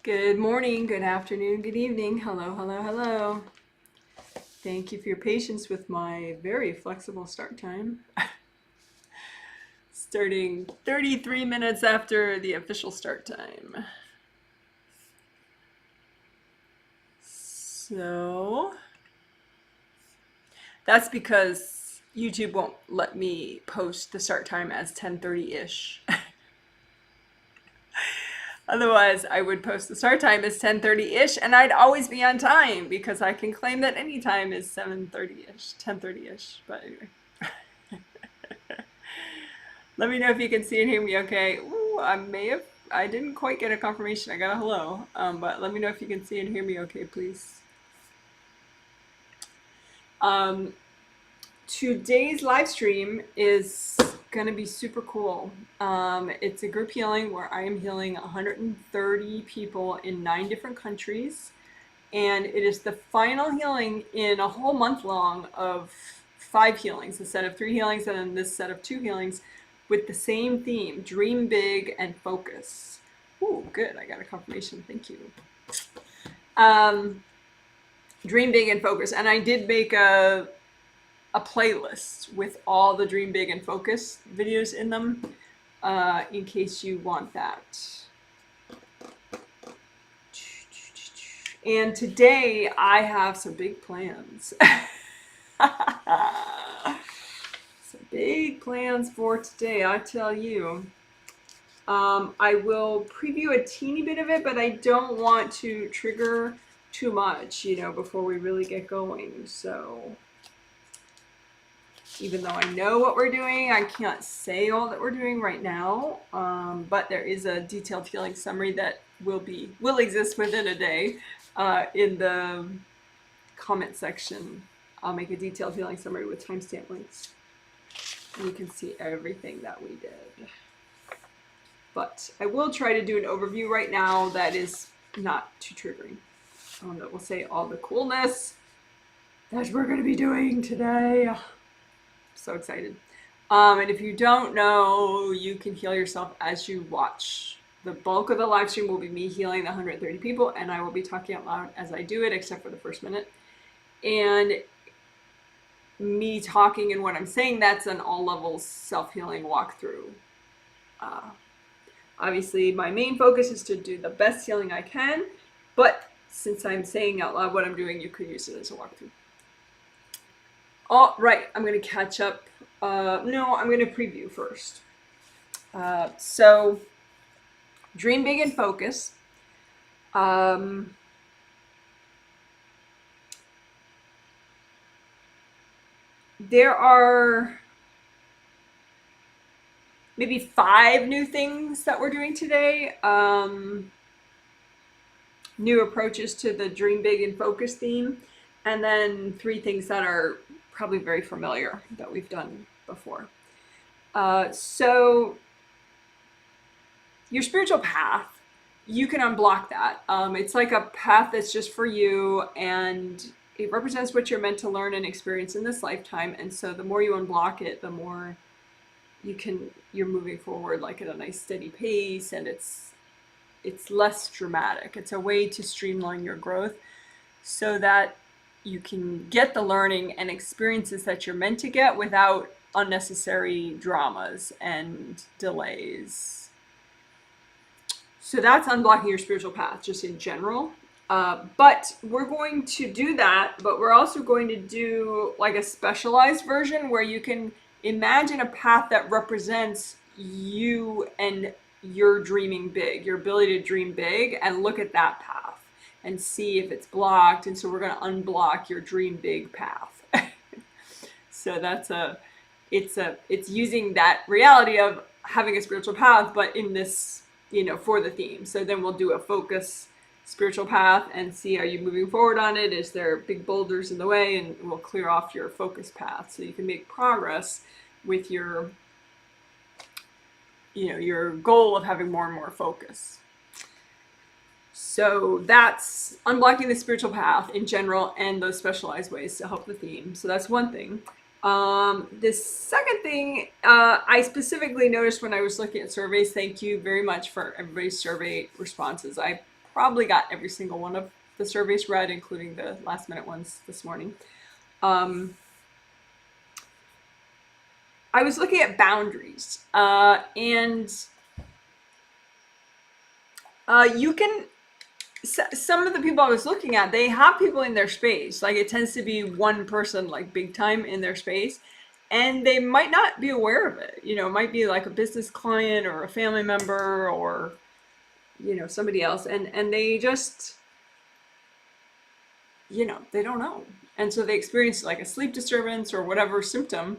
Good morning, good afternoon, good evening. Hello, hello, hello. Thank you for your patience with my very flexible start time. Starting 33 minutes after the official start time. So that's because YouTube won't let me post the start time as 10:30-ish. Otherwise, I would post the start time as 10:30-ish and I'd always be on time because I can claim that any time is 7:30-ish, 10:30-ish. But anyway. Let me know if you can see and hear me okay. Ooh, I didn't quite get a confirmation. I got a hello. But let me know if you can see and hear me okay, please. Um, Today's live stream is going to be super cool. It's a group healing where I am healing 130 people in 9 different countries. And it is the final healing in a whole month long of 5 healings, a set of 3 healings and then this set of 2 healings with the same theme, dream big and focus. Ooh, good, I got a confirmation, thank you. Dream big and focus, and I did make a playlist with all the dream big and focus videos in them, in case you want that. And today I have some big plans. Some big plans for today, I tell you. I will preview a teeny bit of it, but I don't want to trigger too much, before we really get going. So even though I know what we're doing, I can't say all that we're doing right now. But there is a detailed healing summary that will exist within a day in the comment section. I'll make a detailed healing summary with timestamp links. And you can see everything that we did. But I will try to do an overview right now that is not too triggering. That will say all the coolness that we're going to be doing today. So excited. And if you don't know, you can heal yourself as you watch. The bulk of the live stream will be me healing the 130 people, and I will be talking out loud as I do it, except for the first minute. And me talking and what I'm saying, that's an all levels self-healing walkthrough. Obviously, my main focus is to do the best healing I can, but since I'm saying out loud what I'm doing, you could use it as a walkthrough. All right, I'm going to catch up. No, I'm going to preview first. So, dream big and focus. There are maybe 5 new things that we're doing today. New approaches to the dream big and focus theme. And then 3 things that are probably very familiar that we've done before. So your spiritual path, you can unblock that. It's like a path that's just for you, and it represents what you're meant to learn and experience in this lifetime. And so the more you unblock it, the more you're moving forward like at a nice steady pace, and it's less dramatic. It's a way to streamline your growth so that you can get the learning and experiences that you're meant to get without unnecessary dramas and delays. So that's unblocking your spiritual path just in general. But we're going to do that, but we're also going to do like a specialized version where you can imagine a path that represents you and your dreaming big, your ability to dream big, and look at that path and see if it's blocked. And so we're going to unblock your dream big path. So it's using that reality of having a spiritual path, but in this, for the theme. So then we'll do a focus spiritual path and see, are you moving forward on it? Is there big boulders in the way? And we'll clear off your focus path so you can make progress with your goal of having more and more focus. So that's unblocking the spiritual path in general and those specialized ways to help the theme. So that's one thing. This second thing, I specifically noticed when I was looking at surveys. Thank you very much for everybody's survey responses. I probably got every single one of the surveys read, including the last minute ones this morning. I was looking at boundaries, and you can, some of the people I was looking at, they have people in their space. Like it tends to be one person, like big time in their space, and they might not be aware of it. You know, it might be like a business client or a family member or, you know, somebody else, and they just, you know, they don't know. And so they experience like a sleep disturbance or whatever symptom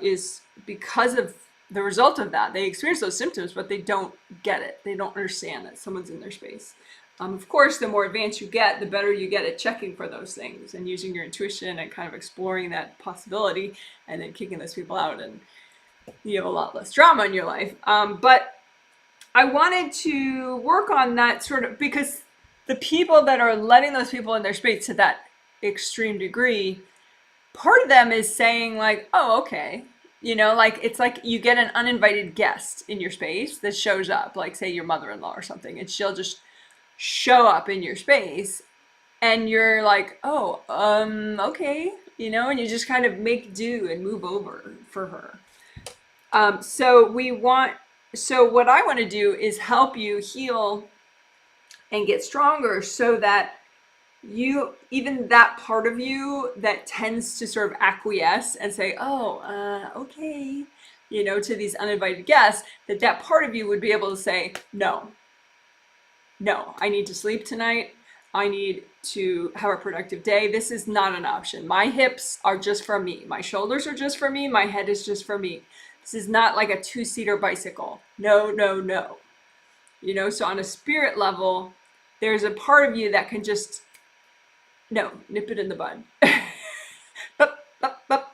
is because of the result of that. They experience those symptoms, but they don't get it. They don't understand that someone's in their space. Of course, the more advanced you get, the better you get at checking for those things and using your intuition and kind of exploring that possibility and then kicking those people out, and you have a lot less drama in your life. But I wanted to work on that sort of, because the people that are letting those people in their space to that extreme degree, part of them is saying like, oh, okay. You know, like it's like you get an uninvited guest in your space that shows up, like say your mother-in-law or something, and she'll just show up in your space and you're like, oh, okay, you know, and you just kind of make do and move over for her. So what I want to do is help you heal and get stronger so that you, even that part of you that tends to sort of acquiesce and say, oh, okay, you know, to these uninvited guests, that part of you would be able to say, no, I need to sleep tonight. I need to have a productive day. This is not an option. My hips are just for me. My shoulders are just for me. My head is just for me. This is not like a two-seater bicycle. No. You know, so on a spirit level, there's a part of you that can just, no, nip it in the bud.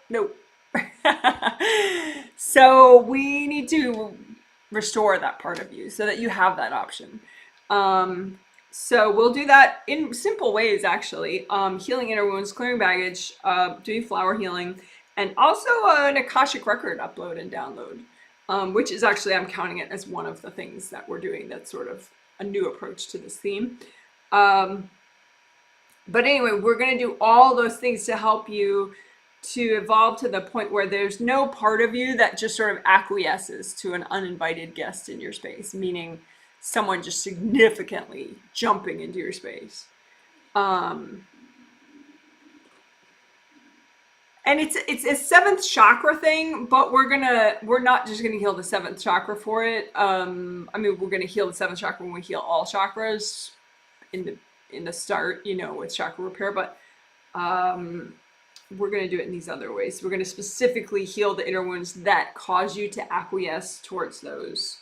No. So we need to restore that part of you so that you have that option. So we'll do that in simple ways, actually. Healing inner wounds, clearing baggage, doing flower healing, and also an Akashic record upload and download, which is actually, I'm counting it as one of the things that we're doing that's sort of a new approach to this theme. But anyway, we're going to do all those things to help you to evolve to the point where there's no part of you that just sort of acquiesces to an uninvited guest in your space, meaning someone just significantly jumping into your space. And it's a seventh chakra thing, but we're not just gonna heal the seventh chakra for it. I mean, we're gonna heal the seventh chakra when we heal all chakras in the start, you know, with chakra repair, but we're gonna do it in these other ways. We're gonna specifically heal the inner wounds that cause you to acquiesce towards those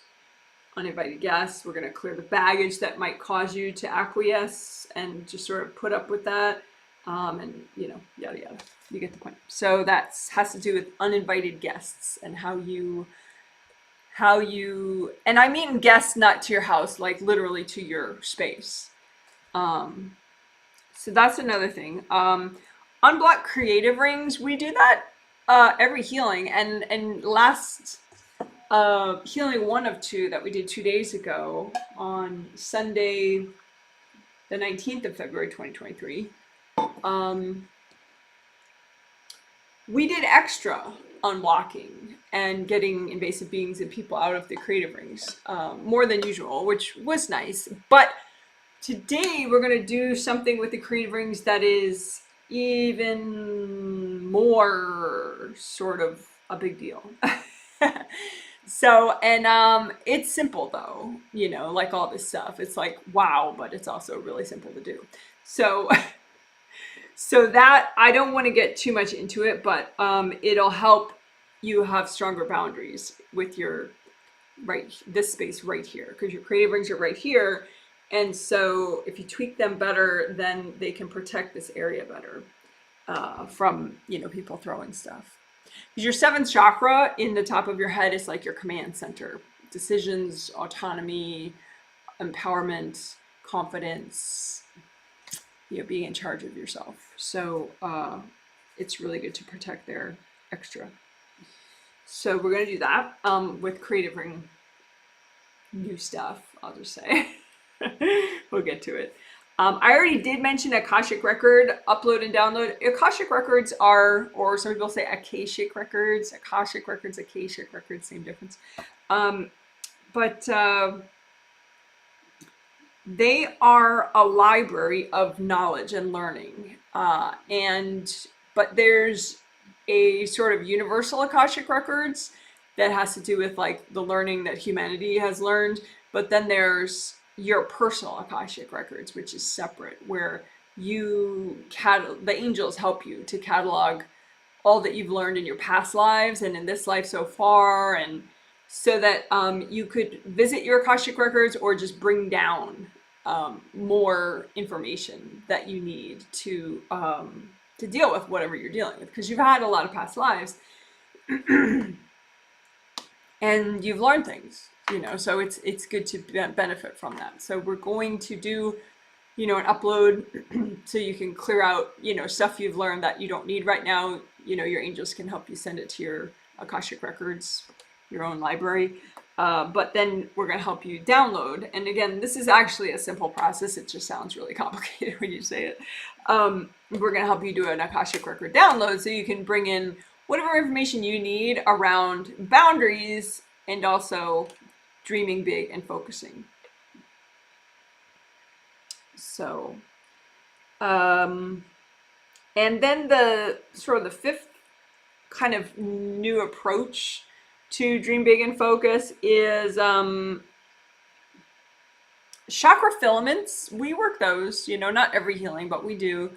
uninvited guests. We're going to clear the baggage that might cause you to acquiesce and just sort of put up with that, and you know, yada yada. You get the point. So that has to do with uninvited guests and how you, and I mean guests not to your house, like literally to your space. So that's another thing. Unblock creative rings. We do that every healing, and last healing 1 of 2 that we did 2 days ago on Sunday, the 19th of February, 2023. We did extra unblocking and getting invasive beings and people out of the creative rings, more than usual, which was nice. But today we're going to do something with the creative rings that is even more sort of a big deal. So, and it's simple though, you know, like all this stuff. It's like, wow, but it's also really simple to do. So, so that, I don't want to get too much into it, but it'll help you have stronger boundaries with your, this space right here, because your creative rings are right here. And so if you tweak them better, then they can protect this area better from, you know, people throwing stuff. Your 7th chakra in the top of your head is like your command center. Decisions, autonomy, empowerment, confidence, you know, being in charge of yourself. So it's really good to protect their extra. So we're going to do that with creative ring new stuff, I'll just say. We'll get to it. I already did mention Akashic Record, upload and download. Akashic Records are, or some people say Akashic Records, Akashic Records, Akashic Records, same difference. But they are a library of knowledge and learning. But there's a sort of universal Akashic Records that has to do with like the learning that humanity has learned. But then there's your personal Akashic Records, which is separate, where the angels help you to catalog all that you've learned in your past lives and in this life so far, and so that you could visit your Akashic Records or just bring down more information that you need to deal with whatever you're dealing with, because you've had a lot of past lives and you've learned things, so it's good to benefit from that. So we're going to do, an upload so you can clear out, stuff you've learned that you don't need right now. Your angels can help you send it to your Akashic Records, your own library. But then we're going to help you download. And again, this is actually a simple process. It just sounds really complicated when you say it. We're going to help you do an Akashic Record download so you can bring in whatever information you need around boundaries and also dreaming big and focusing. So, and then the fifth kind of new approach to dream big and focus is chakra filaments. We work those, not every healing, but we do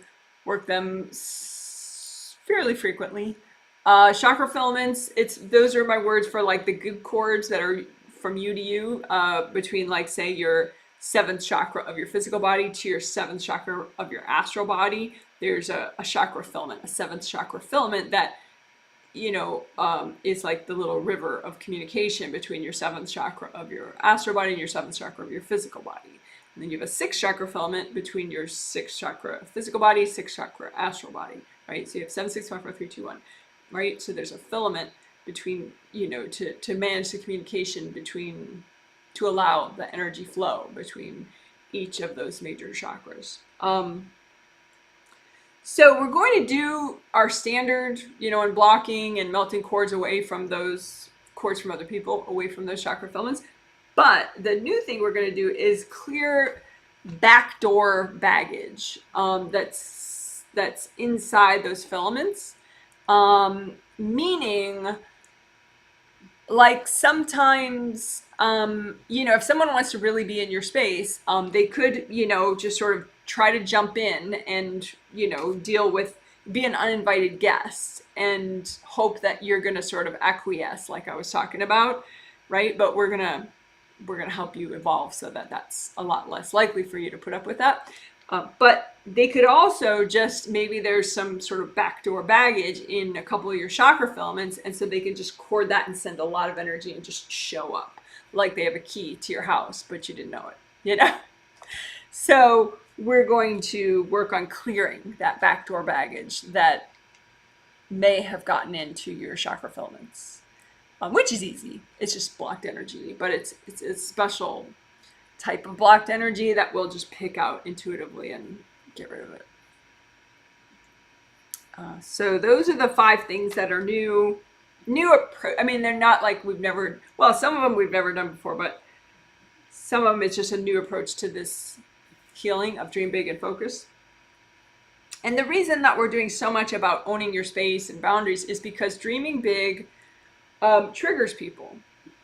work them fairly frequently. Chakra filaments, those are my words for like the good cords that are from you to you, between like say your 7th chakra of your physical body to your 7th chakra of your astral body. There's a chakra filament, a 7th chakra filament that is like the little river of communication between your 7th chakra of your astral body and your 7th chakra of your physical body. And then you have a 6th chakra filament between your 6th chakra physical body, 6th chakra astral body, right? So you have 7, 6, 5, 4, 3, 2, 1, right? So there's a filament between, to manage the communication between, to allow the energy flow between each of those major chakras. So we're going to do our standard, unblocking and melting cords away from those cords from other people, away from those chakra filaments. But the new thing we're going to do is clear backdoor baggage that's inside those filaments. Meaning, like sometimes, if someone wants to really be in your space, they could, just sort of try to jump in and, be an uninvited guest and hope that you're going to sort of acquiesce, like I was talking about, right? But we're going to help you evolve so that that's a lot less likely for you to put up with that. But they could also just, maybe there's some sort of backdoor baggage in a couple of your chakra filaments, and so they can just cord that and send a lot of energy and just show up like they have a key to your house, but you didn't know it, So we're going to work on clearing that backdoor baggage that may have gotten into your chakra filaments, which is easy. It's just blocked energy, but it's a special type of blocked energy that we'll just pick out intuitively and get rid of it. So those are the 5 things that are new. I mean, they're not like some of them we've never done before, but some of them it's just a new approach to this healing of dream big and focus. And the reason that we're doing so much about owning your space and boundaries is because dreaming big triggers people,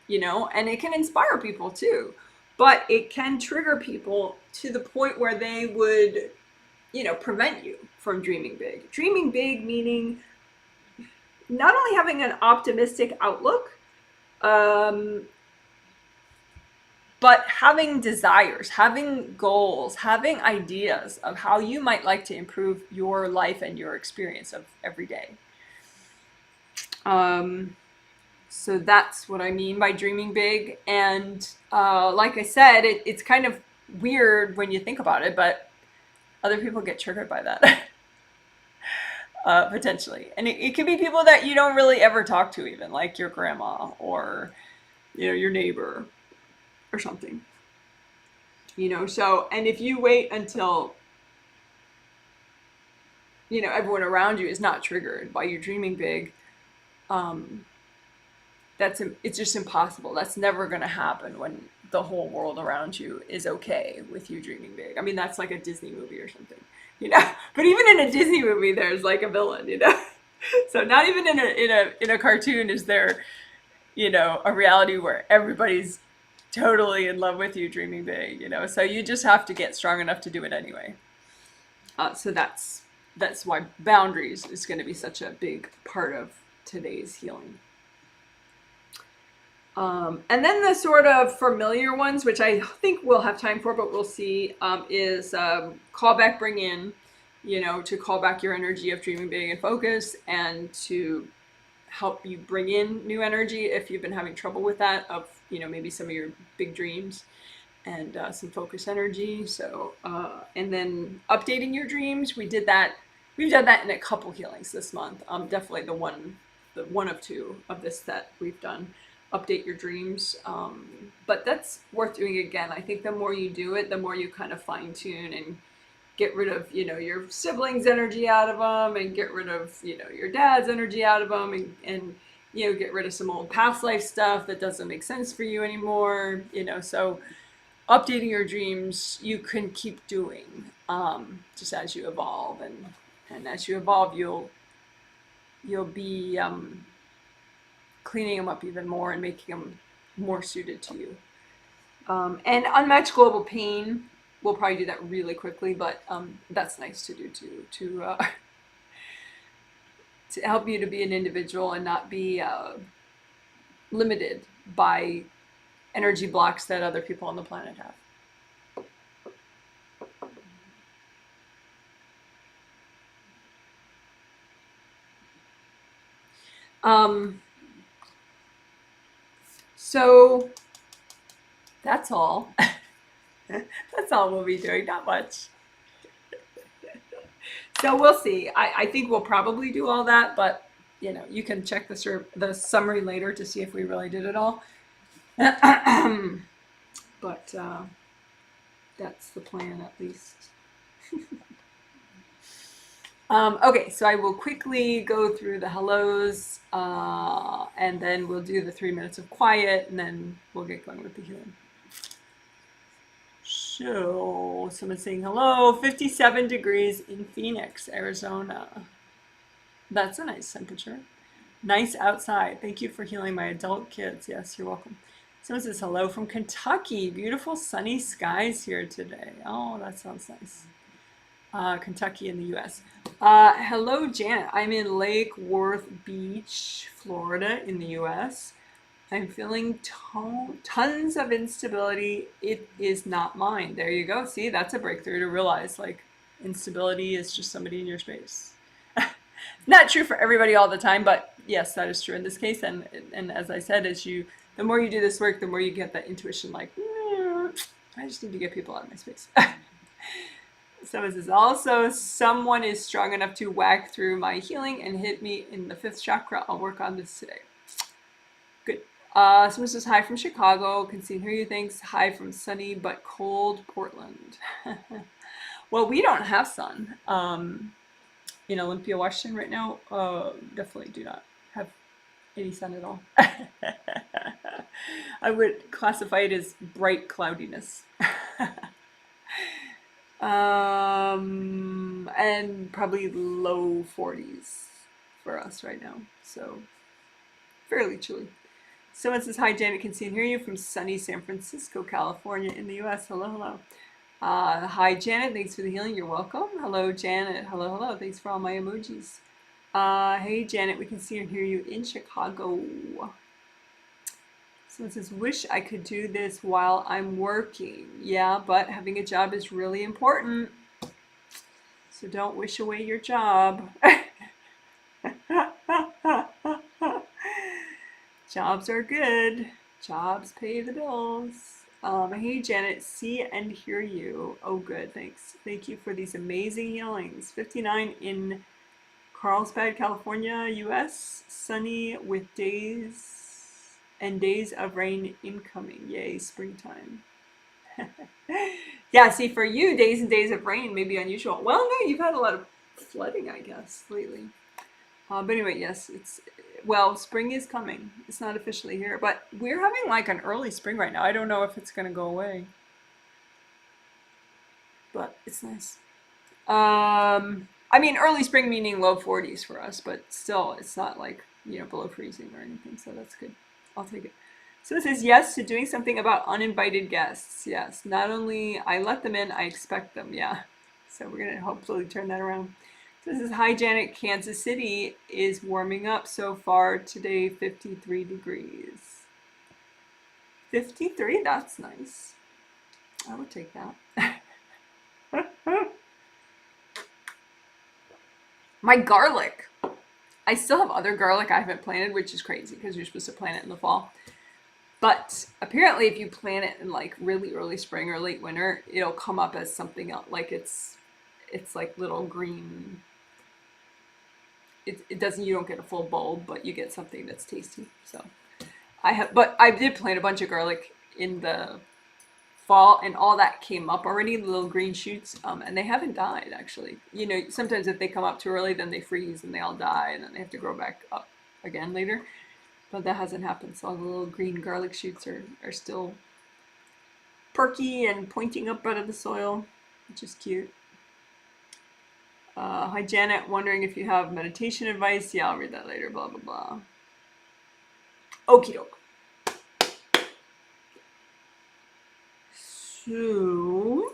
and it can inspire people too. But it can trigger people to the point where they would, prevent you from dreaming big. Dreaming big meaning not only having an optimistic outlook, but having desires, having goals, having ideas of how you might like to improve your life and your experience of every day. So that's what I mean by dreaming big. And like I said, it's kind of weird when you think about it, but other people get triggered by that. Potentially. And it could be people that you don't really ever talk to, even like your grandma or your neighbor or something. So, and if you wait until, everyone around you is not triggered by you dreaming big, um, it's just impossible. That's never going to happen when the whole world around you is okay with you dreaming big. I mean, that's like a Disney movie or something, But even in a Disney movie, there's like a villain. So not even in a cartoon is there, a reality where everybody's totally in love with you dreaming big. So you just have to get strong enough to do it anyway. So that's why boundaries is going to be such a big part of today's healing. And then the sort of familiar ones, which I think we'll have time for, but we'll see, is call back, bring in, to call back your energy of dreaming big and focus, and to help you bring in new energy if you've been having trouble with that, of, maybe some of your big dreams, and some focus energy. So, and then updating your dreams. We've done that in a couple healings this month. Definitely the one of two of this that we've done. Update your dreams, but that's worth doing again. I think the more you do it, the more you kind of fine tune and get rid of your siblings' energy out of them, and get rid of your dad's energy out of them, and get rid of some old past life stuff that doesn't make sense for you anymore. So updating your dreams you can keep doing, just as you evolve, and as you evolve you'll be cleaning them up even more and making them more suited to you. And unmatched global pain, we'll probably do that really quickly, but that's nice to do too, to help you to be an individual and not be limited by energy blocks that other people on the planet have. So that's all. That's all we'll be doing, not much. So we'll see. I think we'll probably do all that, but you can check the summary later to see if we really did it all. But that's the plan, at least. Okay, so I will quickly go through the hellos, and then we'll do the 3 minutes of quiet, and then we'll get going with the healing. So, someone's saying hello. 57 degrees in Phoenix, Arizona. That's a nice temperature. Nice outside. Thank you for healing my adult kids. Yes, you're welcome. Someone says hello from Kentucky. Beautiful sunny skies here today. Oh, that sounds nice. Kentucky in the U.S. Hello, Janet. I'm in Lake Worth Beach, Florida in the U.S. I'm feeling tons of instability. It is not mine. There you go. See, that's a breakthrough to realize, like, instability is just somebody in your space. Not true for everybody all the time, but yes, that is true in this case. And as I said, the more you do this work, the more you get that intuition, like, I just need to get people out of my space. So this is also, someone is strong enough to whack through my healing and hit me in the 5th chakra. I'll work on this today. Good. Someone says hi from Chicago. Can see and hear you. Thanks. Hi from sunny but cold Portland. Well, we don't have sun in Olympia, Washington right now. Definitely do not have any sun at all. I would classify it as bright cloudiness. And probably low 40s for us right now. So fairly chilly. Someone says, hi, Janet, can see and hear you from sunny San Francisco, California in the U.S. Hello, hello. Hi, Janet. Thanks for the healing. You're welcome. Hello, Janet. Hello, hello. Thanks for all my emojis. Hey, Janet, we can see and hear you in Chicago. Someone says, wish I could do this while I'm working. Yeah, but having a job is really important. So don't wish away your job. Jobs are good. Jobs pay the bills. Hey, Janet, see and hear you. Oh, good. Thanks. Thank you for these amazing healings. 59 in Carlsbad, California, U.S. Sunny with days of rain incoming. Yay, springtime. Yeah, see, for you, days and days of rain may be unusual. Well, no, you've had a lot of flooding, I guess, lately. But anyway, yes, well, spring is coming. It's not officially here, but we're having like an early spring right now. I don't know if it's going to go away, but it's nice. I mean, early spring meaning low 40s for us, but still, it's not like, below freezing or anything, so that's good. I'll take it. So it says yes to doing something about uninvited guests. Yes, not only I let them in, I expect them. Yeah. So we're going to hopefully turn that around. So this is hi Janet. Kansas City is warming up so far today, 53 degrees. 53? That's nice. I would take that. My garlic. I still have other garlic I haven't planted, which is crazy because you're supposed to plant it in the fall. But apparently if you plant it in like really early spring or late winter, it'll come up as something else. Like it's like little green. It doesn't, you don't get a full bulb, but you get something that's tasty. So but I did plant a bunch of garlic in the fall, and all that came up already, little green shoots, and they haven't died actually. Sometimes if they come up too early, then they freeze and they all die, and then they have to grow back up again later. But that hasn't happened, so all the little green garlic shoots are still perky and pointing up out of the soil, which is cute. Hi Janet, wondering if you have meditation advice. Yeah, I'll read that later, blah blah blah. Okie doke. So,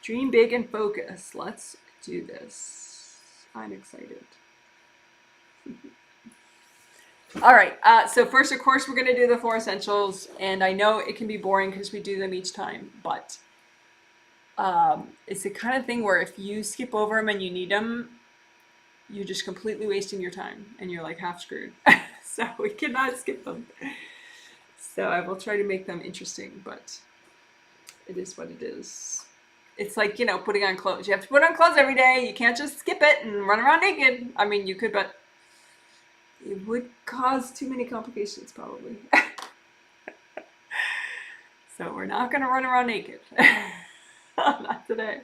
dream big and focus. Let's do this. I'm excited. All right, so first, of course, we're going to do the 4 essentials, and I know it can be boring because we do them each time, but it's the kind of thing where if you skip over them and you need them, you're just completely wasting your time, and you're like half screwed. So we cannot skip them. So I will try to make them interesting, but it is what it is. It's like, putting on clothes. You have to put on clothes every day. You can't just skip it and run around naked. I mean, you could, but it would cause too many complications, probably. So we're not going to run around naked. Not today.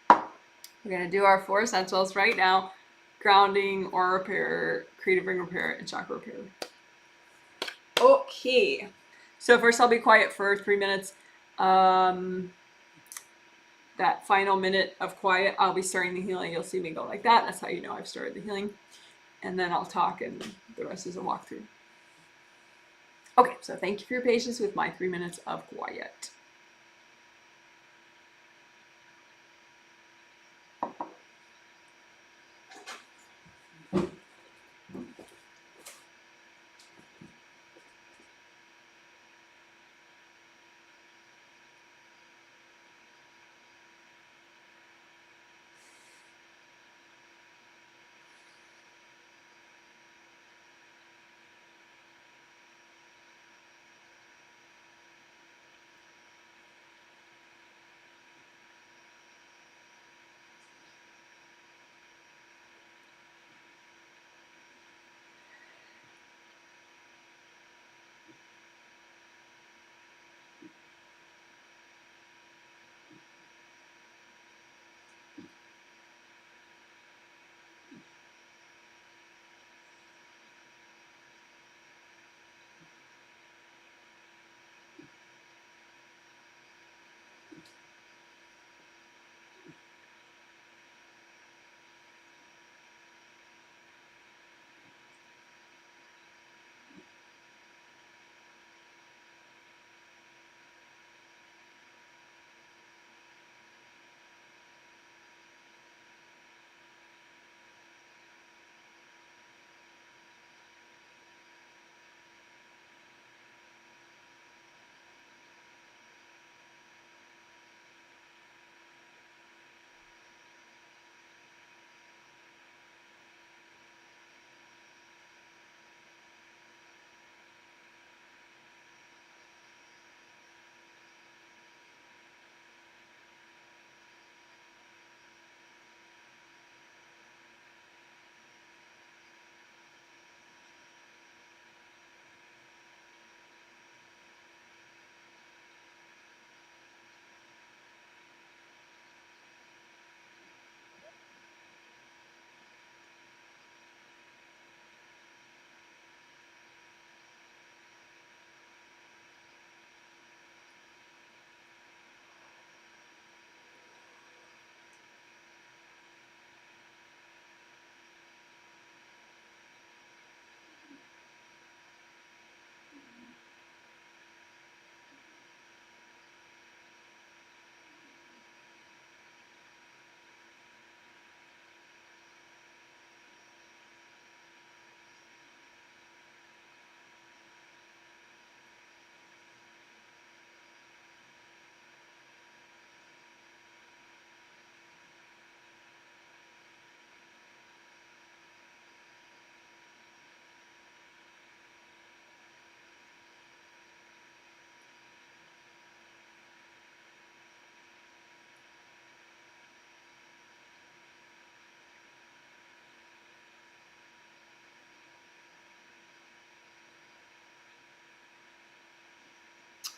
We're going to do our 4 essentials right now. Grounding, aura repair, creative ring repair, and chakra repair. Okay. So first I'll be quiet for 3 minutes. That final minute of quiet, I'll be starting the healing. You'll see me go like that. That's how you know I've started the healing. And then I'll talk, and the rest is a walkthrough. Okay, so thank you for your patience with my 3 minutes of quiet.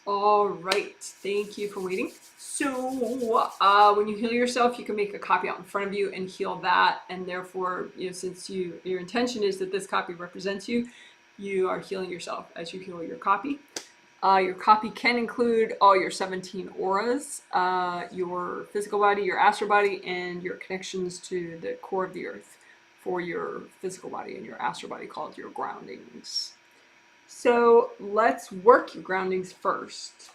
All right, thank you for waiting. So, when you heal yourself, you can make a copy out in front of you and heal that, and therefore, since your intention is that this copy represents you, you are healing yourself as you heal your copy. Your copy can include all your 17 auras, your physical body, your astral body, and your connections to the core of the earth for your physical body, and your astral body called your groundings. So let's work your groundings first.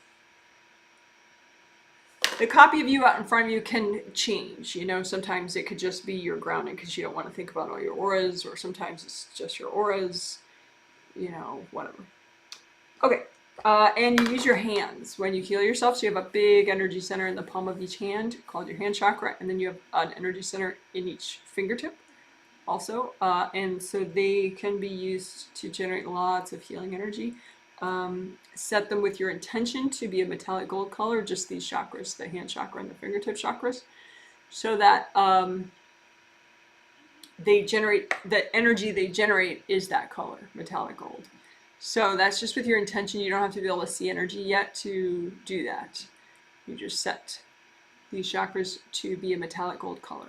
The copy of you out in front of you can change. Sometimes it could just be your grounding because you don't want to think about all your auras, or sometimes it's just your auras, whatever. Okay, and you use your hands when you heal yourself. So you have a big energy center in the palm of each hand called your hand chakra, and then you have an energy center in each fingertip also. And so they can be used to generate lots of healing energy. Set them with your intention to be a metallic gold color, just these chakras, the hand chakra and the fingertip chakras, so that they generate, the energy they generate is that color, metallic gold. So that's just with your intention. You don't have to be able to see energy yet to do that. You just set these chakras to be a metallic gold color.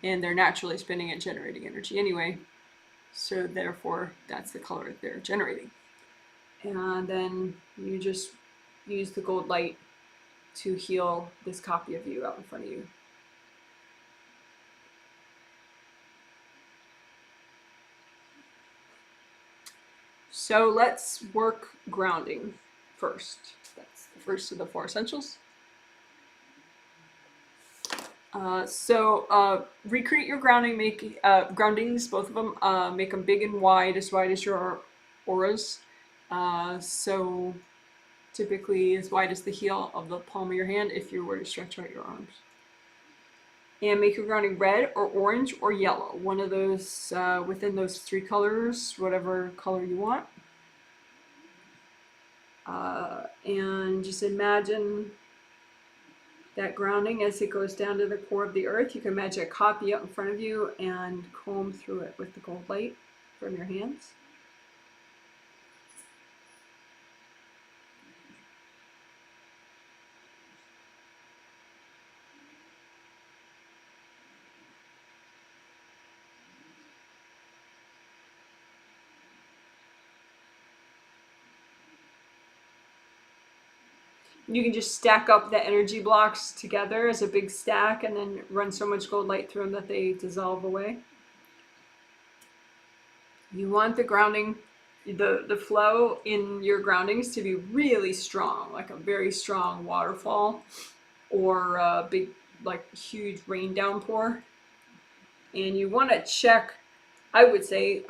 And they're naturally spinning and generating energy anyway. So therefore, that's the color they're generating. And then you just use the gold light to heal this copy of you out in front of you. So let's work grounding first. That's the first of the 4 essentials. Recreate your grounding, make groundings, both of them, make them big and wide as your auras. So typically as wide as the heel of the palm of your hand if you were to stretch out your arms. And make your grounding red or orange or yellow. One of those within those 3 colors, whatever color you want. And just imagine that grounding as it goes down to the core of the earth. You can imagine a copy out in front of you and comb through it with the gold light from your hands. You can just stack up the energy blocks together as a big stack and then run so much gold light through them that they dissolve away. You want the grounding, the flow in your groundings to be really strong, like a very strong waterfall or a big, like huge rain downpour. And you want to check, I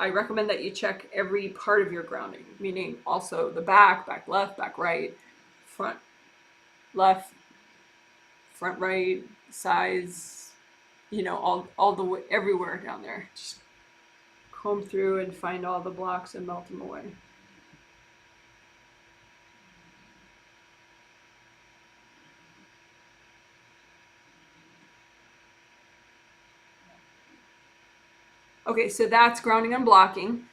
recommend that you check every part of your grounding, meaning also the back left, back right, front left, front right, sides, all the way, everywhere down there. Just comb through and find all the blocks and melt them away. Okay, so that's grounding and blocking.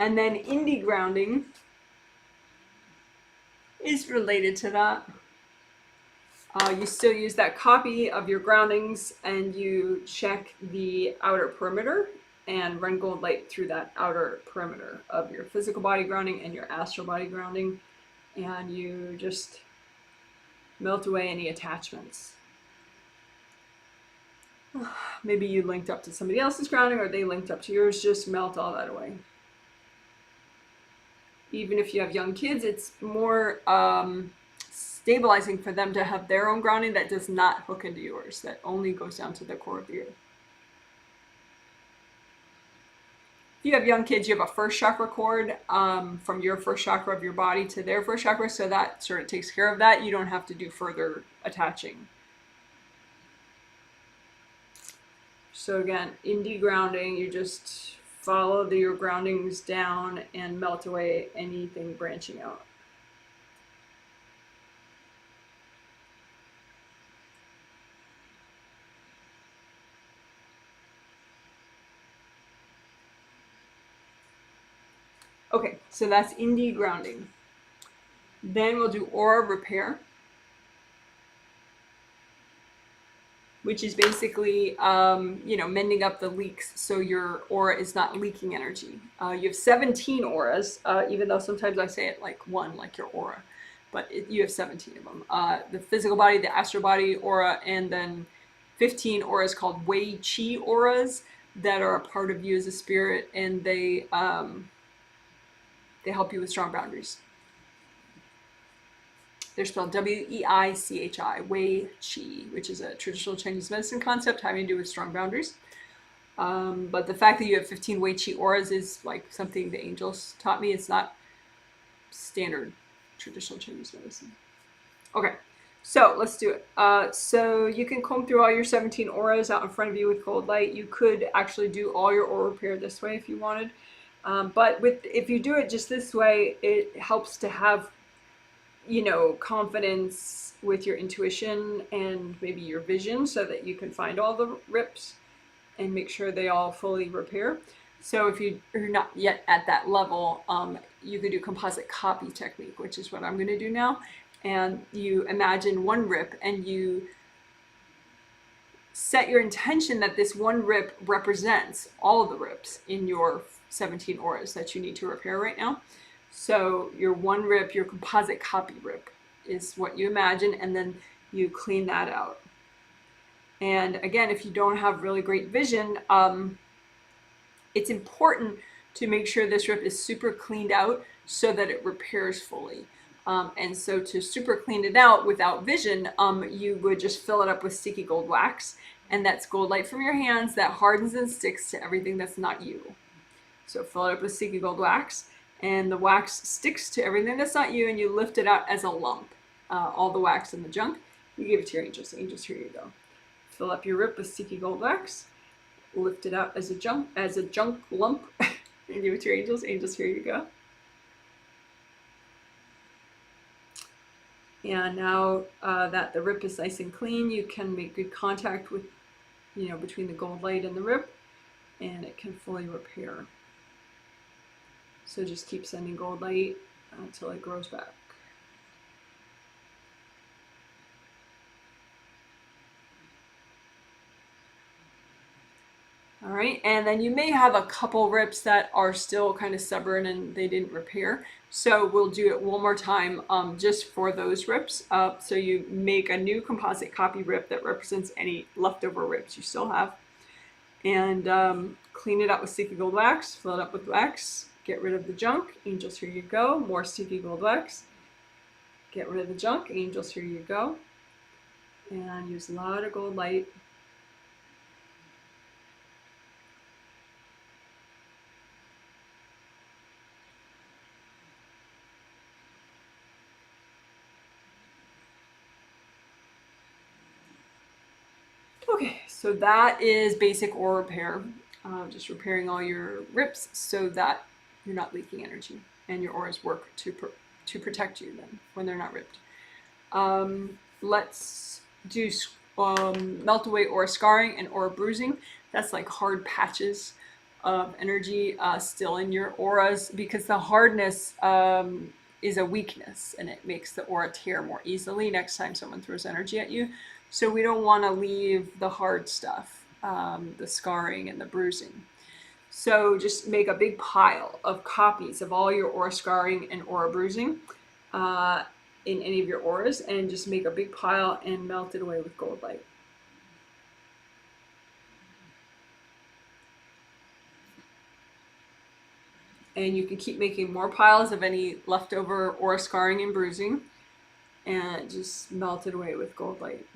And then indie grounding is related to that. You still use that copy of your groundings and you check the outer perimeter and run gold light through that outer perimeter of your physical body grounding and your astral body grounding, and you just melt away any attachments. Maybe you linked up to somebody else's grounding or they linked up to yours. Just melt all that away. Even if you have young kids, it's more stabilizing for them to have their own grounding that does not hook into yours, that only goes down to the core of the earth. If you have young kids, you have a first chakra cord from your first chakra of your body to their first chakra, so that sort of takes care of that. You don't have to do further attaching. So again, indie grounding, you just follow your groundings down and melt away anything branching out. Okay, so that's indie grounding. Then we'll do aura repair, which is basically, mending up the leaks so your aura is not leaking energy. You have 17 auras, even though sometimes I say it like one, like your aura, but you have 17 of them. The physical body, the astral body aura, and then 15 auras called Wei Qi auras that are a part of you as a spirit, and they help you with strong boundaries. They're spelled Weichi, Wei Qi, which is a traditional Chinese medicine concept having to do with strong boundaries. But the fact that you have 15 Wei Qi auras is like something the angels taught me. It's not standard traditional Chinese medicine. Okay, so let's do it. So you can comb through all your 17 auras out in front of you with gold light. You could actually do all your aura repair this way if you wanted. But if you do it just this way, it helps to have confidence with your intuition and maybe your vision so that you can find all the rips and make sure they all fully repair. So if you're not yet at that level, you could do composite copy technique, which is what I'm going to do now. And you imagine one rip and you set your intention that this one rip represents all of the rips in your 17 auras that you need to repair right now. So your one rip, your composite copy rip is what you imagine, and then you clean that out. And again, if you don't have really great vision, it's important to make sure this rip is super cleaned out so that it repairs fully. And so to super clean it out without vision, you would just fill it up with sticky gold wax, and that's gold light from your hands that hardens and sticks to everything that's not you. So fill it up with sticky gold wax, and the wax sticks to everything that's not you, and you lift it out as a lump. All the wax and the junk, you give it to your angels. Angels, here you go. Fill up your rip with sticky gold wax, lift it out as a junk lump, and give it to your angels. Angels, here you go. And now that the rip is nice and clean, you can make good contact with, between the gold light and the rip, and it can fully repair. So just keep sending gold light until it grows back. All right, and then you may have a couple rips that are still kind of stubborn and they didn't repair. So we'll do it one more time just for those rips. So you make a new composite copy rip that represents any leftover rips you still have. And clean it out with sticky gold wax, fill it up with wax, get rid of the junk. Angels, here you go. More sticky gold wax. Get rid of the junk. Angels, here you go. And use a lot of gold light. Okay, so that is basic aura repair. Just repairing all your rips so that you're not leaking energy and your auras work to protect you then when they're not ripped. Let's do melt away aura scarring and aura bruising. That's like hard patches of energy still in your auras, because the hardness is a weakness and it makes the aura tear more easily next time someone throws energy at you. So we don't want to leave the hard stuff, the scarring and the bruising. So just make a big pile of copies of all your aura scarring and aura bruising in any of your auras, and just make a big pile and melt it away with gold light. And you can keep making more piles of any leftover aura scarring and bruising, and just melt it away with gold light.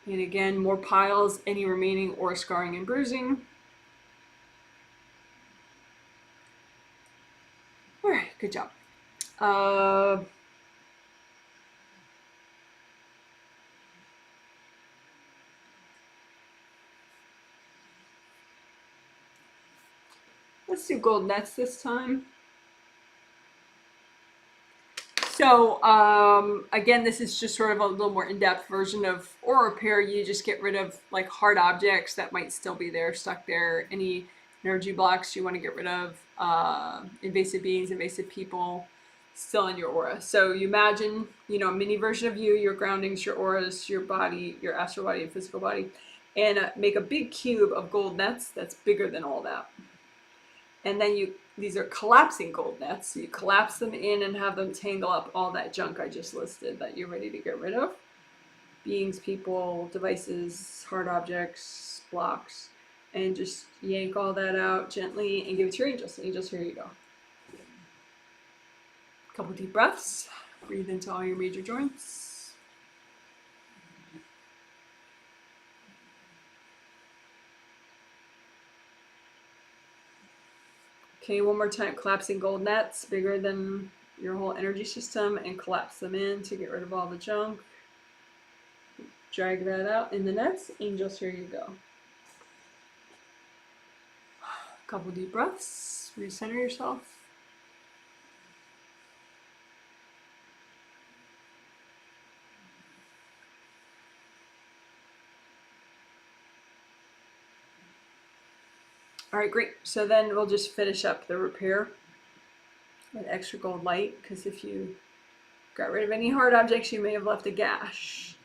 And again, more piles, any remaining aura scarring and bruising. All right, good job. Let's do gold nets this time. So again, this is just sort of a little more in-depth version of aura repair. You just get rid of like hard objects that might still be there, stuck there, any energy blocks you want to get rid of, invasive beings, invasive people still in your aura. So you imagine, you know, a mini version of you, your groundings, your auras, your body, your astral body and physical body, and make a big cube of gold nets that's bigger than all that. And then these are collapsing gold nets. So you collapse them in and have them tangle up all that junk I just listed that you're ready to get rid of. Beings, people, devices, hard objects, blocks, and just yank all that out gently and give it to your angels. Angels, here you go. A couple deep breaths. Breathe into all your major joints. Okay, one more time, collapsing gold nets, bigger than your whole energy system, and collapse them in to get rid of all the junk. Drag that out in the nets. Angels, here you go. A couple deep breaths. Recenter yourself. All right, great. So then we'll just finish up the repair with extra gold light, because if you got rid of any hard objects, you may have left a gash.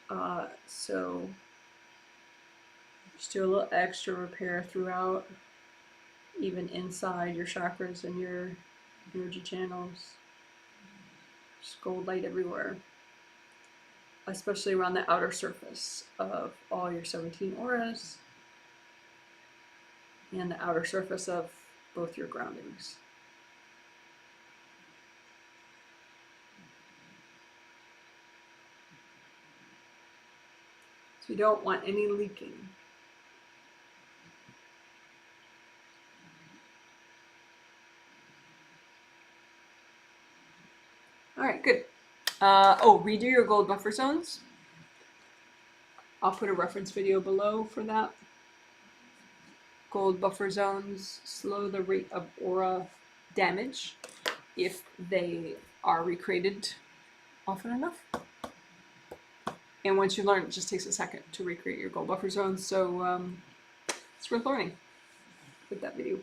So just do a little extra repair throughout, even inside your chakras and your energy channels. Just gold light everywhere, especially around the outer surface of all your 17 auras and the outer surface of both your groundings. So you don't want any leaking. All right, good. Redo your gold buffer zones. I'll put a reference video below for that. Gold buffer zones slow the rate of aura damage if they are recreated often enough. And once you learn, it just takes a second to recreate your gold buffer zones. So it's worth learning with that video.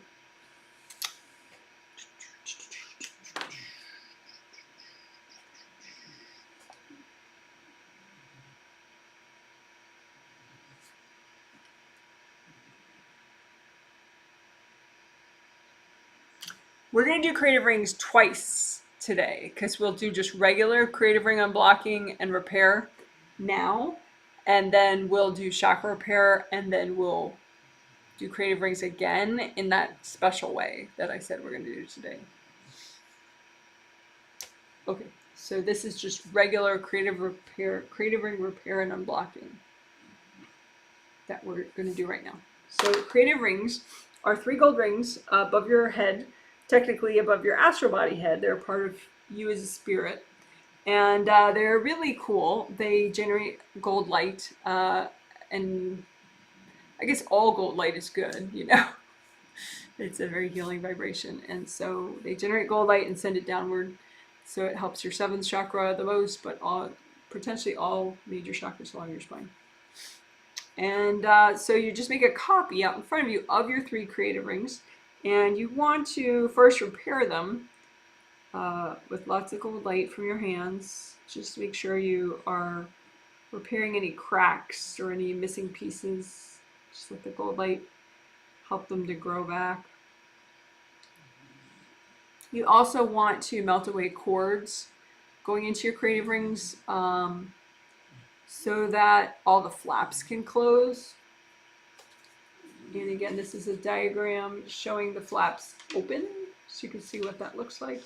We're going to do creative rings twice today, because we'll do just regular creative ring unblocking and repair now, and then we'll do chakra repair, and then we'll do creative rings again in that special way that I said we're going to do today. Okay, so this is just regular creative ring repair and unblocking that we're going to do right now. So creative rings are 3 gold rings above your head, technically above your astral body head. They're part of you as a spirit, and they're really cool. They generate gold light, and I guess all gold light is good, you know. It's a very healing vibration, and so they generate gold light and send it downward, so it helps your 7th chakra the most, but potentially all major chakras along your spine. And so you just make a copy out in front of you of your 3 creative rings, and you want to first repair them with lots of gold light from your hands. Just make sure you are repairing any cracks or any missing pieces. Just let the gold light help them to grow back. You also want to melt away cords going into your creative rings so that all the flaps can close. And again, this is a diagram showing the flaps open, so you can see what that looks like.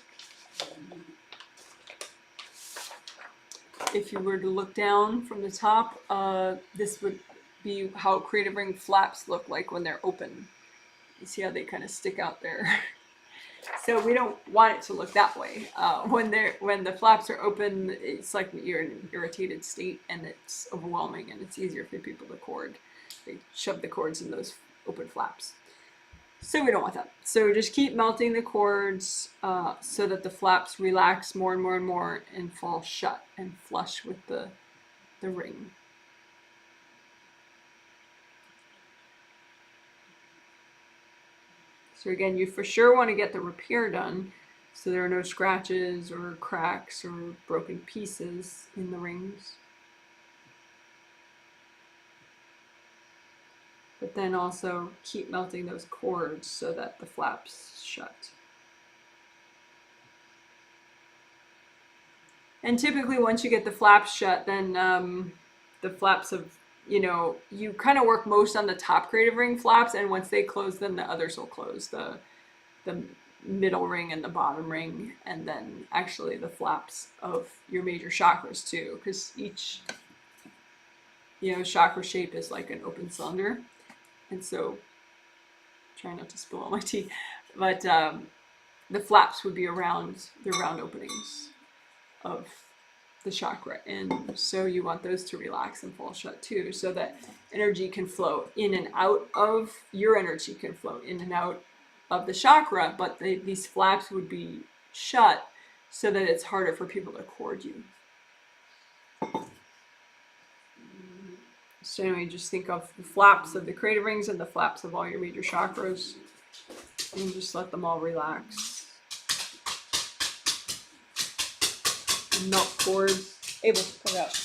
If you were to look down from the top, this would be how creative ring flaps look like when they're open. You see how they kind of stick out there. So we don't want it to look that way. When the flaps are open, it's like you're in an irritated state, and it's overwhelming, and it's easier for people to cord. They shove the cords in those open flaps. So we don't want that. So just keep melting the cords so that the flaps relax more and more and more and fall shut and flush with the ring. So again, you for sure want to get the repair done so there are no scratches or cracks or broken pieces in the rings. But then also keep melting those cords so that the flaps shut. And typically once you get the flaps shut, then the flaps of, you kind of work most on the top creative ring flaps, and once they close, then the others will close, the middle ring and the bottom ring, and then actually the flaps of your major chakras too, because each chakra shape is like an open cylinder. And so, try not to spill all my tea, but the flaps would be around the round openings of the chakra, and so you want those to relax and fall shut too, so that energy can flow in and out of your energy can flow in and out of the chakra, but these flaps would be shut so that it's harder for people to cord you. So anyway, just think of the flaps of the creative rings and the flaps of all your major chakras, and just let them all relax. And melt cords. Abel, come out.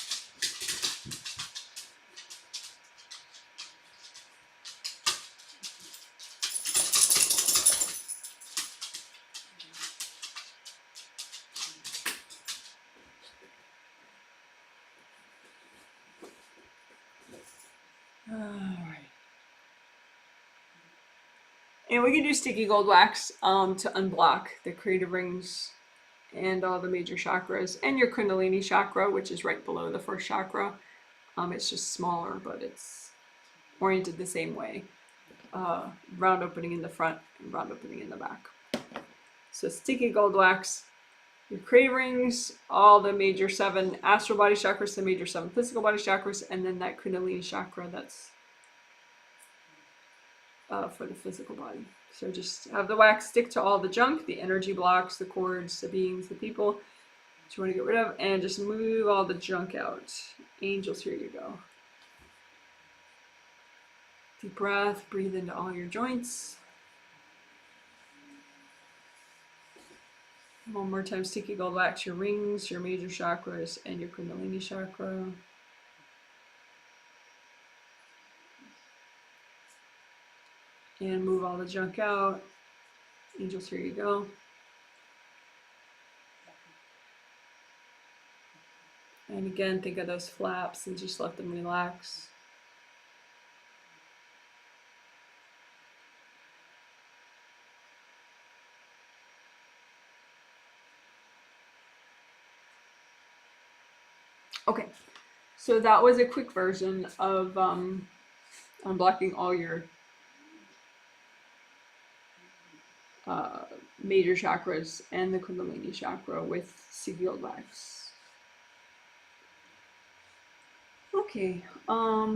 And we can do sticky gold wax to unblock the creative rings and all the major chakras, and your Kundalini chakra, which is right below the first chakra. It's just smaller, but it's oriented the same way. Round opening in the front and round opening in the back. So sticky gold wax, your creative rings, all the major 7 astral body chakras, the major 7 physical body chakras, and then that Kundalini chakra that's for the physical body. So just have the wax stick to all the junk, the energy blocks, the cords, the beings, the people that you want to get rid of, and just move all the junk out. Angels, here you go. Deep breath, breathe into all your joints. One more time, sticky gold wax, your rings, your major chakras, and your Kundalini chakra. And move all the junk out. Angels, here you go. And again, think of those flaps and just let them relax. Okay, so that was a quick version of unblocking all your major chakras and the Kundalini chakra with sticky gold wax. Okay,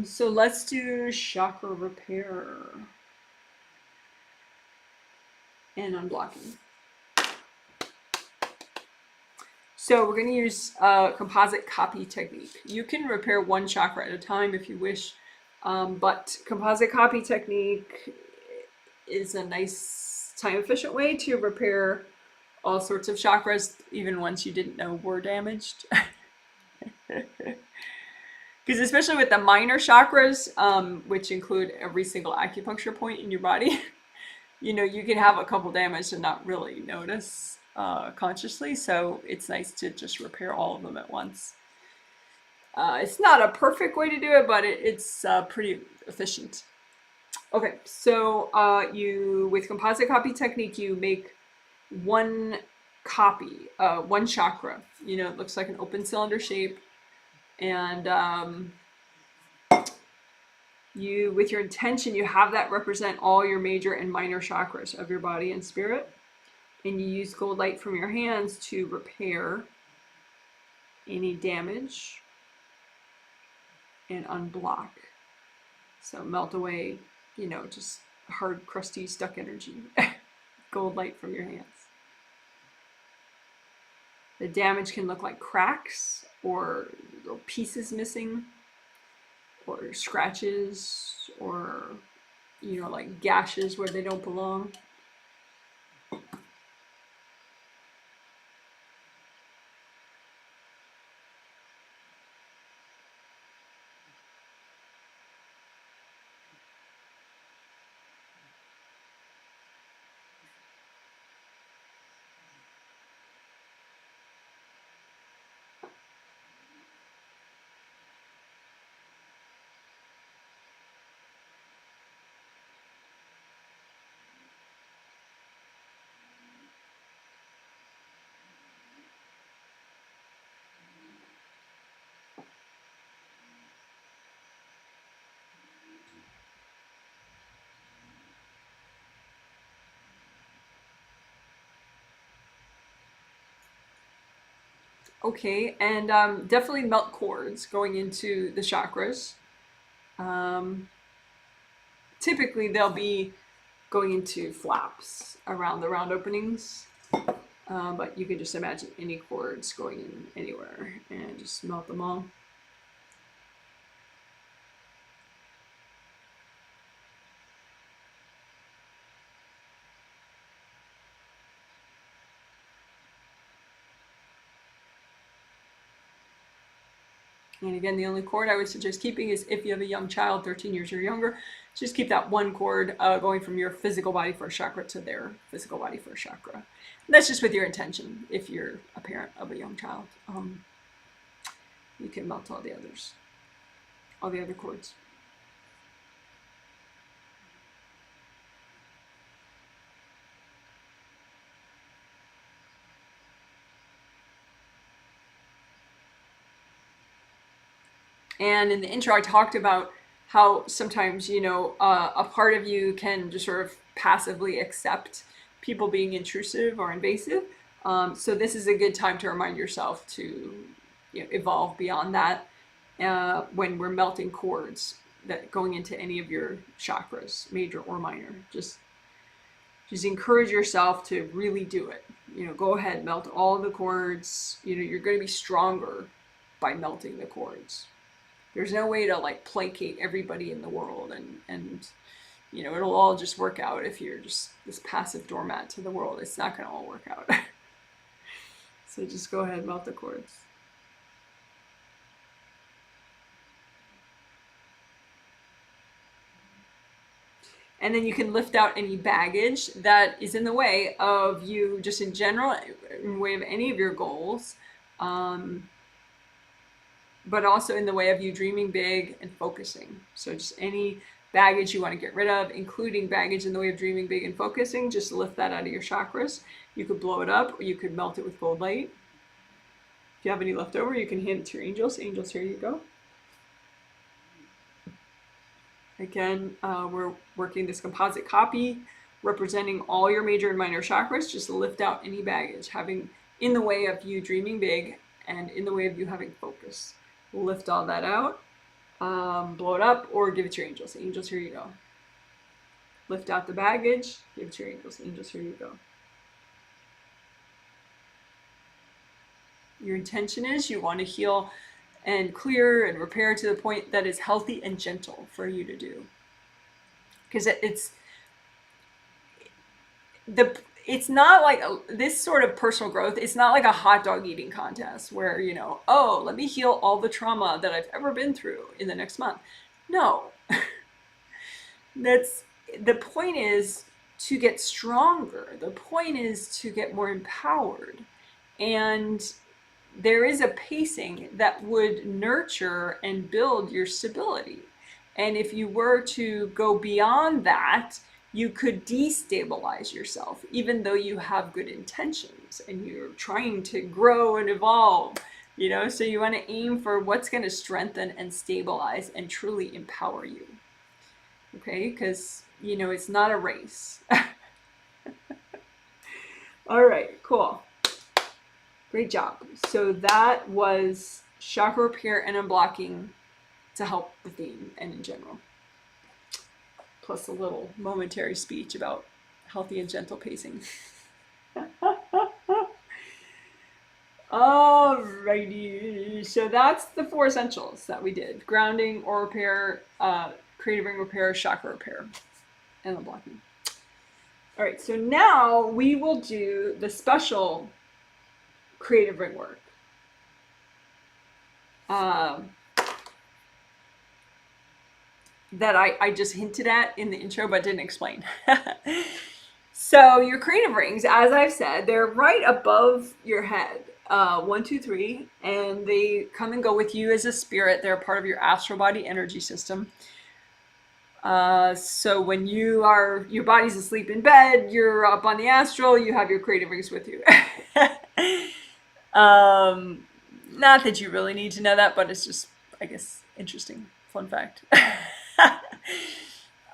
so let's do chakra repair and unblocking. So we're going to use a composite copy technique. You can repair one chakra at a time if you wish, but composite copy technique is a nice time-efficient way to repair all sorts of chakras, even ones you didn't know were damaged. Because especially with the minor chakras, which include every single acupuncture point in your body, you can have a couple damaged and not really notice consciously. So it's nice to just repair all of them at once. It's not a perfect way to do it, but it's pretty efficient. Okay, so with composite copy technique, you make one copy, one chakra. It looks like an open cylinder shape, and with your intention, you have that represent all your major and minor chakras of your body and spirit, and you use gold light from your hands to repair any damage and unblock. So melt away, just hard, crusty, stuck energy. Gold light from your hands. The damage can look like cracks or little pieces missing or scratches or, you know, like gashes where they don't belong. Okay, and definitely melt cords going into the chakras. Um, Typically, they'll be going into flaps around the round openings, but you can just imagine any cords going in anywhere and just melt them all. And again, the only cord I would suggest keeping is if you have a young child, 13 years or younger, just keep that one cord going from your physical body first chakra to their physical body first chakra. And that's just with your intention. If you're a parent of a young child, you can melt all the others, all the other cords. And in the intro, I talked about how sometimes, you know, a part of you can just sort of passively accept people being intrusive or invasive. So this is a good time to remind yourself to, you know, evolve beyond that when we're melting cords that going into any of your chakras, major or minor. Just encourage yourself to really do it. You know, go ahead, melt all the cords. You know, you're going to be stronger by melting the cords. There's no way to like placate everybody in the world and you know, it'll all just work out if you're just this passive doormat to the world. It's not going to all work out. So just go ahead and melt the cords. And then you can lift out any baggage that is in the way of you, just in general, in the way of any of your goals. But also in the way of you dreaming big and focusing. So just any baggage you want to get rid of, including baggage in the way of dreaming big and focusing, just lift that out of your chakras. You could blow it up, or you could melt it with gold light. If you have any left over, you can hand it to your angels. Angels, here you go. Again, we're working this composite copy representing all your major and minor chakras. Just lift out any baggage having in the way of you dreaming big and in the way of you having focus. Lift all that out, blow it up, or give it to your angels. Angels, here you go. Lift out the baggage, give it to your angels. Angels, here you go. Your intention is you want to heal and clear and repair to the point that is healthy and gentle for you to do. Because it's not like this sort of personal growth. It's not like a hot dog eating contest where, you know, oh, let me heal all the trauma that I've ever been through in the next month. No, the point is to get stronger. The point is to get more empowered. And there is a pacing that would nurture and build your stability. And if you were to go beyond that, you could destabilize yourself, even though you have good intentions and you're trying to grow and evolve, you know, so you want to aim for what's going to strengthen and stabilize and truly empower you. Okay, because, you know, it's not a race. All right, cool. Great job. So that was chakra repair and unblocking to help the theme and in general. plus a little momentary speech about healthy and gentle pacing. Alrighty, so that's the 4 essentials that we did: grounding, aura repair, creative ring repair, chakra repair, and unblocking. All right, so now we will do the special creative ring work. That I just hinted at in the intro but didn't explain. So your creative rings, as I've said, they're right above your head. 1, 2, 3, and they come and go with you as a spirit. They're part of your astral body energy system. So when your body's asleep in bed, you're up on the astral, you have your creative rings with you. Not that you really need to know that, but it's just, I guess, interesting, fun fact.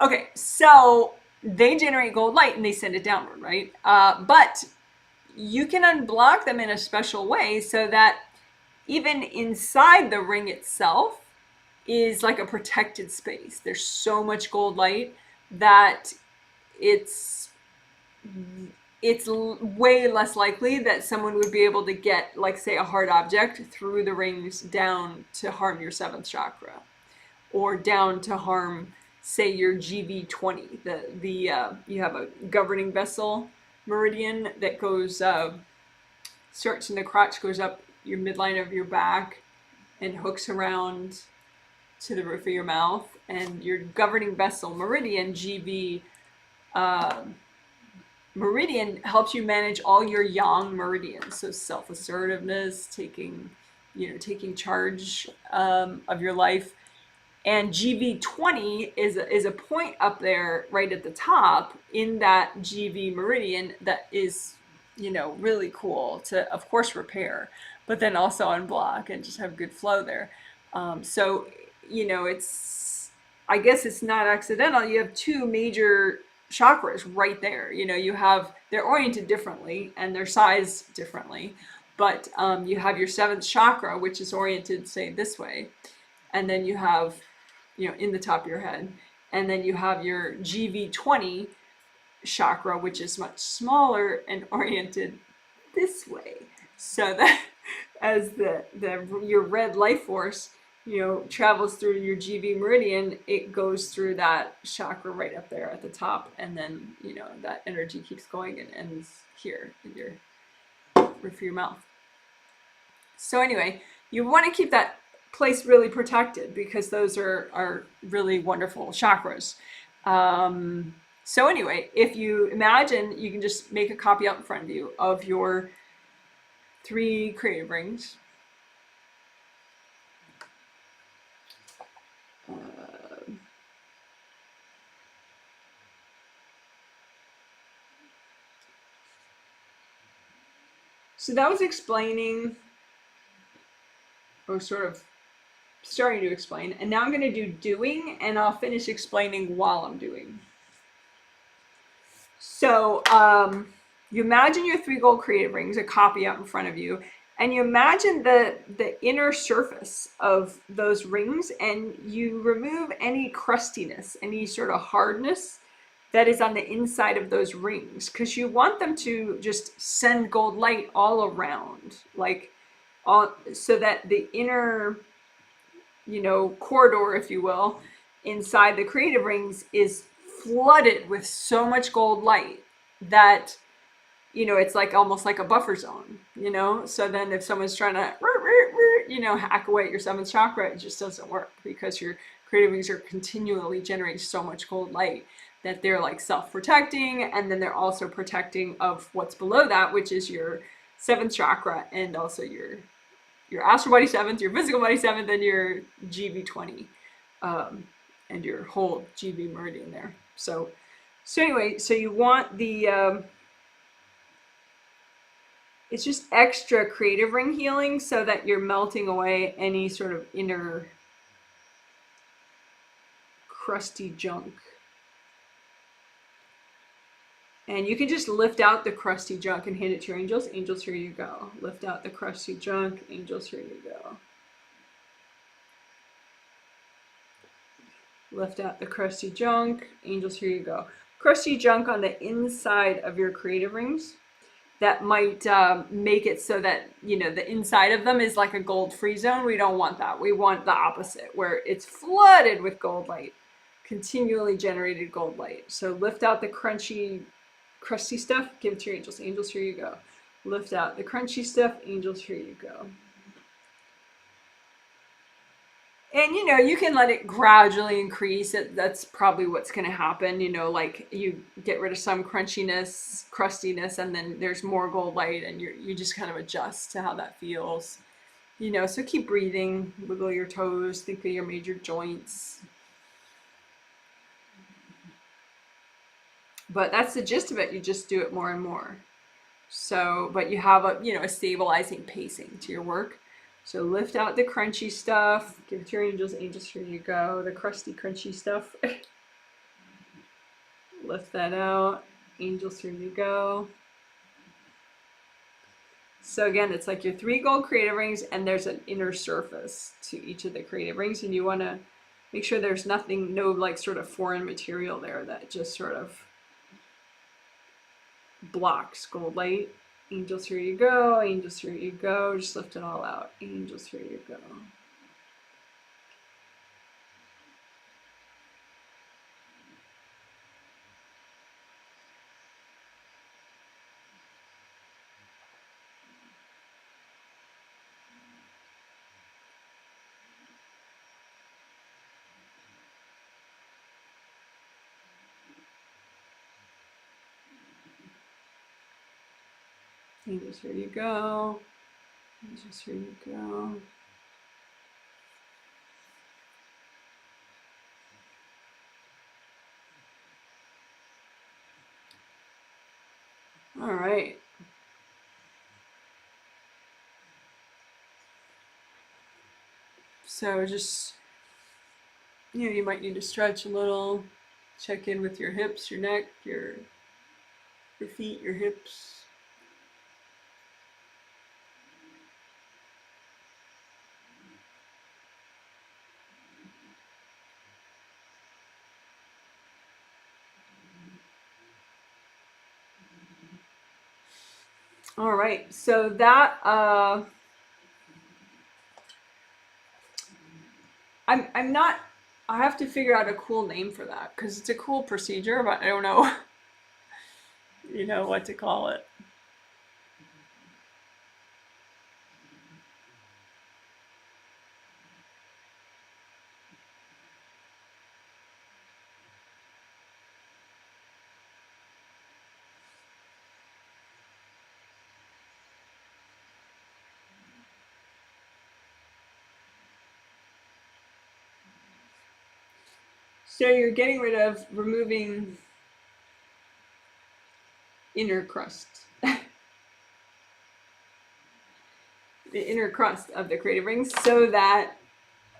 Okay, so they generate gold light and they send it downward, right? But you can unblock them in a special way so that even inside the ring itself is like a protected space. There's so much gold light that it's way less likely that someone would be able to get, like, say, a hard object through the rings down to harm your 7th chakra, or down to harm, say, your GV20. You have a governing vessel meridian that goes starts in the crotch, goes up your midline of your back, and hooks around to the roof of your mouth. And your governing vessel meridian, GV meridian, helps you manage all your yang meridians. So self-assertiveness, taking charge of your life. And GV20 is a point up there right at the top in that GV meridian that is, really cool to, of course, repair, but then also unblock and just have good flow there. So, I guess it's not accidental. You have 2 major chakras right there. They're oriented differently and they're sized differently, but you have your 7th chakra, which is oriented, say, this way, and then you have, in the top of your head, and then you have your GV20 chakra, which is much smaller and oriented this way, so that as your red life force travels through your GV meridian, it goes through that chakra right up there at the top, and then that energy keeps going and ends here in your roof of your mouth. So anyway, you want to keep that place really protected because those are really wonderful chakras. So anyway, if you imagine, you can just make a copy out in front of you of your 3 creative rings. So that was explaining, or sort of starting to explain, and now I'm going to do doing, and I'll finish explaining while I'm doing. So you imagine your 3 gold creative rings, a copy out in front of you, and you imagine the inner surface of those rings, and you remove any crustiness, any sort of hardness that is on the inside of those rings, because you want them to just send gold light all around, so that the inner, corridor, if you will, inside the creative rings is flooded with so much gold light that, it's like almost like a buffer zone, so then if someone's trying to, hack away at your 7th chakra, it just doesn't work, because your creative rings are continually generating so much gold light that they're like self-protecting, and then they're also protecting of what's below that, which is your 7th chakra, and also your astral body 7th, your physical body 7th, and your GV20, and your whole GV meridian there. So anyway, so you want the, it's just extra creative ring healing so that you're melting away any sort of inner crusty junk. And you can just lift out the crusty junk and hand it to your angels. Angels, here you go. Lift out the crusty junk. Angels, here you go. Lift out the crusty junk. Angels, here you go. Crusty junk on the inside of your creative rings. That might make it so that, you know, the inside of them is like a gold free zone. We don't want that. We want the opposite, where it's flooded with gold light, continually generated gold light. So lift out the crunchy, crusty stuff. Give it to your angels. Angels, here you go. Lift out the crunchy stuff. Angels, here you go. And you know, you can let it gradually increase. That's probably what's going to happen. You know, like you get rid of some crunchiness, crustiness, and then there's more gold light, and you just kind of adjust to how that feels. You know, so keep breathing, wiggle your toes, think of your major joints. But that's the gist of it. You just do it more and more. So, but you have a, you know, a stabilizing pacing to your work. So lift out the crunchy stuff. Give it to your angels. Angels, here you go. The crusty, crunchy stuff. Lift that out. Angels, here you go. So again, it's like your 3 gold creative rings, and there's an inner surface to each of the creative rings, and you want to make sure there's nothing, no like sort of foreign material there that just sort of blocks gold light. Angels, here you go. Angels, here you go. Just lift it all out. Angels, here you go. Angels, here you go. Angels, here you go. All right. So just, you know, you might need to stretch a little, check in with your hips, your neck, your feet, your hips. All right, so that I'm not. I have to figure out a cool name for that because it's a cool procedure, but I don't know, you know, what to call it. So you're getting rid of, removing inner crust, the inner crust of the creative rings, so that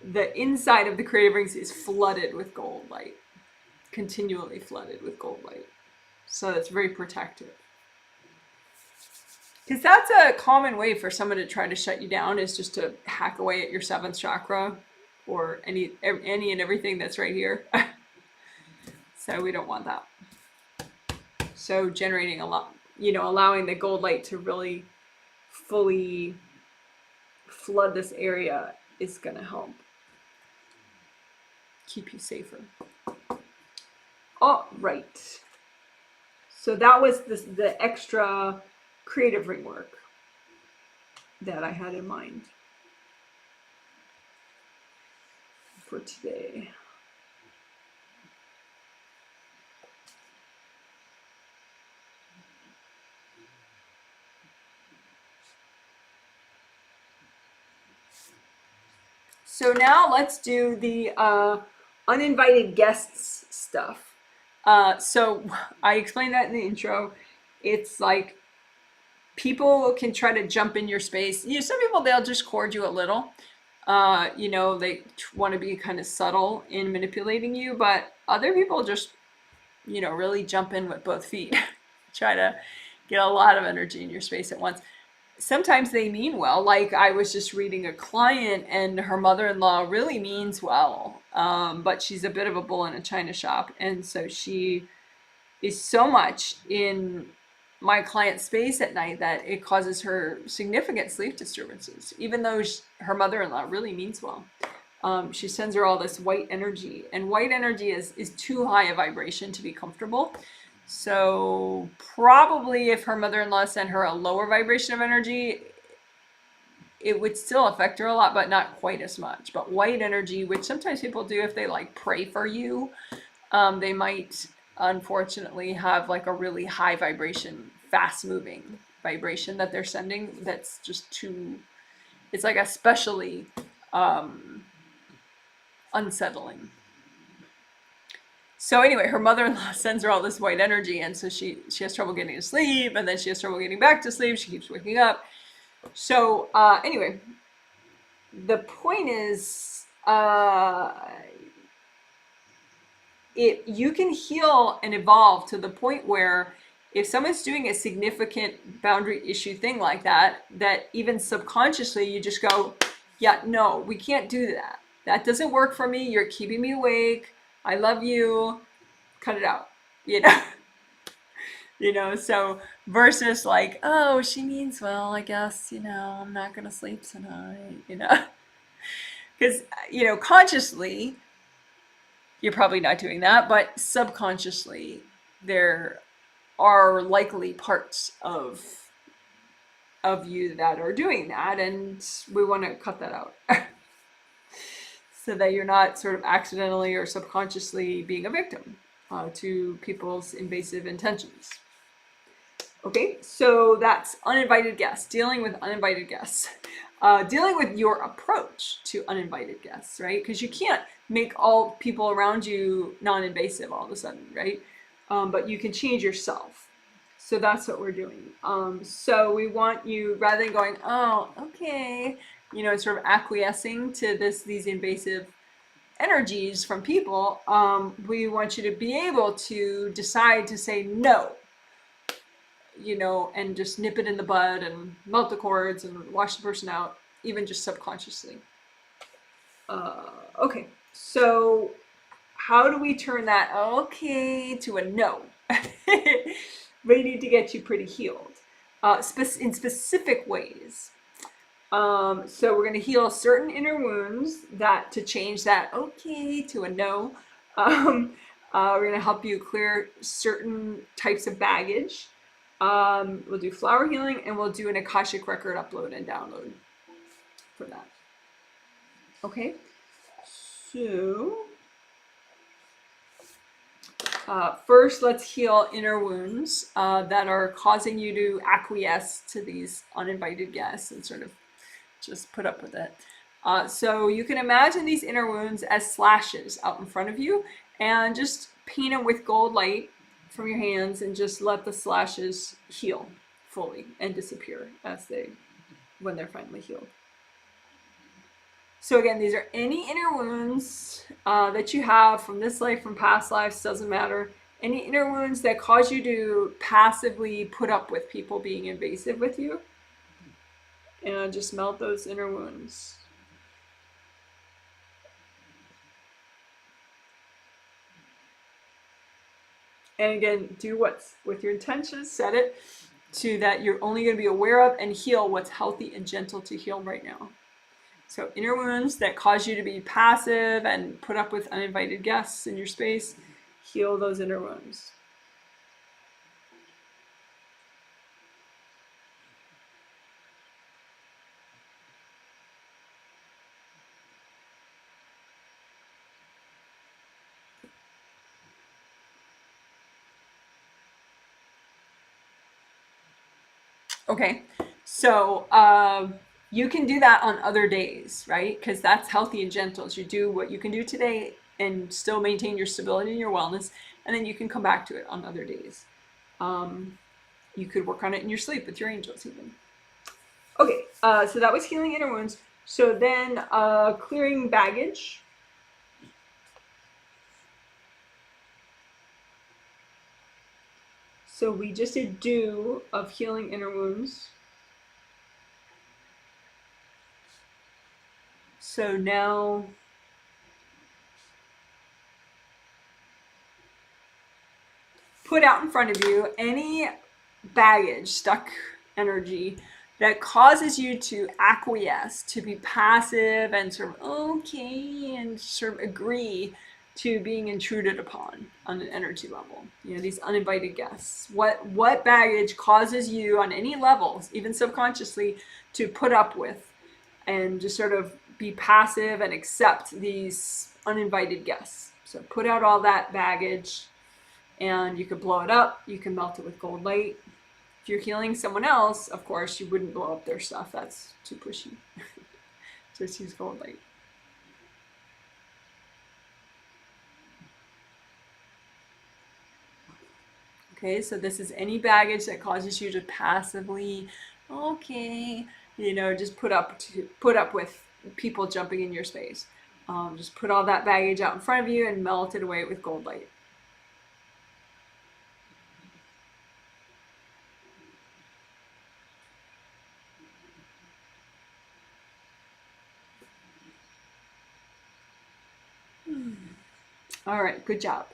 the inside of the creative rings is flooded with gold light, continually flooded with gold light. So that's very protective. Because that's a common way for someone to try to shut you down, is just to hack away at your 7th chakra or any and everything that's right here. So we don't want that. So generating a lot, you know, allowing the gold light to really fully flood this area is going to help keep you safer. All right. So that was the extra creative ring work that I had in mind for today. So now let's do the uninvited guests stuff. So I explained that in the intro. It's like people can try to jump in your space. You know, some people, they'll just cord you a little. You know, they want to be kind of subtle in manipulating you, but other people just, you know, really jump in with both feet. Try to get a lot of energy in your space at once. sometimes they mean well. Like I was just reading a client, and her mother-in-law really means well, but she's a bit of a bull in a china shop, and so she is so much in my client's space at night that it causes her significant sleep disturbances, even though her mother-in-law really means well. She sends her all this white energy, and white energy is too high a vibration to be comfortable. So probably if her mother-in-law sent her a lower vibration of energy, it would still affect her a lot, but not quite as much. But white energy, which sometimes people do if they like pray for you, they might unfortunately have like a really high vibration, fast moving vibration that they're sending that's just too, it's like especially unsettling. So anyway, her mother-in-law sends her all this white energy, and so she has trouble getting to sleep, and then she has trouble getting back to sleep. She keeps waking up. So anyway, the point is, you can heal and evolve to the point where if someone's doing a significant boundary issue thing like that, that even subconsciously you just go, yeah, no, we can't do that. That doesn't work for me. You're keeping me awake. I love you. Cut it out. You know? So versus like, oh, she means well, I guess, I'm not going to sleep tonight. Because, consciously, you're probably not doing that, but subconsciously, there are likely parts of you that are doing that, and we want to cut that out so that you're not sort of accidentally or subconsciously being a victim to people's invasive intentions. Okay, so that's uninvited guests, dealing with uninvited guests. Dealing with your approach to uninvited guests, right? Because you can't make all people around you non-invasive all of a sudden, right? But you can change yourself. So that's what we're doing. So we want you, rather than going, oh, okay, sort of acquiescing to these invasive energies from people, we want you to be able to decide to say no, and just nip it in the bud and melt the cords and wash the person out, even just subconsciously. Okay, so how do we turn that okay to a no? We need to get you pretty healed in specific ways. So we're going to heal certain inner wounds to change that okay to a no. We're going to help you clear certain types of baggage. We'll do flower healing, and we'll do an Akashic record upload and download for that. Okay, so first let's heal inner wounds that are causing you to acquiesce to these uninvited guests and sort of just put up with it. So you can imagine these inner wounds as slashes out in front of you, and just paint them with gold light from your hands, and just let the slashes heal fully and disappear when they're finally healed. So again, these are any inner wounds that you have from this life, from past lives, doesn't matter. Any inner wounds that cause you to passively put up with people being invasive with you. And just melt those inner wounds. And again, do what's with your intention, set it to that you're only going to be aware of and heal what's healthy and gentle to heal right now. So inner wounds that cause you to be passive and put up with uninvited guests in your space, heal those inner wounds. Okay, so you can do that on other days, right? Because that's healthy and gentle. So you do what you can do today and still maintain your stability and your wellness, and then you can come back to it on other days. You could work on it in your sleep with your angels even. Okay, so that was healing inner wounds. So then clearing baggage. So we just did do of healing inner wounds. So now put out in front of you any baggage, stuck energy that causes you to acquiesce, to be passive and sort of okay and sort of agree to being intruded upon on an energy level. You know, these uninvited guests. What baggage causes you on any levels, even subconsciously, to put up with and just sort of be passive and accept these uninvited guests. So put out all that baggage, and you could blow it up. You can melt it with gold light. If you're healing someone else, of course, you wouldn't blow up their stuff. That's too pushy. Just use gold light. Okay, so this is any baggage that causes you to passively, okay, you know, just put up with people jumping in your space. Just put all that baggage out in front of you and melt it away with gold light. All right, good job.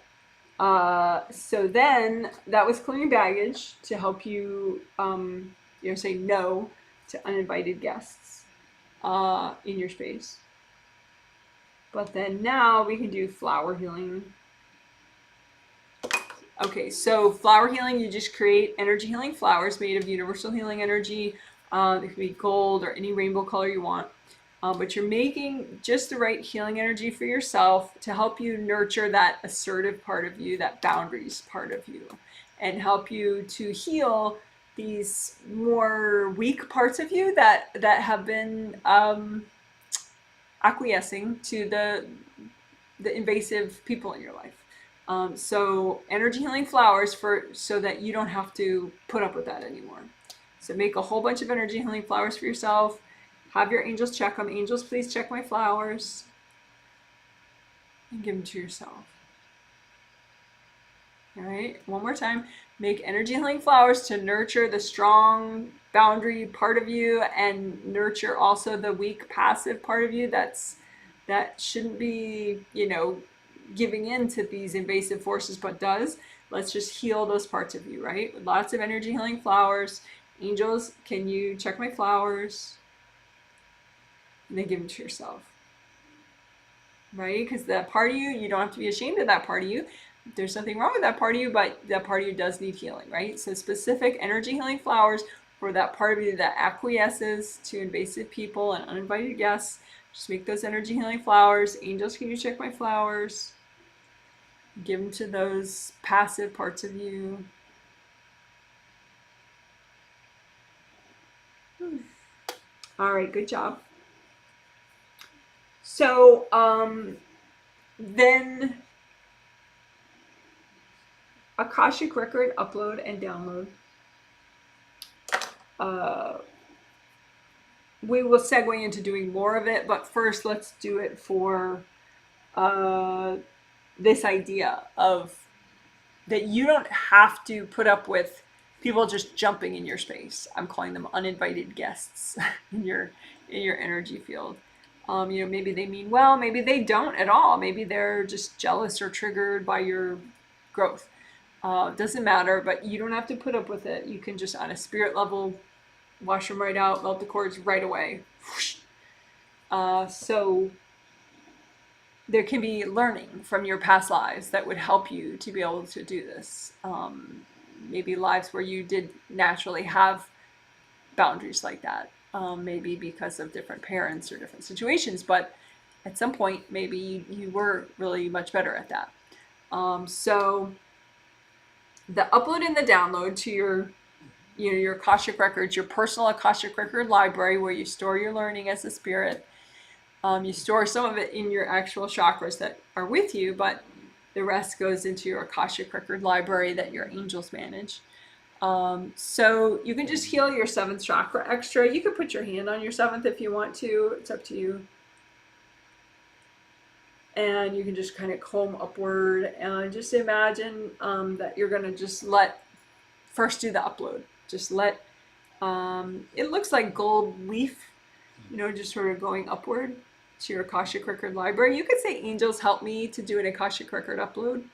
So then that was clearing baggage to help you, you know, say no to uninvited guests in your space. But then now we can do flower healing. Okay, so flower healing, you just create energy healing flowers made of universal healing energy. It could be gold or any rainbow color you want. But you're making just the right healing energy for yourself to help you nurture that assertive part of you, that boundaries part of you, and help you to heal these more weak parts of you that have been acquiescing to the invasive people in your life. So energy healing flowers so that you don't have to put up with that anymore. So make a whole bunch of energy healing flowers for yourself. Have your angels check them. Angels, please check my flowers. And give them to yourself. All right, one more time. Make energy healing flowers to nurture the strong boundary part of you and nurture also the weak passive part of you that shouldn't be, you know, giving in to these invasive forces, but does. Let's just heal those parts of you, right? With lots of energy healing flowers. Angels, can you check my flowers? And then give them to yourself, right? Because that part of you, you don't have to be ashamed of that part of you. There's something wrong with that part of you, but that part of you does need healing, right? So specific energy healing flowers for that part of you that acquiesces to invasive people and uninvited guests. Just make those energy healing flowers. Angels, can you check my flowers? Give them to those passive parts of you. All right, good job. So then Akashic Record upload and download. We will segue into doing more of it, but first let's do it for this idea of that you don't have to put up with people just jumping in your space. I'm calling them uninvited guests in your energy field. You know, maybe they mean well, maybe they don't at all. Maybe they're just jealous or triggered by your growth. Doesn't matter, but you don't have to put up with it. You can just, on a spirit level, wash them right out, melt the cords right away. So there can be learning from your past lives that would help you to be able to do this. Maybe lives where you did naturally have boundaries like that. Maybe because of different parents or different situations, but at some point maybe you were really much better at that. So the upload and the download to your, you know, your Akashic Records, your personal Akashic Record library where you store your learning as a spirit. You store some of it in your actual chakras that are with you, but the rest goes into your Akashic Record library that your angels manage. So you can just heal your 7th chakra extra. You can put your hand on your 7th if you want to. It's up to you. And you can just kind of comb upward and just imagine that you're going to just first do the upload. Just let, it looks like gold leaf, you know, just sort of going upward. to your Akashic Record library. You could say, angels, help me to do an Akashic Record upload.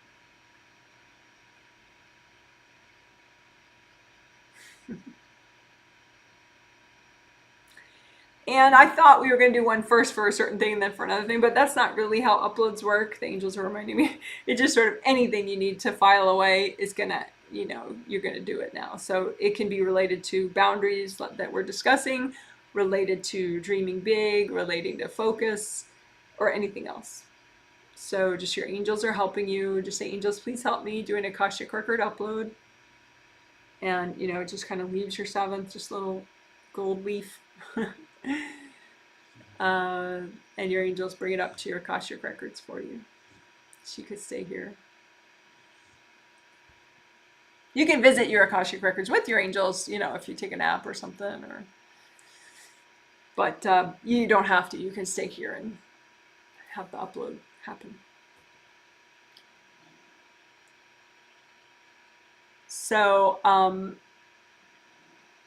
And I thought we were going to do one first for a certain thing and then for another thing, but that's not really how uploads work. The angels are reminding me. It's just sort of anything you need to file away is going to, you know, you're going to do it now. So it can be related to boundaries that we're discussing, related to dreaming big, relating to focus, or anything else. So just your angels are helping you. Just say, angels, please help me do an Akashic Record upload. And, you know, it just kind of leaves your seventh, just a little gold leaf. And your angels bring it up to your Akashic Records for you. So you could stay here. You can visit your Akashic Records with your angels, you know, if you take a nap or something, but you don't have to. You can stay here and have the upload happen. So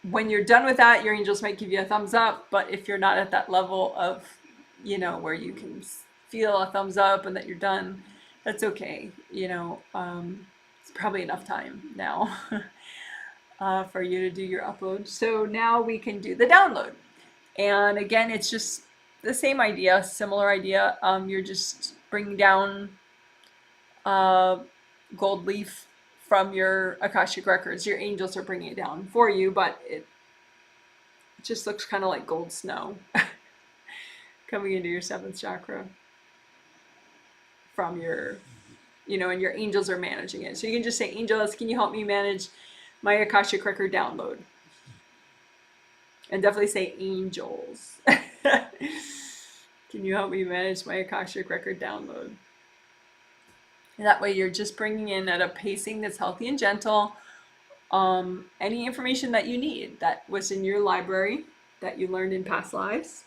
when you're done with that, your angels might give you a thumbs up, but if you're not at that level of, you know, where you can feel a thumbs up and that you're done, that's okay. You know, it's probably enough time now for you to do your upload. So now we can do the download. And again, it's just the same idea, similar idea. You're just bringing down gold leaf from your Akashic Records. Your angels are bringing it down for you, but it just looks kind of like gold snow coming into your seventh chakra from your, you know, and your angels are managing it. So you can just say, angels, can you help me manage my Akashic Record download? And definitely say, angels, can you help me manage my Akashic Record download? And that way you're just bringing in at a pacing that's healthy and gentle any information that you need that was in your library that you learned in past lives.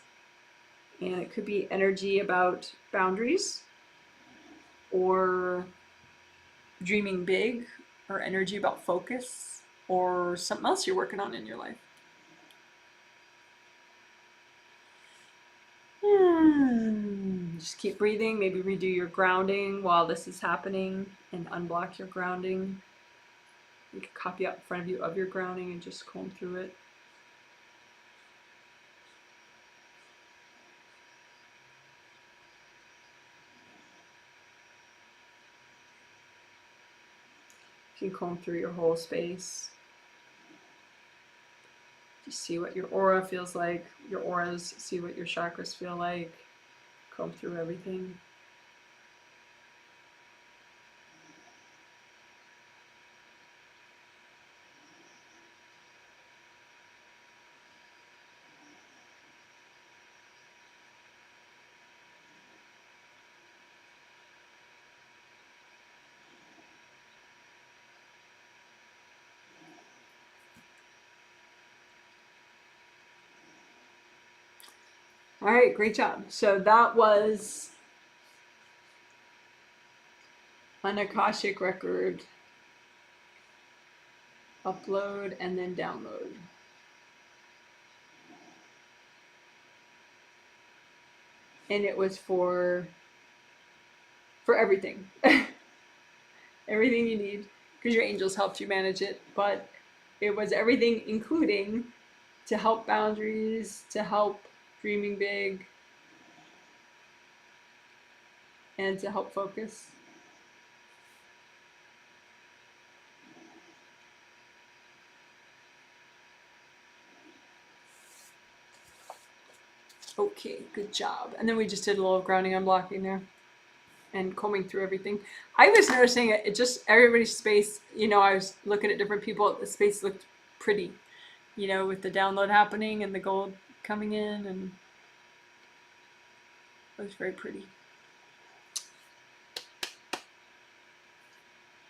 And it could be energy about boundaries or dreaming big, or energy about focus, or something else you're working on in your life. Just keep breathing. Maybe redo your grounding while this is happening and unblock your grounding. You can copy out in front of you of your grounding and just comb through it. You can comb through your whole space. Just see what your aura feels like, your auras, see what your chakras feel like. Comb through everything. All right, great job. So that was an Akashic Record upload and then download. And it was for everything. Everything you need, because your angels helped you manage it, but it was everything, including to help boundaries, to help dreaming big, and to help focus. Okay, good job. And then we just did a little grounding unblocking there and combing through everything. I was noticing it just, everybody's space, you know, I was looking at different people, the space looked pretty, you know, with the download happening and the gold coming in, and it was very pretty.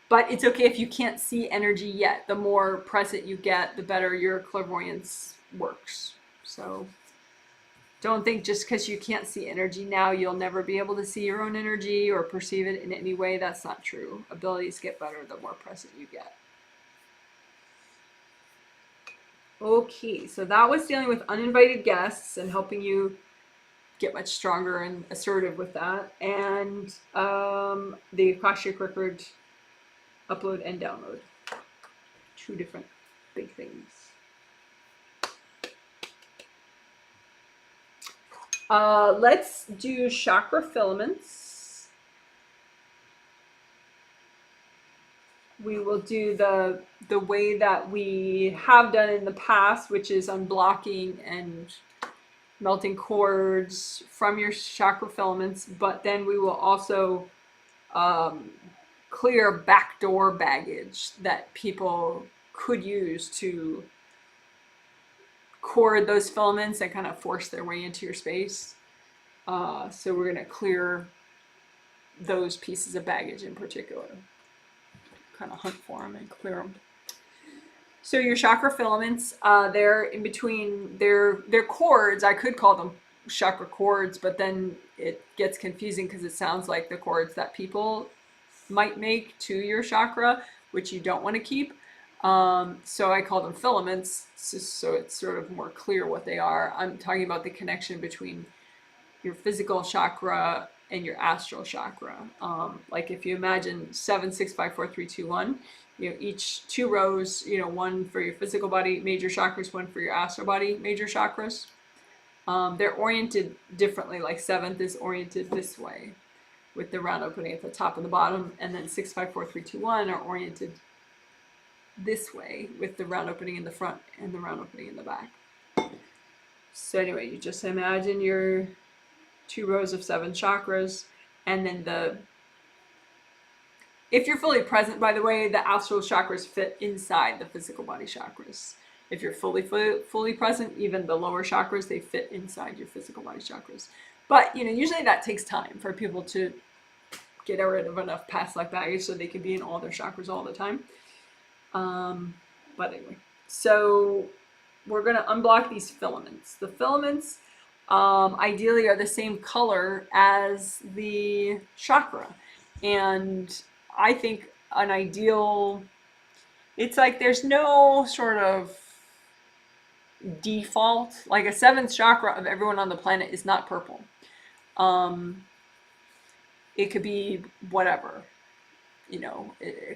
But it's okay if you can't see energy yet. The more present you get, the better your clairvoyance works. So don't think just because you can't see energy now, you'll never be able to see your own energy or perceive it in any way. That's not true. Abilities get better the more present you get. Okay, so that was dealing with uninvited guests and helping you get much stronger and assertive with that. And the Akashic Record upload and download. 2 different big things. Let's do chakra filaments. We will do the way that we have done in the past, which is unblocking and melting cords from your chakra filaments, but then we will also clear backdoor baggage that people could use to cord those filaments and kind of force their way into your space. So we're going to clear those pieces of baggage in particular. Kind of hunt for them and clear them. So your chakra filaments, they're in between, they're cords. I could call them chakra cords, but then it gets confusing because it sounds like the cords that people might make to your chakra, which you don't want to keep. So I call them filaments, so it's sort of more clear what they are. I'm talking about the connection between your physical chakra and your astral chakra. Like if you imagine 7, 6, 5, 4, 3, 2, 1, each 2 rows, 1 for your physical body major chakras, 1 for your astral body major chakras. They're oriented differently. Like 7th is oriented this way with the round opening at the top and the bottom, and then 6, 5, 4, 3, 2, 1 are oriented this way with the round opening in the front and the round opening in the back. So anyway, you just imagine your 2 rows of 7 chakras, and then if you're fully present, by the way, the astral chakras fit inside the physical body chakras. If you're fully present, even the lower chakras, they fit inside your physical body chakras. But usually that takes time for people to get rid of enough past life baggage so they can be in all their chakras all the time. But anyway, so we're going to unblock these filaments. The filaments ideally are the same color as the chakra. And I think an ideal, it's like there's no sort of default, like a 7th chakra of everyone on the planet is not purple. It could be whatever,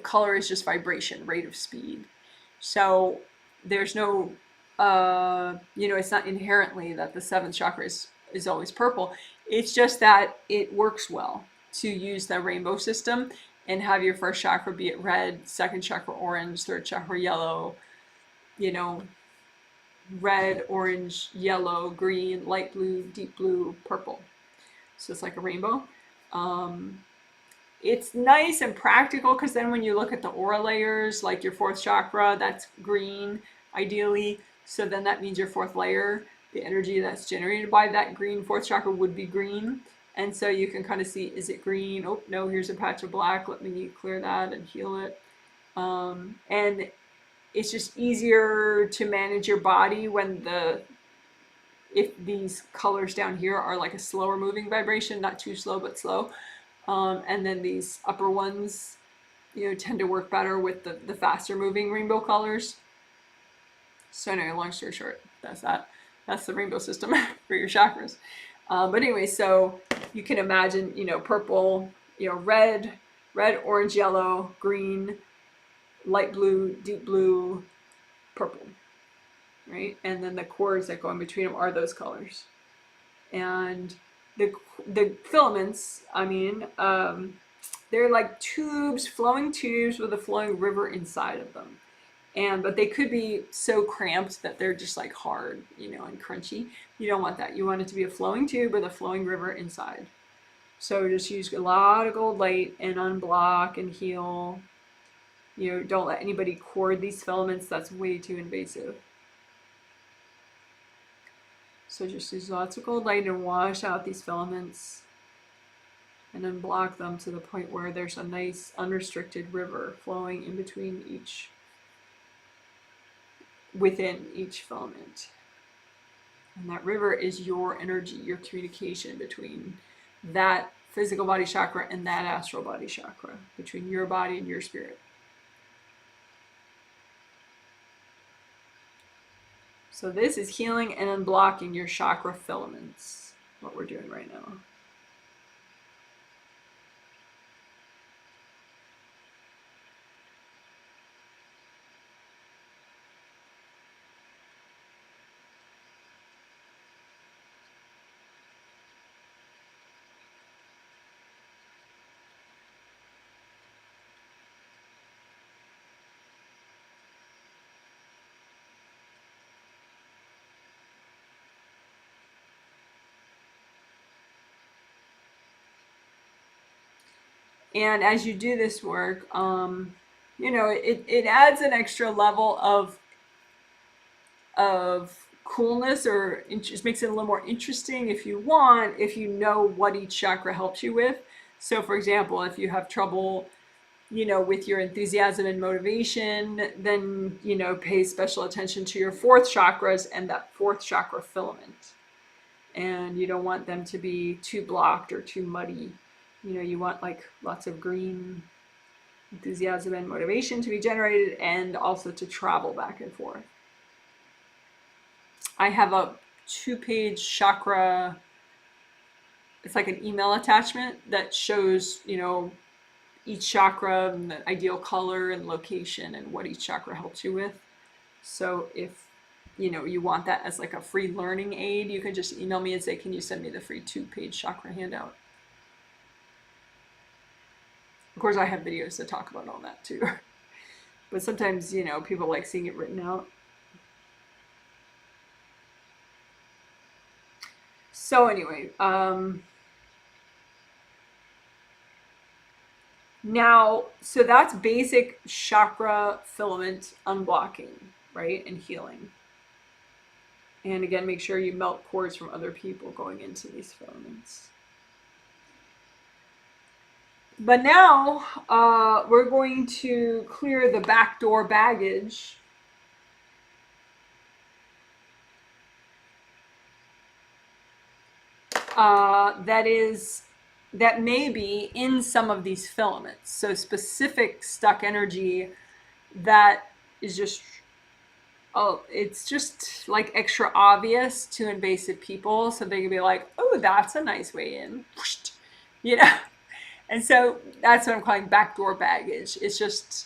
color is just vibration, rate of speed. So there's no, it's not inherently that the 7th chakra is always purple. It's just that it works well to use the rainbow system and have your first chakra be it red, 2nd chakra orange, 3rd chakra yellow, red, orange, yellow, green, light blue, deep blue, purple. So it's like a rainbow. It's nice and practical because then when you look at the aura layers, like your 4th chakra, that's green, ideally. So then that means your 4th layer, the energy that's generated by that green 4th chakra would be green. And so you can kind of see, is it green? Oh, no, here's a patch of black. Let me clear that and heal it. And it's just easier to manage your body when if these colors down here are like a slower moving vibration, not too slow, but slow. And then these upper ones, tend to work better with the faster moving rainbow colors. So anyway, long story short, that's that. That's the rainbow system for your chakras. But anyway, so you can imagine, purple, red, orange, yellow, green, light blue, deep blue, purple, right? And then the cords that go in between them are those colors. And the filaments, they're like tubes, flowing tubes with a flowing river inside of them. But they could be so cramped that they're just like hard, and crunchy. You don't want that. You want it to be a flowing tube with a flowing river inside. So just use a lot of gold light and unblock and heal. Don't let anybody cord these filaments. That's way too invasive. So just use lots of gold light and wash out these filaments and unblock them to the point where there's a nice unrestricted river flowing in between within each filament. And that river is your energy, your communication between that physical body chakra and that astral body chakra, between your body and your spirit. So this is healing and unblocking your chakra filaments. what we're doing right now. And as you do this work, it adds an extra level of coolness, or it just makes it a little more interesting if you want, if you know what each chakra helps you with. So, for example, if you have trouble, with your enthusiasm and motivation, then, pay special attention to your fourth chakras and that fourth chakra filament. And you don't want them to be too blocked or too muddy. You want like lots of green enthusiasm and motivation to be generated, and also to travel back and forth. I have a 2-page chakra, it's like an email attachment that shows, each chakra and the ideal color and location and what each chakra helps you with. So if, you want that as like a free learning aid, you can just email me and say, can you send me the free 2-page chakra handout? Of course, I have videos that talk about all that too. But sometimes, people like seeing it written out. So anyway, now, so that's basic chakra filament unblocking, right? And healing. And again, make sure you melt cords from other people going into these filaments. But now we're going to clear the backdoor baggage that may be in some of these filaments. So specific stuck energy that is just, it's just like extra obvious to invasive people. So they can be like, oh, that's a nice way in, And so that's what I'm calling backdoor baggage. It's just,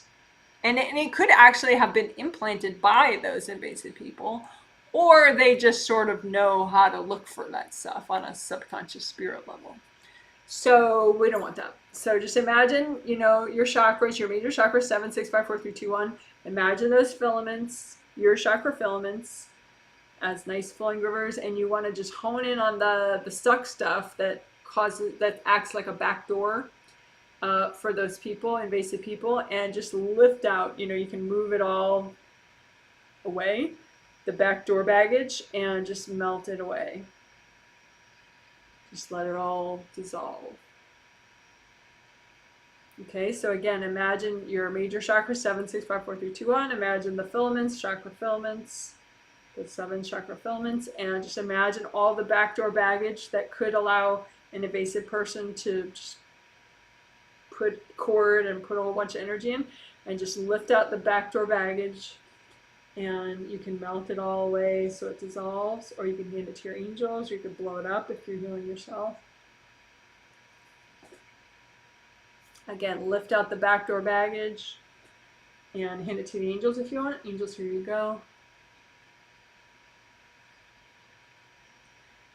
and it could actually have been implanted by those invasive people, or they just sort of know how to look for that stuff on a subconscious spirit level. So we don't want that. So just imagine, your chakras, your major chakra, 7, 6, 5, 4, 3, 2, 1. Imagine those filaments, your chakra filaments, as nice flowing rivers, and you want to just hone in on the stuck stuff that acts like a back door for those people, invasive people, and just lift out. You can move it all away, the backdoor baggage, and just melt it away. Just let it all dissolve. Okay, so again, imagine your major chakra, 7, 6, 5, 4, 3, 2, 1. Imagine the filaments, chakra filaments, the 7 chakra filaments, and just imagine all the backdoor baggage that could allow an invasive person to just put cord and put a whole bunch of energy in, and just lift out the backdoor baggage, and you can melt it all away so it dissolves, or you can hand it to your angels, or you can blow it up if you're healing yourself. Again, lift out the backdoor baggage and hand it to the angels if you want. Angels, here you go.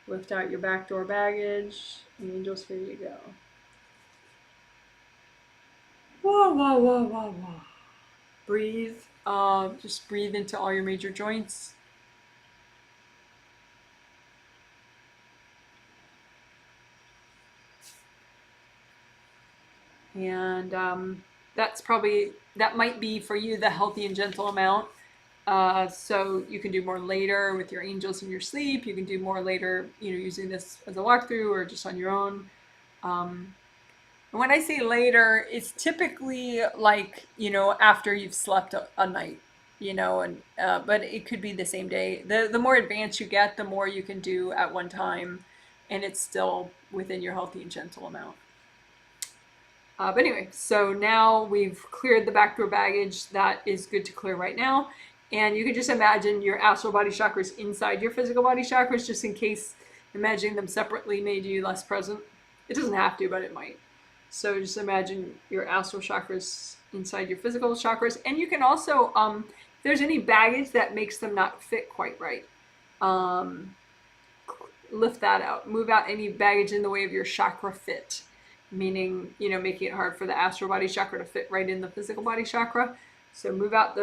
Lift out your backdoor baggage. Angels, here you go. Whoa, whoa, whoa, whoa, whoa. Breathe. Just breathe into all your major joints. And that might be for you the healthy and gentle amount. So you can do more later with your angels in your sleep. You can do more later, using this as a walkthrough or just on your own. And when I say later, it's typically like, after you've slept a night, but it could be the same day. The more advanced you get, the more you can do at one time, and it's still within your healthy and gentle amount. But anyway, so now we've cleared the backdoor baggage. That is good to clear right now. And you can just imagine your astral body chakras inside your physical body chakras, just in case, imagining them separately made you less present. It doesn't have to, but it might. So just imagine your astral chakras inside your physical chakras. And you can also, if there's any baggage that makes them not fit quite right, lift that out. Move out any baggage in the way of your chakra fit, meaning, making it hard for the astral body chakra to fit right in the physical body chakra. So move out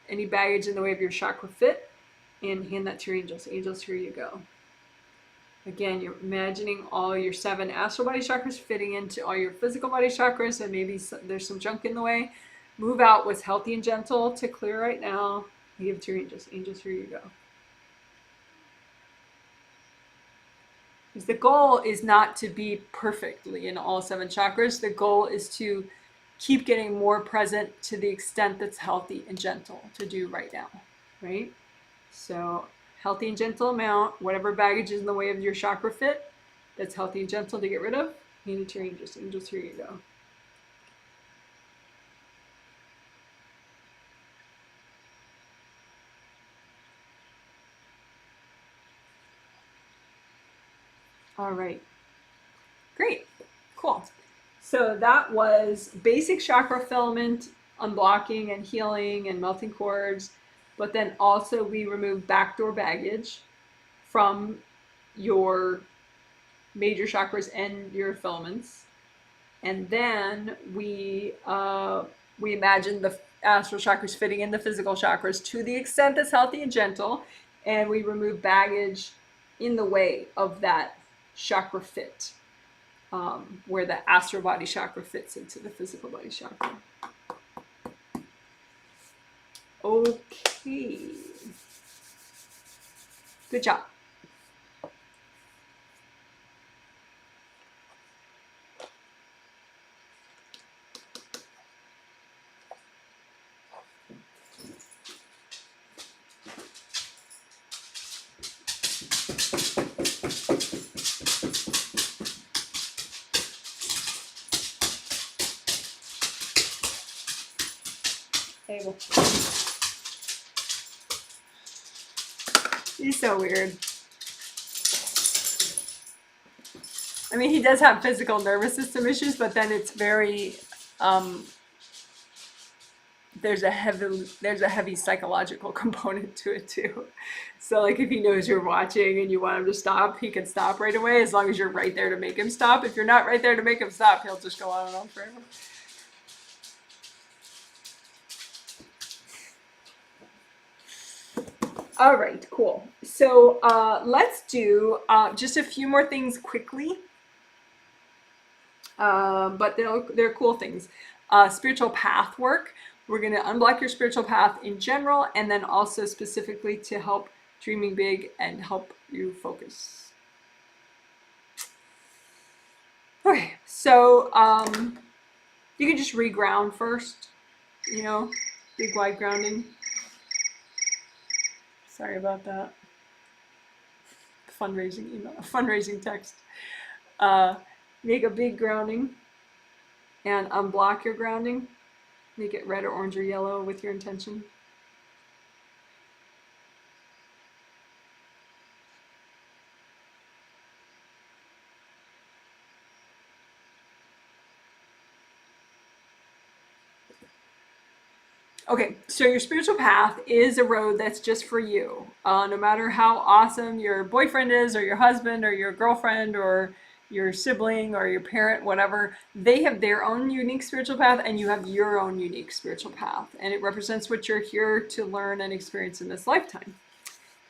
any baggage in the way of your chakra fit and hand that to your angels. Angels, here you go. Again, you're imagining all your 7 astral body chakras fitting into all your physical body chakras, and maybe there's some junk in the way. Move out what's healthy and gentle to clear right now. Give it to your angels. Angels, here you go. Because the goal is not to be perfectly in all 7 chakras. The goal is to keep getting more present to the extent that's healthy and gentle to do right now, right? So healthy and gentle amount, whatever baggage is in the way of your chakra fit, that's healthy and gentle to get rid of, hand it to your angels. Angels, here you go. All right. Great. Cool. So that was basic chakra filament, unblocking and healing and melting cords. But then also we removed backdoor baggage from your major chakras and your filaments. And then we imagined the astral chakras fitting in the physical chakras to the extent that's healthy and gentle. And we removed baggage in the way of that chakra fit, where the astral body chakra fits into the physical body chakra. Okay. Good job. Abel. He's so weird. I mean, he does have physical nervous system issues, but then it's very, there's a heavy psychological component to it too. So like if he knows you're watching and you want him to stop, he can stop right away as long as you're right there to make him stop. If you're not right there to make him stop, he'll just go on and on forever. All right, cool. So let's do just a few more things quickly, but they're cool things. Spiritual path work. We're going to unblock your spiritual path in general, and then also specifically to help dreaming big and help you focus. Okay, so you can just reground first, big wide grounding. Sorry about that. Fundraising email, fundraising text. Make a big grounding and unblock your grounding. Make it red or orange or yellow with your intention. Okay, so your spiritual path is a road that's just for you. No matter how awesome your boyfriend is, or your husband, or your girlfriend, or your sibling, or your parent, whatever, they have their own unique spiritual path, and you have your own unique spiritual path. And it represents what you're here to learn and experience in this lifetime.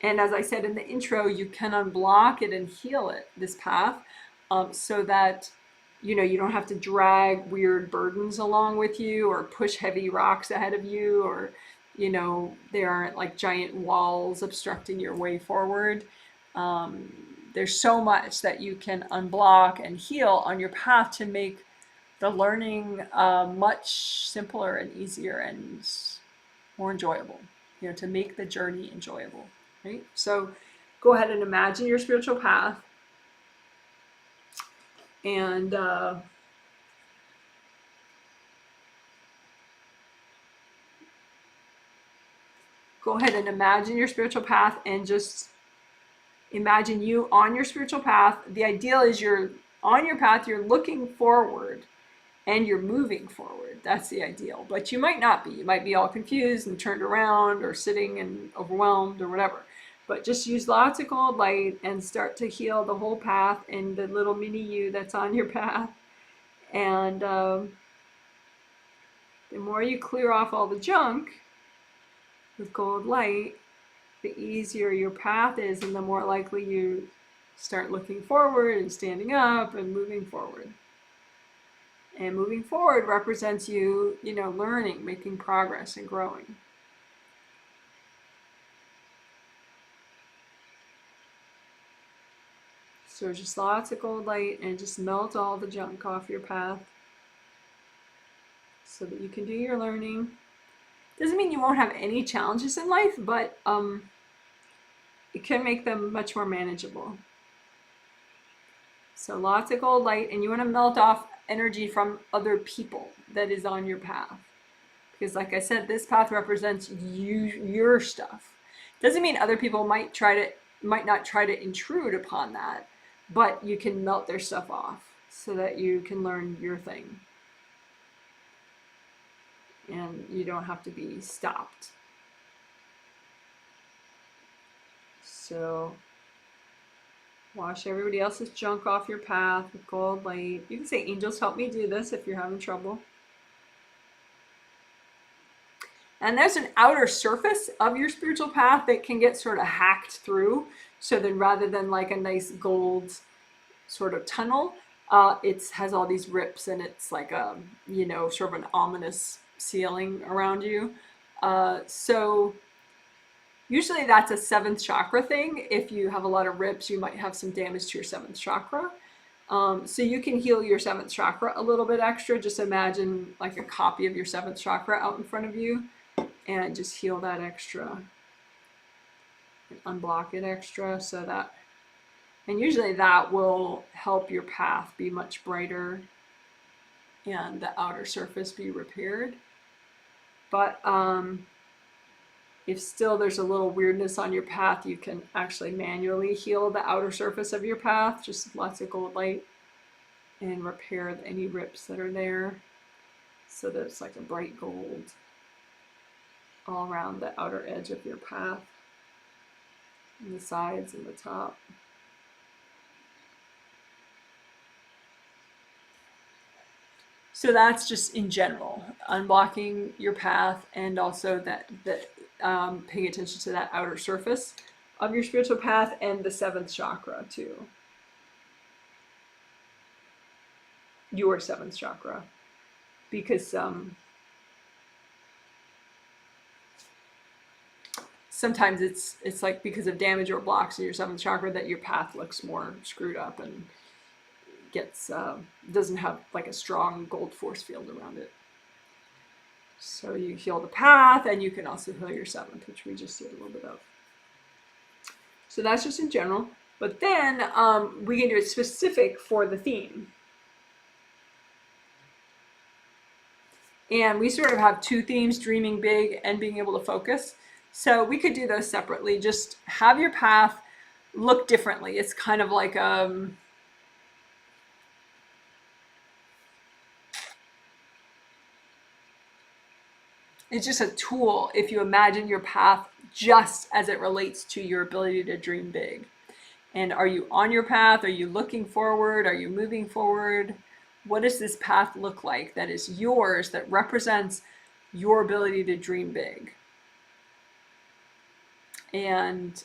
And as I said in the intro, you can unblock it and heal it, this path, so that you don't have to drag weird burdens along with you or push heavy rocks ahead of you, or there aren't like giant walls obstructing your way forward. There's so much that you can unblock and heal on your path to make the learning much simpler and easier and more enjoyable, to make the journey enjoyable, right? So go ahead and imagine your spiritual path. And go ahead and imagine your spiritual path and just Imagine you on your spiritual path. The ideal is you're on your path, you're looking forward and you're moving forward. That's the ideal. But you might not be. You might be all confused and turned around or sitting and overwhelmed or whatever. But just use lots of gold light and start to heal the whole path and the little mini you that's on your path. And the more you clear off all the junk with gold light, the easier your path is and the more likely you start looking forward and standing up and moving forward. And moving forward represents you, learning, making progress and growing. So just lots of gold light and just melt all the junk off your path so that you can do your learning. Doesn't mean you won't have any challenges in life, but it can make them much more manageable. So lots of gold light, and you want to melt off energy from other people that is on your path. Because like I said, this path represents your stuff. Doesn't mean other people might not try to intrude upon that, but you can melt their stuff off so that you can learn your thing. And you don't have to be stopped. So wash everybody else's junk off your path with gold light. You can say, angels, help me do this if you're having trouble. And there's an outer surface of your spiritual path that can get sort of hacked through. So then rather than like a nice gold sort of tunnel, it has all these rips and it's like a, sort of an ominous ceiling around you. So usually that's a 7th chakra thing. If you have a lot of rips, you might have some damage to your 7th chakra. So you can heal your 7th chakra a little bit extra. Just imagine like a copy of your 7th chakra out in front of you and just heal that extra and unblock it extra so that, and usually that will help your path be much brighter and the outer surface be repaired. But if still there's a little weirdness on your path, you can actually manually heal the outer surface of your path, just lots of gold light, and repair any rips that are there so that it's like a bright gold all around the outer edge of your path, and the sides and the top. So that's just in general, unblocking your path, and also that paying attention to that outer surface of your spiritual path and the 7th chakra too. Your 7th chakra, because sometimes it's like because of damage or blocks in your 7th chakra that your path looks more screwed up and gets doesn't have like a strong gold force field around it. So you heal the path, and you can also heal your 7th, which we just did a little bit of. So that's just in general. But then we can do it specific for the theme. And we sort of have 2 themes, dreaming big and being able to focus. So we could do those separately. Just have your path look differently. It's kind of like it's just a tool if you imagine your path just as it relates to your ability to dream big. And are you on your path? Are you looking forward? Are you moving forward? What does this path look like that is yours, that represents your ability to dream big? And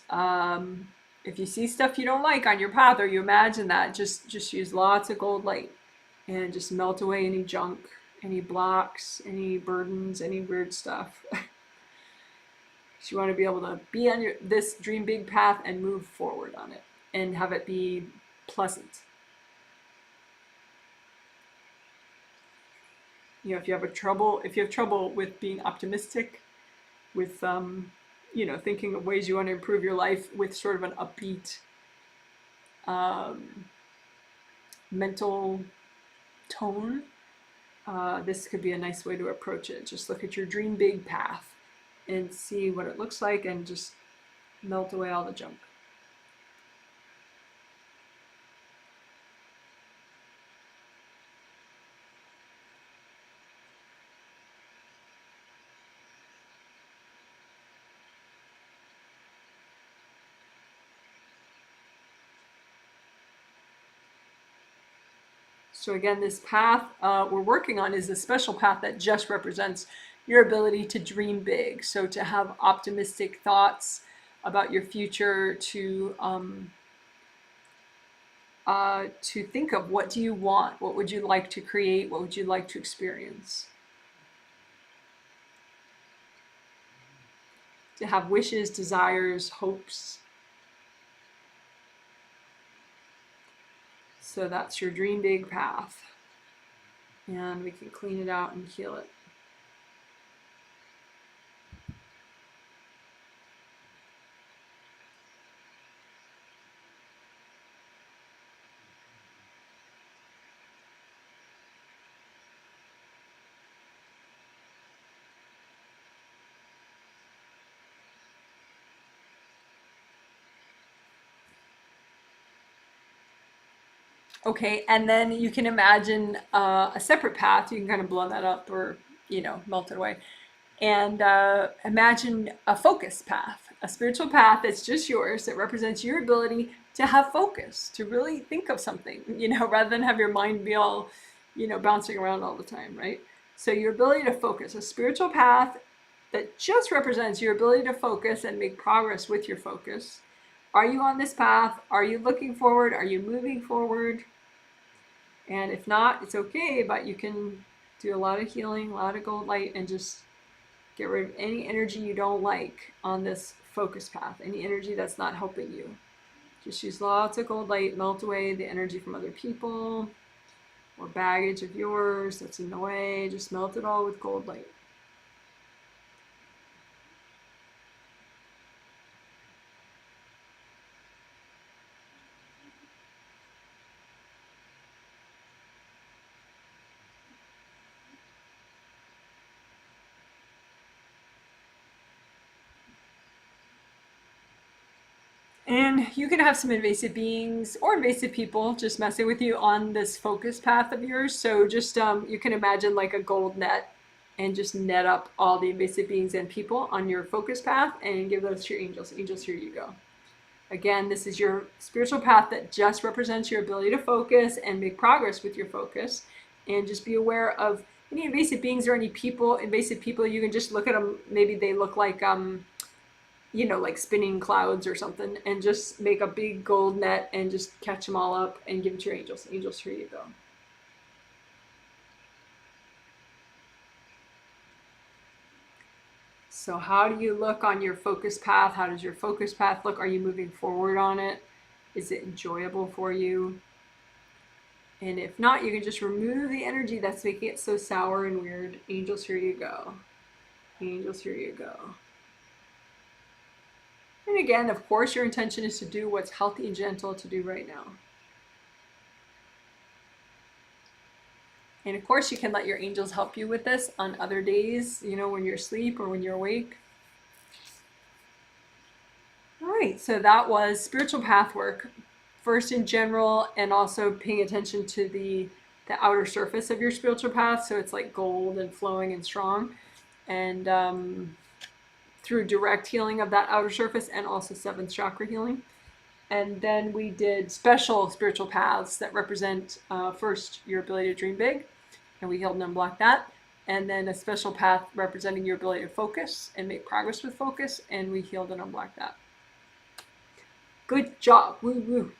if you see stuff you don't like on your path, or you imagine that, just use lots of gold light and just melt away any junk, any blocks, any burdens, any weird stuff. So you want to be able to be on this dream big path and move forward on it and have it be pleasant. If you have trouble with being optimistic, with thinking of ways you want to improve your life with sort of an upbeat mental tone, this could be a nice way to approach it. Just look at your dream big path and see what it looks like and just melt away all the junk. So again, this path we're working on is a special path that just represents your ability to dream big. So to have optimistic thoughts about your future, to think of what do you want, what would you like to create, what would you like to experience. To have wishes, desires, hopes. So that's your dream big path. And we can clean it out and heal it. Okay, and then you can imagine a separate path. You can kind of blow that up or, melt it away. And imagine a focus path, a spiritual path that's just yours, that represents your ability to have focus, to really think of something, rather than have your mind be all, bouncing around all the time, right? So your ability to focus, a spiritual path that just represents your ability to focus and make progress with your focus. Are you on this path? Are you looking forward? Are you moving forward? And if not, it's okay, but you can do a lot of healing, a lot of gold light, and just get rid of any energy you don't like on this focus path, any energy that's not helping you. Just use lots of gold light, melt away the energy from other people or baggage of yours that's in the way. Just melt it all with gold light. And you can have some invasive beings or invasive people just messing with you on this focus path of yours. So just you can imagine like a gold net and just net up all the invasive beings and people on your focus path and give those to your angels. Angels, here you go. Again, this is your spiritual path that just represents your ability to focus and make progress with your focus. And just be aware of any invasive beings or any people, invasive people. You can just look at them. Maybe they look like like spinning clouds or something, and just make a big gold net and just catch them all up and give it to your angels. Angels, here you go. So how do you look on your focus path? How does your focus path look? Are you moving forward on it? Is it enjoyable for you? And if not, you can just remove the energy that's making it so sour and weird. Angels, here you go. Angels, here you go. And again, of course, your intention is to do what's healthy and gentle to do right now. And of course, you can let your angels help you with this on other days, when you're asleep or when you're awake. All right, so that was spiritual path work. First in general, and also paying attention to the outer surface of your spiritual path. So it's like gold and flowing and strong. And through direct healing of that outer surface and also seventh chakra healing. And then we did special spiritual paths that represent first your ability to dream big, and we healed and unblocked that. And then a special path representing your ability to focus and make progress with focus, and we healed and unblocked that. Good job. Woo woo.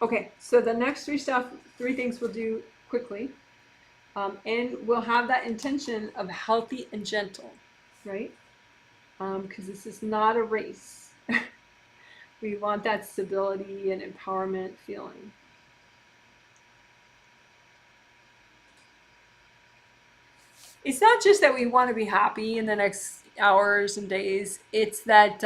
Okay, so the next three things we'll do quickly. And we'll have that intention of healthy and gentle, right? Because this is not a race. We want that stability and empowerment feeling. It's not just that we want to be happy in the next hours and days. It's that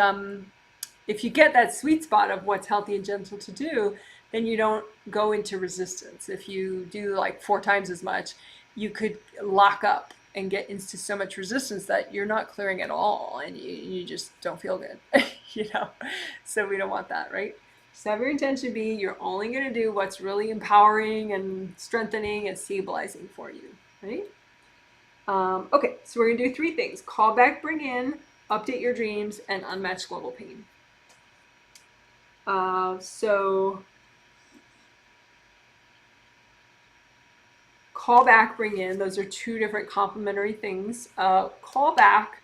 if you get that sweet spot of what's healthy and gentle to do, then you don't go into resistance. If you do like 4 times as much, you could lock up and get into so much resistance that you're not clearing at all, and you just don't feel good, So we don't want that, right? So have your intention be you're only going to do what's really empowering and strengthening and stabilizing for you, right? Okay, so we're going to do 3 things. Call back, bring in, update your dreams, and unmatched global pain. So call back, bring in, those are 2 different complementary things. Call back,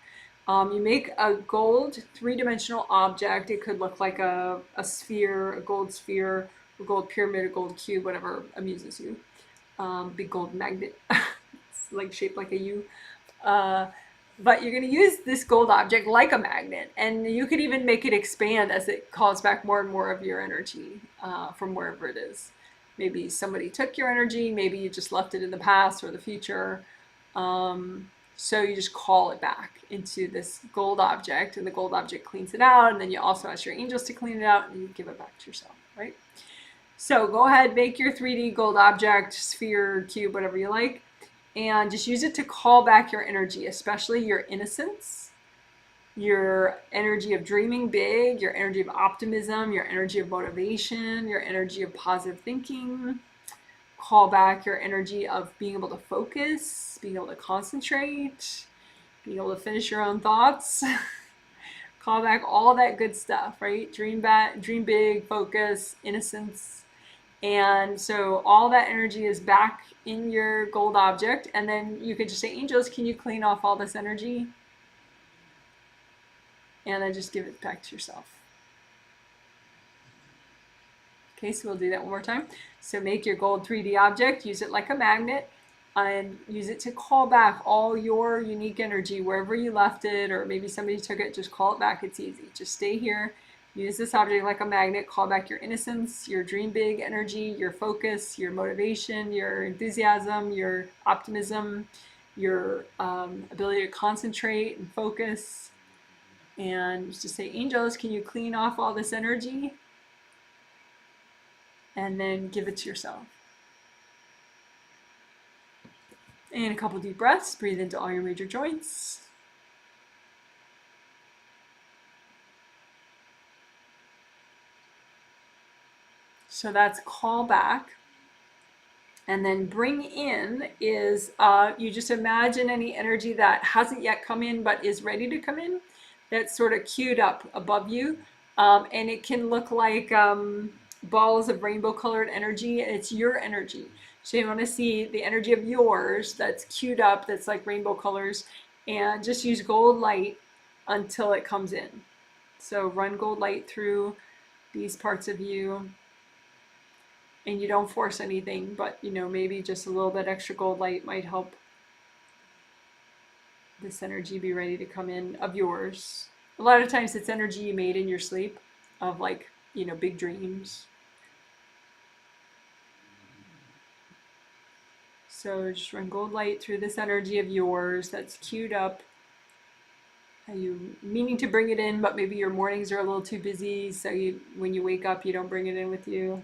you make a gold 3-dimensional object. It could look like a sphere, a gold sphere, a gold pyramid, a gold cube, whatever amuses you. Big gold magnet. It's like shaped like a U. But you're going to use this gold object like a magnet, and you could even make it expand as it calls back more and more of your energy from wherever it is. Maybe somebody took your energy, maybe you just left it in the past or the future. So you just call it back into this gold object, and the gold object cleans it out, and then you also ask your angels to clean it out, and you give it back to yourself, right? So go ahead, make your 3D gold object, sphere, cube, whatever you like, and just use it to call back your energy, especially your innocence, your energy of dreaming big, your energy of optimism, your energy of motivation, your energy of positive thinking. Call back your energy of being able to focus, being able to concentrate, being able to finish your own thoughts. Call back all that good stuff, right? Dream big, focus, innocence. And so all that energy is back in your gold object. And then you could just say, angels, can you clean off all this energy? And then just give it back to yourself. Okay, so we'll do that one more time. So make your gold 3D object, use it like a magnet, and use it to call back all your unique energy wherever you left it, or maybe somebody took it, just call it back. It's easy. Just stay here. Use this object like a magnet, call back your innocence, your dream big energy, your focus, your motivation, your enthusiasm, your optimism, your ability to concentrate and focus. And just say, angels, can you clean off all this energy? And then give it to yourself. And a couple deep breaths. Breathe into all your major joints. So that's call back. And then bring in is you just imagine any energy that hasn't yet come in but is ready to come in. That's sort of queued up above you. And it can look like balls of rainbow colored energy. It's your energy. So you want to see the energy of yours that's queued up, that's like rainbow colors, and just use gold light until it comes in. So run gold light through these parts of you. And you don't force anything, but maybe just a little bit extra gold light might help this energy be ready to come in of yours. A lot of times it's energy you made in your sleep of like, big dreams. So just run gold light through this energy of yours that's queued up. Are you meaning to bring it in, but maybe your mornings are a little too busy, so when you wake up, you don't bring it in with you.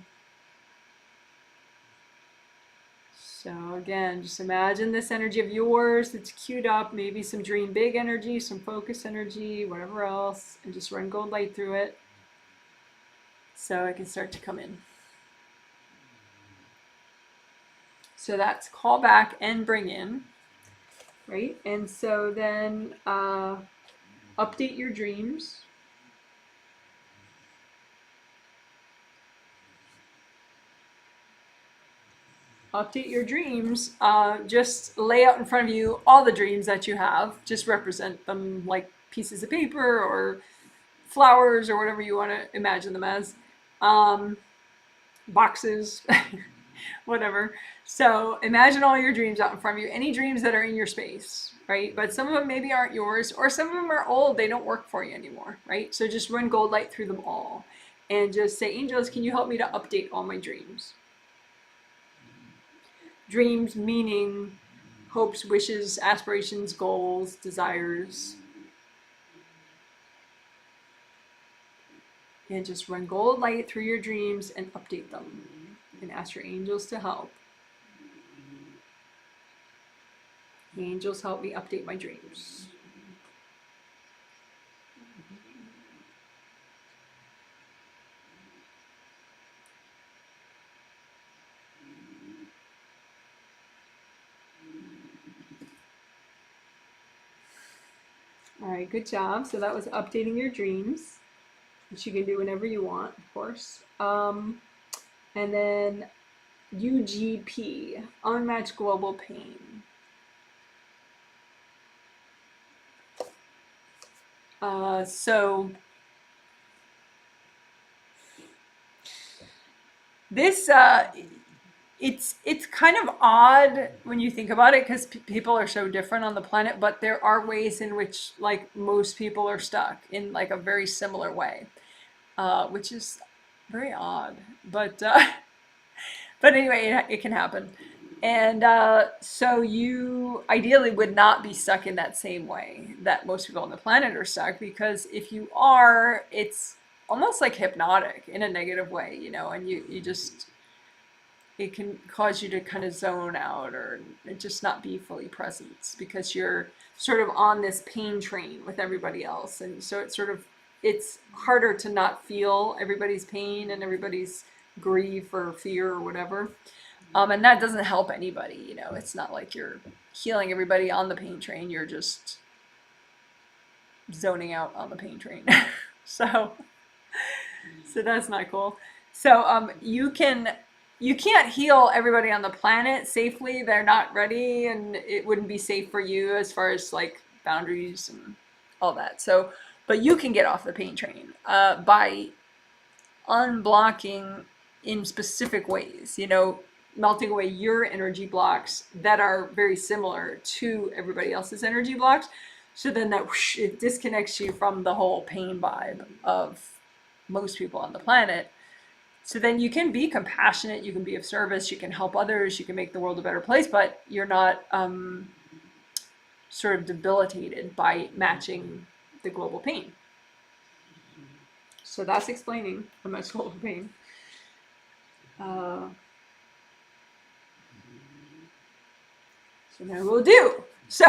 So again, just imagine this energy of yours that's queued up, maybe some dream big energy, some focus energy, whatever else, and just run gold light through it so it can start to come in. So that's call back and bring in, right? And so then update your dreams. Update your dreams. Just lay out in front of you all the dreams that you have. Just represent them like pieces of paper or flowers or whatever you want to imagine them as. Boxes, whatever. So imagine all your dreams out in front of you. Any dreams that are in your space, right? But some of them maybe aren't yours, or some of them are old. They don't work for you anymore, right? So just run gold light through them all. And just say, angels, can you help me to update all my dreams? Dreams meaning hopes, wishes, aspirations, goals, desires. And just run gold light through your dreams and update them. And ask your angels to help. The angels help me update my dreams. All right, good job. So that was updating your dreams, which you can do whenever you want, of course. And then UGP, unmatched global pain. So this it's kind of odd when you think about it because people are so different on the planet, but there are ways in which like most people are stuck in like a very similar way, which is very odd. But but anyway, it can happen. And so you ideally would not be stuck in that same way that most people on the planet are stuck, because if you are, it's almost like hypnotic in a negative way, you know, and you just, it can cause you to kind of zone out or just not be fully present because you're sort of on this pain train with everybody else. And so it's sort of, it's harder to not feel everybody's pain and everybody's grief or fear or whatever. And that doesn't help anybody, you know, it's not like you're healing everybody on the pain train, you're just zoning out on the pain train. so, so that's not cool. So you can't heal everybody on the planet safely. They're not ready, and it wouldn't be safe for you as far as like boundaries and all that. So, but you can get off the pain train by unblocking in specific ways, you know, melting away your energy blocks that are very similar to everybody else's energy blocks. So then that whoosh, it disconnects you from the whole pain vibe of most people on the planet. So then you can be compassionate, you can be of service, you can help others, you can make the world a better place, but you're not sort of debilitated by matching the global pain. So that's explaining how much global pain. So now we'll do. So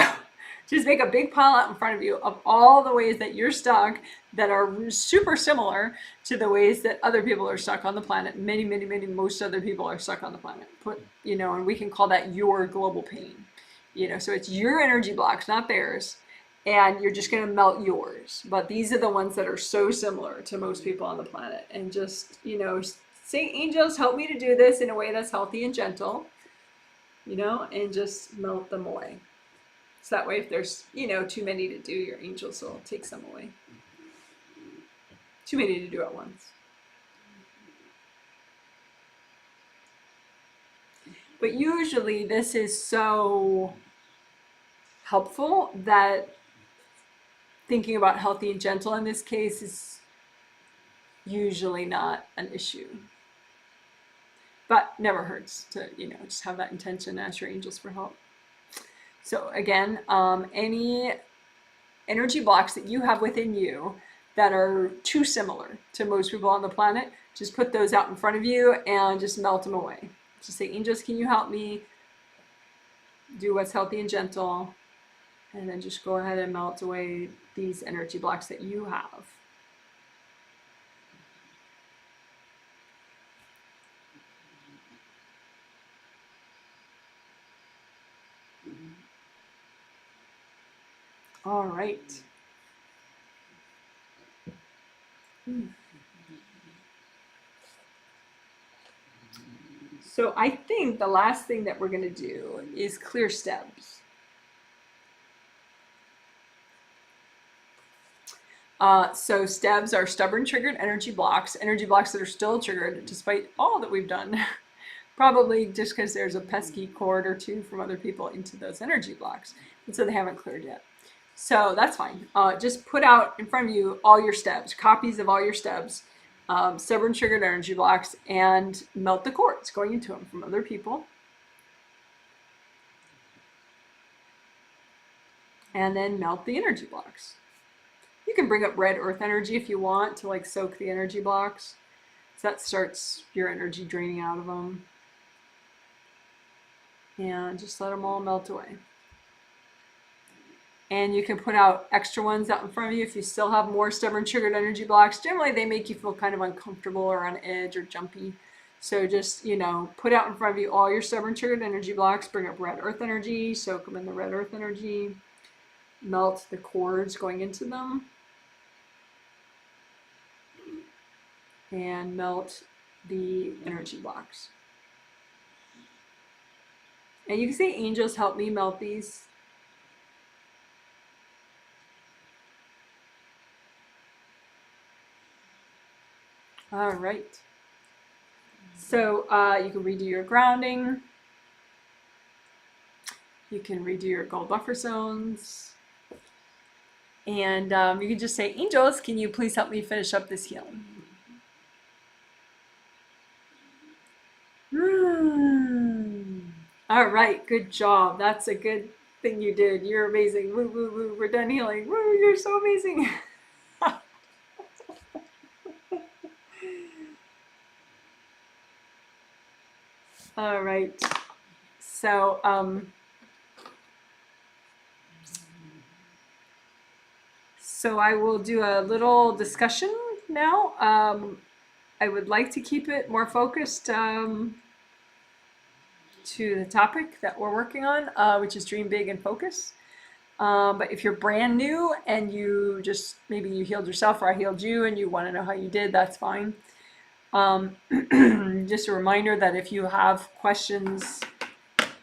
just make a big pile out in front of you of all the ways that you're stuck that are super similar to the ways that other people are stuck on the planet. Many, many, many, most other people are stuck on the planet. Put, you know, and we can call that your global pain. You know, so it's your energy blocks, not theirs. And you're just going to melt yours. But these are the ones that are so similar to most people on the planet. And just, you know, say, angels, help me to do this in a way that's healthy and gentle, you know, and just melt them away. So that way, if there's, you know, too many to do, your angels will take some away. Too many to do at once. But usually this is so helpful that thinking about healthy and gentle in this case is usually not an issue. But never hurts to, you know, just have that intention, ask your angels for help. So again, any energy blocks that you have within you that are too similar to most people on the planet, just put those out in front of you and just melt them away. Just say, angels, can you help me do what's healthy and gentle? And then just go ahead and melt away these energy blocks that you have. All right. So I think the last thing that we're going to do is clear stems. So stebs are stubborn triggered energy blocks that are still triggered despite all that we've done. Probably just because there's a pesky cord or two from other people into those energy blocks. And so they haven't cleared yet. So that's fine. Just put out in front of you all your stebs, copies of all your stebs, stubborn triggered energy blocks, and melt the cords going into them from other people. And then melt the energy blocks. You can bring up red earth energy if you want to like soak the energy blocks. So that starts your energy draining out of them. And just let them all melt away. And you can put out extra ones out in front of you if you still have more stubborn triggered energy blocks. Generally, they make you feel kind of uncomfortable or on edge or jumpy. So just, you know, put out in front of you all your stubborn triggered energy blocks. Bring up red earth energy, soak them in the red earth energy. melt the cords going into them, and melt the energy blocks. And you can say, angels, help me melt these. All right. So you can redo your grounding. You can redo your gold buffer zones. And you can just say, angels, can you please help me finish up this healing? All right, good job. That's a good thing you did. You're amazing. Woo, woo, woo. We're done healing. Woo, you're so amazing. All right. So, I will do a little discussion now. I would like to keep it more focused to the topic that we're working on, which is dream big and focus. But if you're brand new and you just, maybe you healed yourself or I healed you and you want to know how you did, that's fine. Just a reminder that if you have questions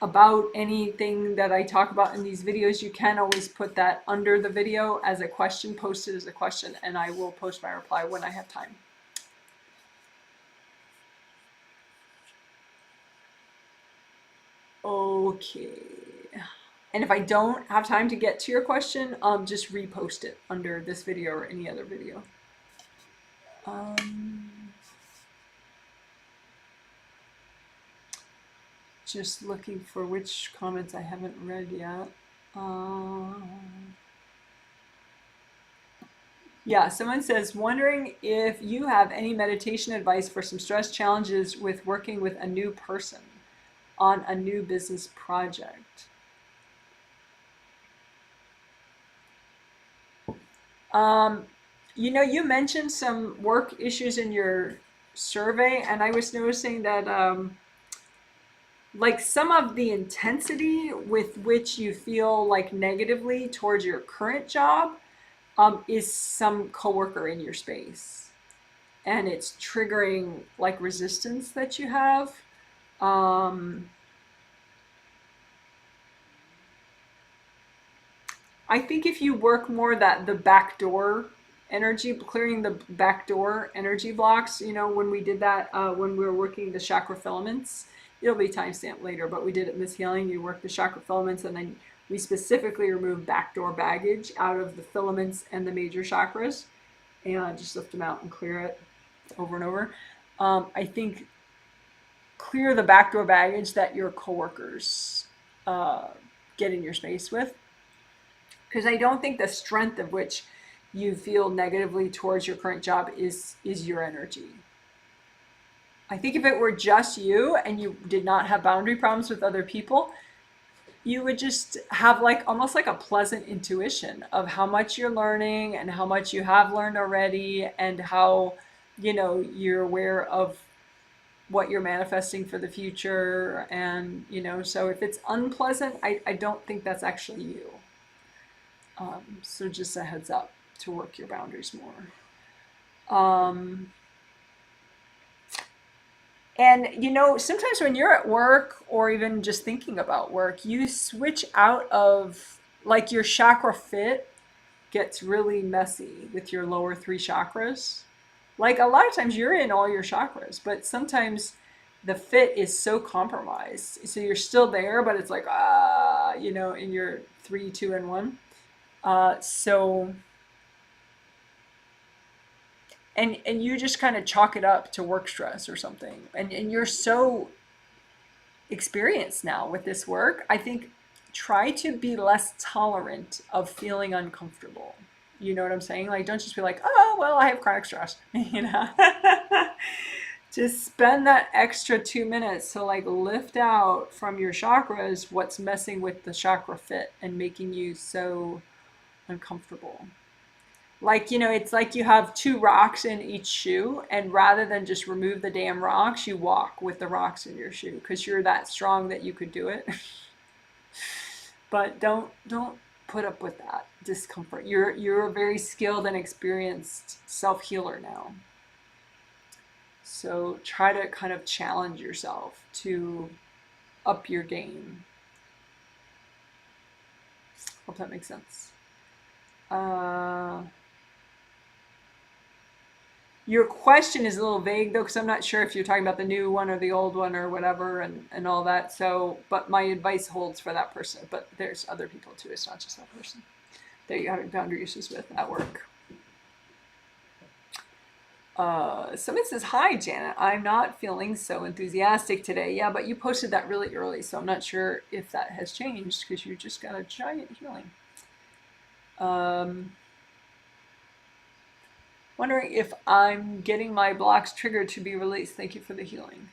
about anything that I talk about in these videos, you can always put that under the video as a question, post it as a question, and I will post my reply when I have time. Okay. And if I don't have time to get to your question, just repost it under this video or any other video. Just looking for which comments I haven't read yet. Yeah, someone says, wondering if you have any meditation advice for some stress challenges with working with a new person on a new business project. You know, you mentioned some work issues in your survey, and I was noticing that like some of the intensity with which you feel like negatively towards your current job is some coworker in your space, and it's triggering like resistance that you have. I think if you work more the back door energy, clearing the back door energy blocks, you know, when we did that, when we were working the chakra filaments, it'll be timestamped later, but we did it in this healing. You work the chakra filaments, and then we specifically remove backdoor baggage out of the filaments and the major chakras, and just lift them out and clear it over and over. I think clear the backdoor baggage that your coworkers get in your space with, because I don't think the strength of which you feel negatively towards your current job is your energy. I think if it were just you and you did not have boundary problems with other people, you would just have like almost like a pleasant intuition of how much you're learning and how much you have learned already, and how, you know, you're aware of what you're manifesting for the future. And, you know, so if it's unpleasant, I don't think that's actually you. So just a heads up to work your boundaries more. And, you know, sometimes when you're at work or even just thinking about work, you switch out of, like, your chakra fit gets really messy with your lower 3 chakras. Like, a lot of times you're in all your chakras, but sometimes the fit is so compromised. So you're still there, but it's like, you know, in your 3, 2, and 1. And you just kind of chalk it up to work stress or something. And you're so experienced now with this work. I think try to be less tolerant of feeling uncomfortable. You know what I'm saying? Like, don't just be like, oh, well, I have chronic stress. You know? Just spend that extra 2 minutes to like lift out from your chakras what's messing with the chakra fit and making you so uncomfortable. Like, you know, it's like you have 2 rocks in each shoe, and rather than just remove the damn rocks, you walk with the rocks in your shoe because you're that strong that you could do it. But don't put up with that discomfort. You're a very skilled and experienced self-healer now. So try to kind of challenge yourself to up your game. Hope that makes sense. Uh, your question is a little vague though, because I'm not sure if you're talking about the new one or the old one or whatever and all that. So, but my advice holds for that person. But there's other people too. It's not just that person that you have boundary issues with at work. Someone says, hi, Janet. I'm not feeling so enthusiastic today. Yeah, but you posted that really early, so I'm not sure if that has changed because you just got a giant healing. Wondering if I'm getting my blocks triggered to be released. Thank you for the healing.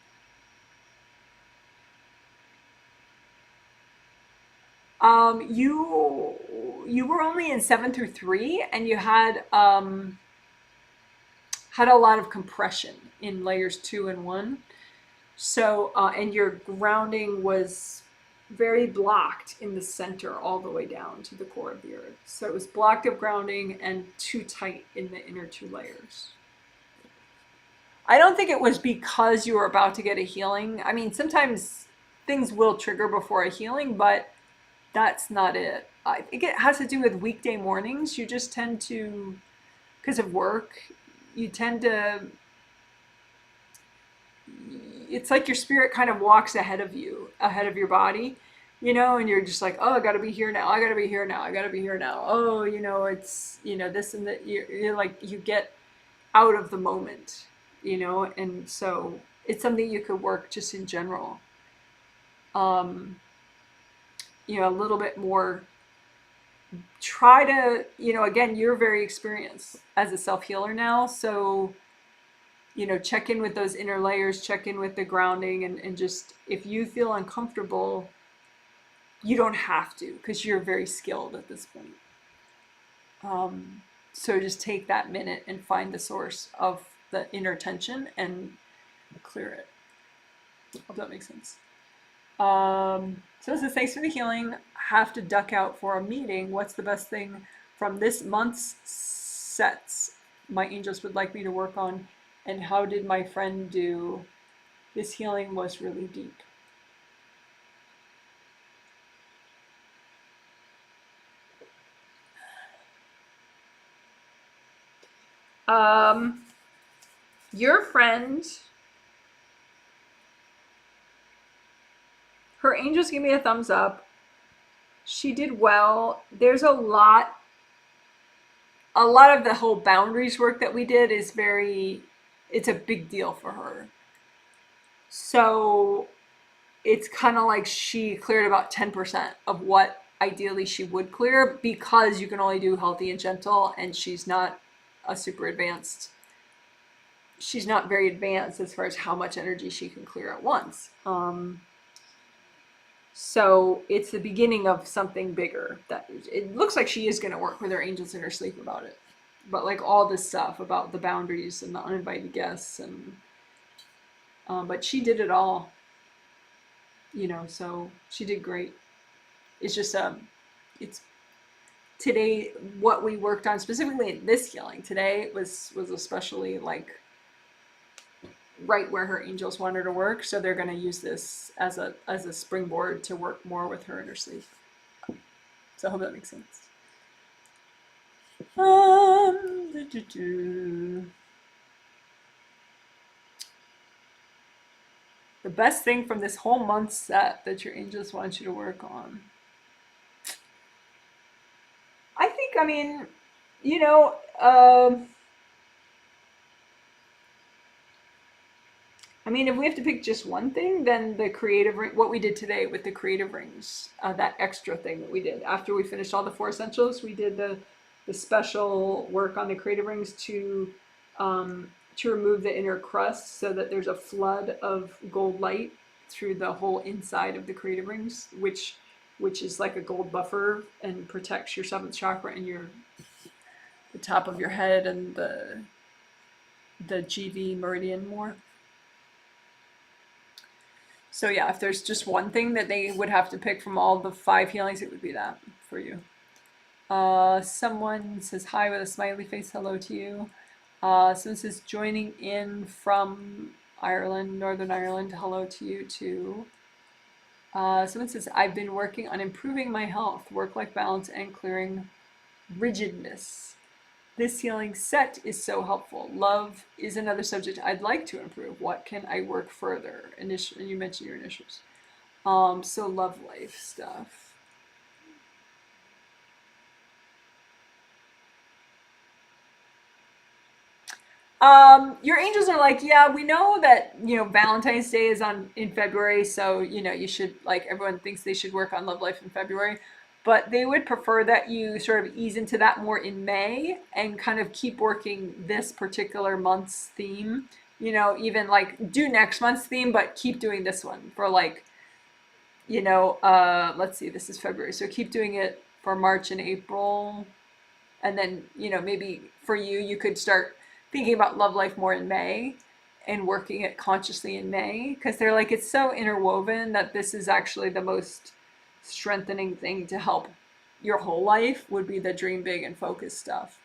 You were only in 7 through 3, and you had a lot of compression in layers 2 and 1. So and your grounding was very blocked in the center all the way down to the core of the earth. So it was blocked of grounding and too tight in the inner 2 layers. I don't think it was because you were about to get a healing. I mean, sometimes things will trigger before a healing, but that's not it. I think it has to do with weekday mornings. You just tend to, because of work, you tend to, it's like your spirit kind of walks ahead of you, ahead of your body, and you're just like, oh, I gotta be here now. I gotta be here now. I gotta be here now. Oh, it's, this and that. You're like, you get out of the moment, and so it's something you could work just in general. A little bit more, try to, again, you're very experienced as a self-healer now. So, check in with those inner layers, check in with the grounding, and just, if you feel uncomfortable, you don't have to, because you're very skilled at this point. So just take that minute and find the source of the inner tension and clear it. Hope that makes sense. So it says, thanks for the healing. Have to duck out for a meeting. What's the best thing from this month's sets my angels would like me to work on? And how did my friend do? This healing was really deep. Your friend, her angels give me a thumbs up. She did well. There's a lot of the whole boundaries work that we did is it's a big deal for her. So it's kind of like she cleared about 10% of what ideally she would clear, because you can only do healthy and gentle, and she's not a super advanced. She's not very advanced as far as how much energy she can clear at once. So it's the beginning of something bigger. That it looks like she is going to work with her angels in her sleep about it. But like all this stuff about the boundaries and the uninvited guests, and but she did it all. So she did great. It's just it's today what we worked on specifically in this healing today was especially like right where her angels want her to work. So they're going to use this as a springboard to work more with her in her sleep. So I hope that makes sense. The best thing from this whole month set that your angels want you to work on. I think, I mean, if we have to pick just one thing, then the creative ring, what we did today with the creative rings, that extra thing that we did after we finished all the 4 essentials, we did the special work on the creative rings to remove the inner crust so that there's a flood of gold light through the whole inside of the creative rings, which is like a gold buffer and protects your 7th chakra and the top of your head and the GV meridian more. So yeah, if there's just one thing that they would have to pick from all the 5 healings, it would be that for you. Someone says hi with a smiley face, hello to you. Someone says joining in from Ireland, Northern Ireland, hello to you too. Someone says, I've been working on improving my health, work-life balance, and clearing rigidness. This healing set is so helpful. Love is another subject I'd like to improve. What can I work further? And you mentioned your initials. So love life stuff. Your angels are like, yeah, we know that, Valentine's Day is in February, so, you should, like, everyone thinks they should work on love life in February, but they would prefer that you sort of ease into that more in May and kind of keep working this particular month's theme. Even like do next month's theme, but keep doing this one for like, let's see, this is February, so keep doing it for March and April, and then maybe for you you could start thinking about love life more in May and working it consciously in May, because they're like, it's so interwoven that this is actually the most strengthening thing to help your whole life would be the dream big and focus stuff.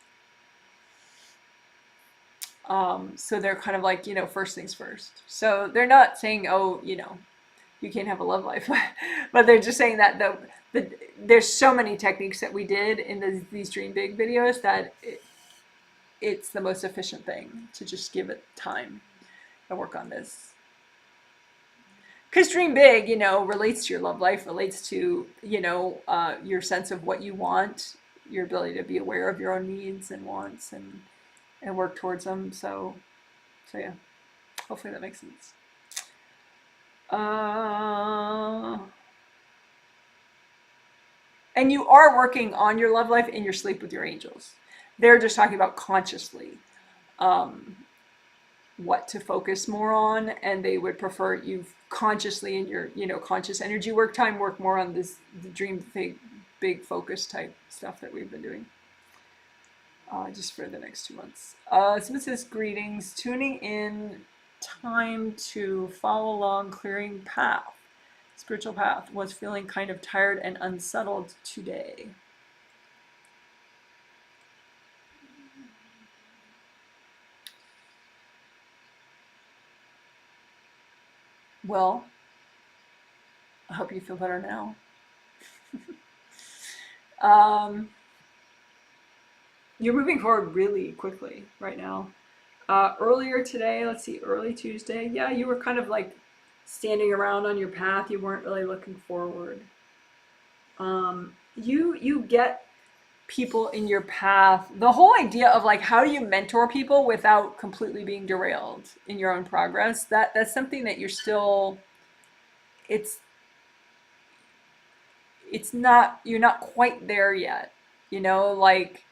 So they're kind of like, first things first, so they're not saying, oh, you can't have a love life, but they're just saying that there's so many techniques that we did in these dream big videos that it's the most efficient thing to just give it time and work on this. Because dream big, relates to your love life, relates to, your sense of what you want, your ability to be aware of your own needs and wants and work towards them. So yeah, hopefully that makes sense. And you are working on your love life in your sleep with your angels. They're just talking about consciously what to focus more on, and they would prefer you consciously in your conscious energy work time work more on the dream big focus type stuff that we've been doing just for the next 2 months. Someone says greetings, tuning in, time to follow along clearing path, spiritual path, was feeling kind of tired and unsettled today. Well, I hope you feel better now. You're moving forward really quickly right now. Earlier today, let's see, early Tuesday, yeah, you were kind of like standing around on your path. You weren't really looking forward. You get people in your path. The whole idea of like, how do you mentor people without completely being derailed in your own progress? That's something that you're still. It's not, you're not quite there yet. Like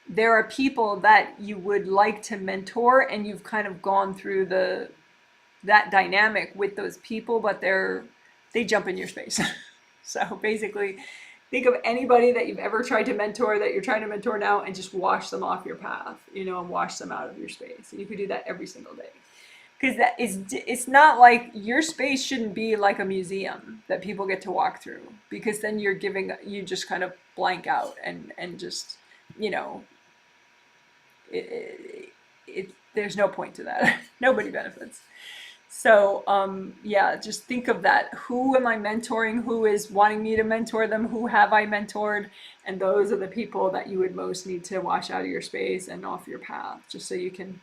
there are people that you would like to mentor, and you've kind of gone through that dynamic with those people, but they jump in your space. So basically, think of anybody that you've ever tried to mentor, that you're trying to mentor now, and just wash them off your path, and wash them out of your space. And you could do that every single day. Because it's not like your space shouldn't be like a museum that people get to walk through, because then you just kind of blank out and just, there's no point to that. Nobody benefits. So yeah, just think of that. Who am I mentoring? Who is wanting me to mentor them? Who have I mentored? And those are the people that you would most need to wash out of your space and off your path, just so you can,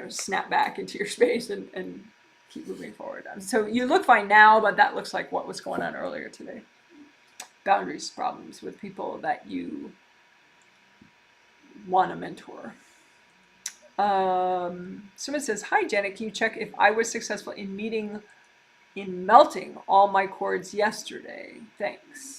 snap back into your space and keep moving forward. So you look fine now, but that looks like what was going on earlier today. Boundaries problems with people that you want to mentor. Someone says, hi Janet, can you check if I was successful in melting all my cords yesterday? Thanks.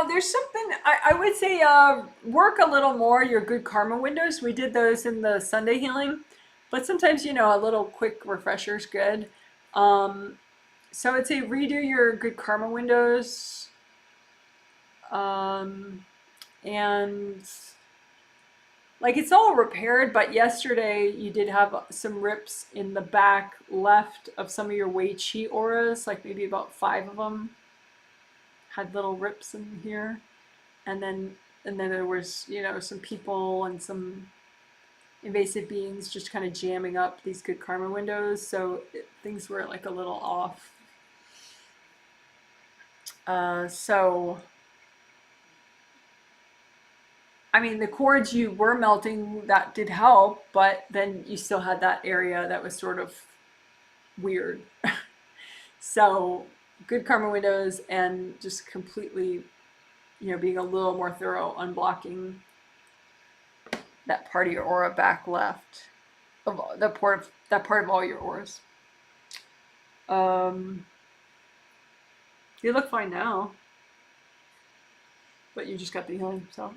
There's something I would say, work a little more your good karma windows. We did those in the Sunday healing, but sometimes, a little quick refresher is good. So I'd say redo your good karma windows. And like it's all repaired, but yesterday you did have some rips in the back left of some of your Wei Chi auras, like maybe about 5 of them had little rips in here. And then there was, some people and some invasive beings just kind of jamming up these good karma windows, so things were like a little off. So I mean, the cords you were melting, that did help, but then you still had that area that was sort of weird. So good karma windows and just completely, being a little more thorough, unblocking that part of your aura back left, of that part of all your auras. Um, you look fine now, but you just got the healing, so.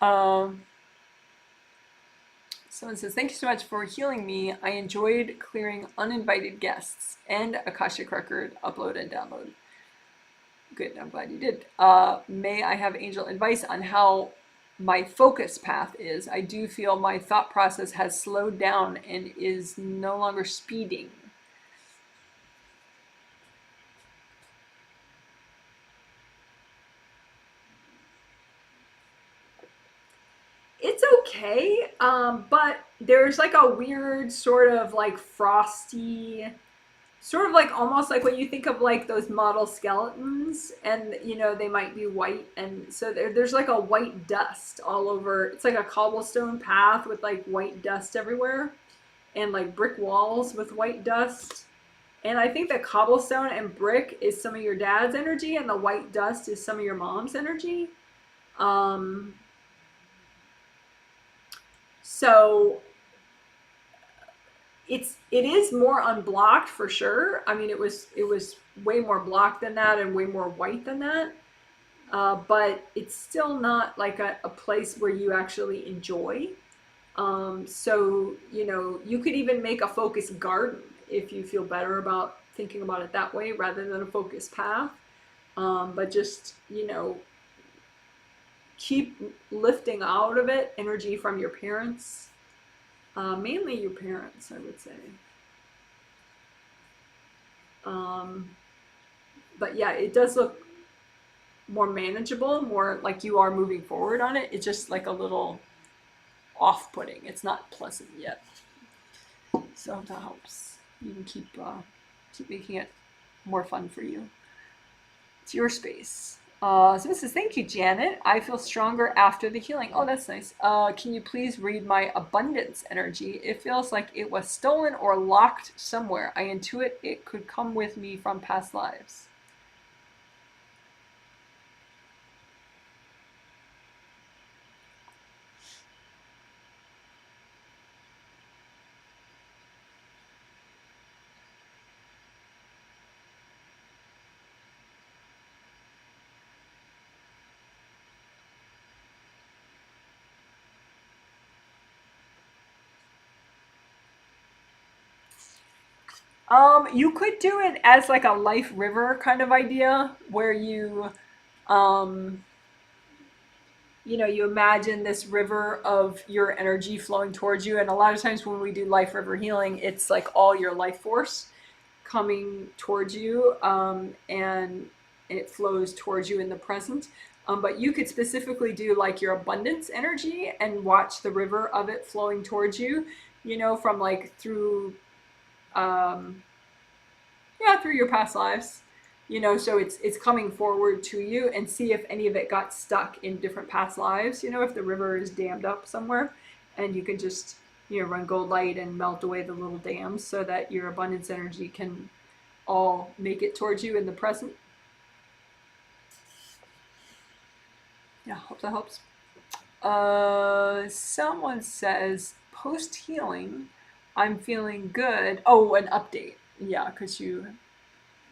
um, Someone says, thank you so much for healing me. I enjoyed clearing uninvited guests and Akashic Record upload and download. Good, I'm glad you did. May I have angel advice on how my focus path is? I do feel my thought process has slowed down and is no longer speeding. It's okay, but there's like a weird sort of like frosty, sort of like almost like when you think of like those model skeletons, and they might be white, and so there's like a white dust all over. It's like a cobblestone path with like white dust everywhere, and like brick walls with white dust. And I think that cobblestone and brick is some of your dad's energy, and the white dust is some of your mom's energy. Um, so it is more unblocked for sure. I mean, it was way more blocked than that and way more white than that. But it's still not like a place where you actually enjoy. So you could even make a focus garden if you feel better about thinking about it that way rather than a focus path. But just keep lifting out of it energy from your parents, mainly your parents, I would say. Um, but yeah, it does look more manageable, more like you are moving forward on it. It's just like a little off-putting. It's not pleasant yet. So that helps. You can keep making it more fun for you. It's your space. So this is, thank you, Janet. I feel stronger after the healing. Oh, that's nice. Can you please read my abundance energy? It feels like it was stolen or locked somewhere. I intuit it could come with me from past lives. You could do it as like a life river kind of idea where um, you imagine this river of your energy flowing towards you. And a lot of times when we do life river healing, it's like all your life force coming towards you, and it flows towards you in the present. But you could specifically do like your abundance energy and watch the river of it flowing towards you, from like um, through your past lives. So it's coming forward to you, and see if any of it got stuck in different past lives. If the river is dammed up somewhere, and you can just run gold light and melt away the little dams so that your abundance energy can all make it towards you in the present. Yeah, hope that helps. Someone says post healing, I'm feeling good. Oh, an update. Yeah, because you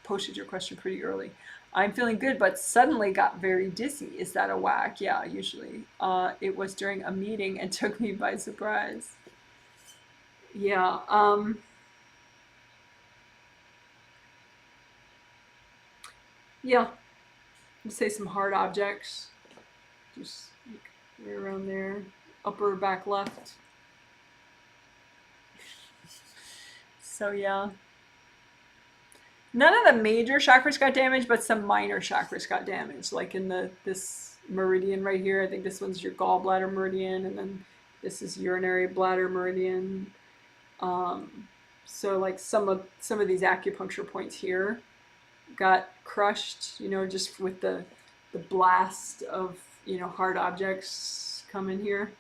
posted your question pretty early. I'm feeling good, but suddenly got very dizzy. Is that a whack? Yeah, usually. It was during a meeting and took me by surprise. Yeah. Yeah. say some hard objects, just like right around there, upper back left. So yeah, none of the major chakras got damaged, but some minor chakras got damaged, like in this meridian right here. I think this one's your gallbladder meridian, and then this is urinary bladder meridian. So like some of these acupuncture points here got crushed, just with the blast of hard objects come in here.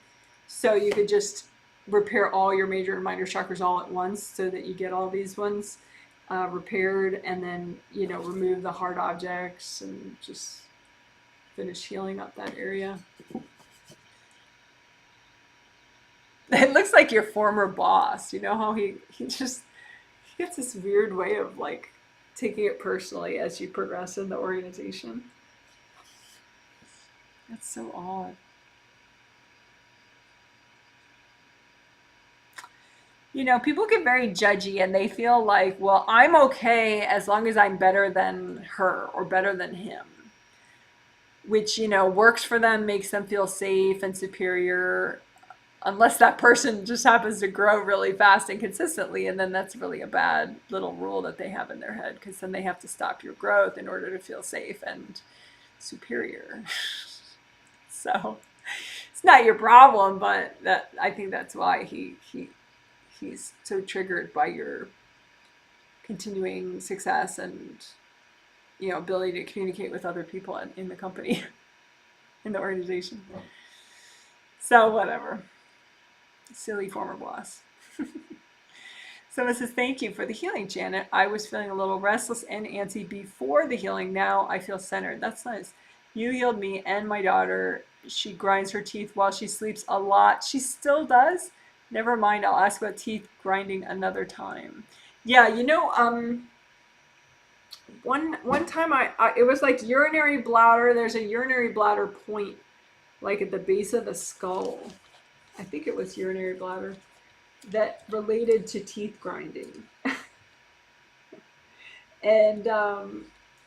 So you could just repair all your major and minor chakras all at once, so that you get all these ones repaired, and then remove the hard objects and just finish healing up that area. It looks like your former boss. You know how he gets this weird way of like taking it personally as you progress in the organization. That's so odd. People get very judgy, and they feel like, well, I'm okay as long as I'm better than her or better than him, which, works for them, makes them feel safe and superior, unless that person just happens to grow really fast and consistently. And then that's really a bad little rule that they have in their head, because then they have to stop your growth in order to feel safe and superior. So it's not your problem, but I think that's why he's so triggered by your continuing success and ability to communicate with other people in the company, in the organization. So whatever. Silly former boss. Someone says, thank you for the healing, Janet. I was feeling a little restless and antsy before the healing. Now I feel centered. That's nice. You healed me and my daughter. She grinds her teeth while she sleeps a lot. She still does? Never mind. I'll ask about teeth grinding another time. Yeah, one time it was like urinary bladder. There's a urinary bladder point, like at the base of the skull. I think it was urinary bladder that related to teeth grinding. And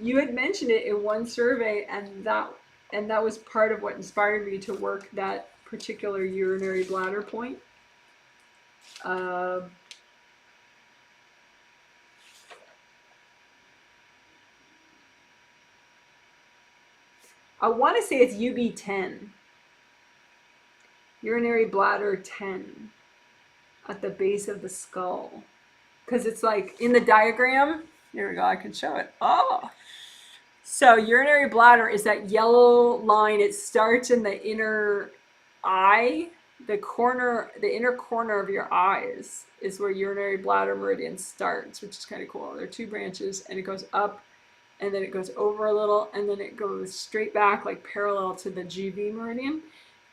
you had mentioned it in one survey, and that was part of what inspired me to work that particular urinary bladder point. I want to say it's UB10. Urinary bladder 10 at the base of the skull. Because it's like in the diagram. Here we go, I can show it. Oh! So urinary bladder is that yellow line. It starts in the inner eye. The inner corner of your eyes is where urinary bladder meridian starts, which is kind of cool. There are two branches, and it goes up, and then it goes over a little, and then it goes straight back, like parallel to the GV meridian,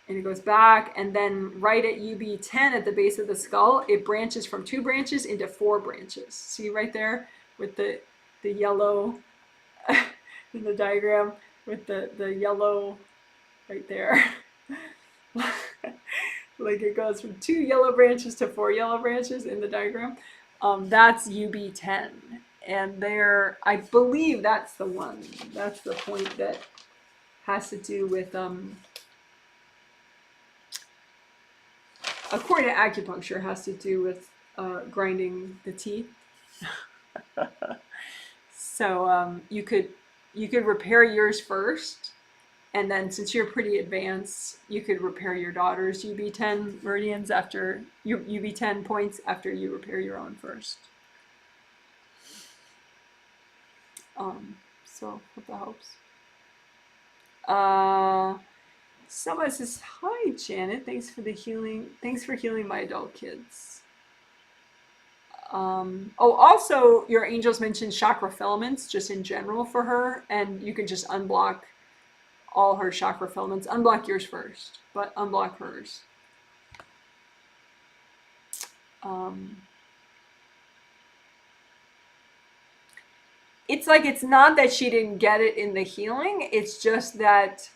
and it goes back, and then right at UB10 at the base of the skull, it branches from 2 branches into 4 branches. See right there with the yellow in the diagram, with the yellow right there. Like it goes from 2 yellow branches to 4 yellow branches in the diagram. That's UB10. And there, I believe that's the one. That's the point that has to do with, according to acupuncture, has to do with grinding the teeth. So you could repair yours first. And then since you're pretty advanced, you could repair your daughter's UB10 meridians after UB10 points after you repair your own first. So hope that helps. Someone says, hi Janet, thanks for the healing. Thanks for healing my adult kids. Also your angels mentioned chakra filaments just in general for her, and you can just unblock all her chakra filaments. Unblock yours first, but unblock hers. It's like, it's not that she didn't get it in the healing, it's just that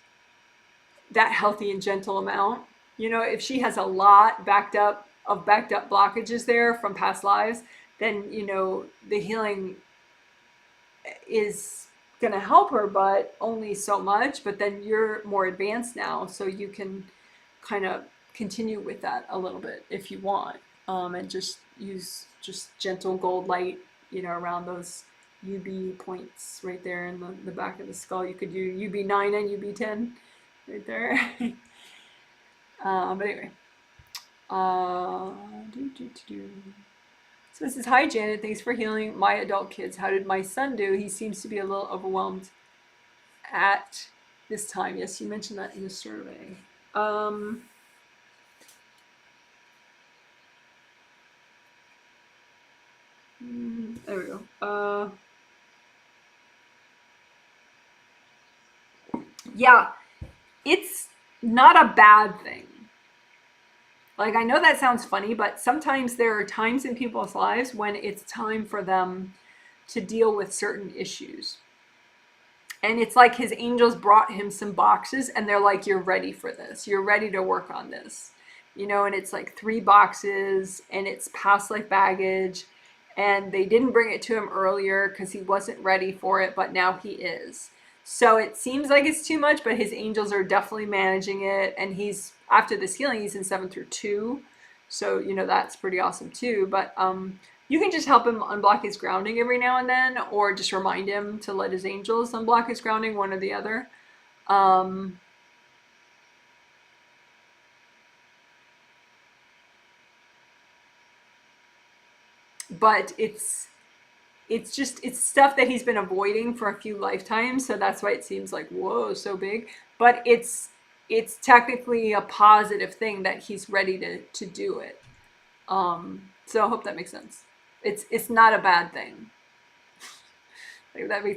healthy and gentle amount. If she has a lot backed up blockages there from past lives, then the healing is going to help her, but only so much. But then you're more advanced now, so you can kind of continue with that a little bit if you want, and just use just gentle gold light, around those UB points right there in the back of the skull. You could do UB9 and UB10 right there. But anyway, uh, do, do, do, do. So this is, hi Janet, thanks for healing my adult kids. How did my son do? He seems to be a little overwhelmed at this time. Yes, you mentioned that in the survey. There we go. Yeah, it's not a bad thing. Like, I know that sounds funny, but sometimes there are times in people's lives when it's time for them to deal with certain issues. And it's like his angels brought him some boxes and they're like, you're ready for this. You're ready to work on this. And it's like 3 boxes and it's past life baggage. And they didn't bring it to him earlier because he wasn't ready for it, but now he is. So it seems like it's too much, but his angels are definitely managing it. And he's, after this healing, he's in 7 through 2. So, that's pretty awesome too. But you can just help him unblock his grounding every now and then, or just remind him to let his angels unblock his grounding, one or the other. But it's stuff that he's been avoiding for a few lifetimes, so that's why it seems like, whoa, so big. But it's technically a positive thing that he's ready to do it. So I hope that makes sense. It's not a bad thing.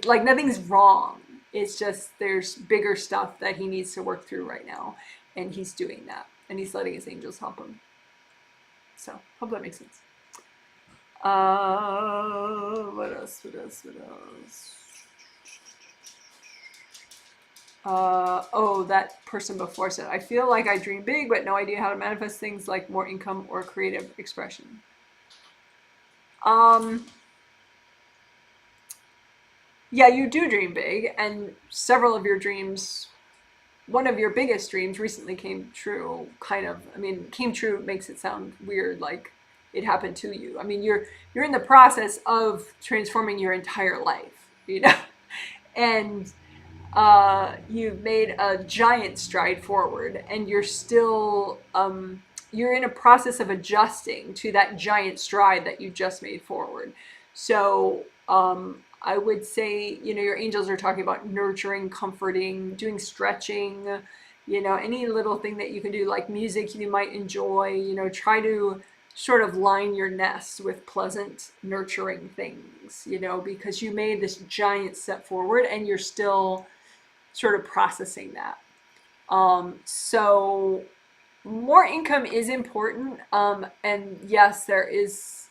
Like nothing's wrong. It's just there's bigger stuff that he needs to work through right now, and he's doing that, and he's letting his angels help him. So hope that makes sense. What else? Oh, that person before said, I feel like I dream big, but no idea how to manifest things like more income or creative expression. Yeah, you do dream big, and several of your dreams, one of your biggest dreams recently came true, kind of. I mean, came true makes it sound weird, like it happened to you. I mean, you're in the process of transforming your entire life, and you've made a giant stride forward, and you're still you're in a process of adjusting to that giant stride that you just made forward. So I would say, your angels are talking about nurturing, comforting, doing stretching, any little thing that you can do, like music you might enjoy, try to sort of line your nest with pleasant, nurturing things, because you made this giant step forward and you're still sort of processing that. So more income is important. And yes, there is,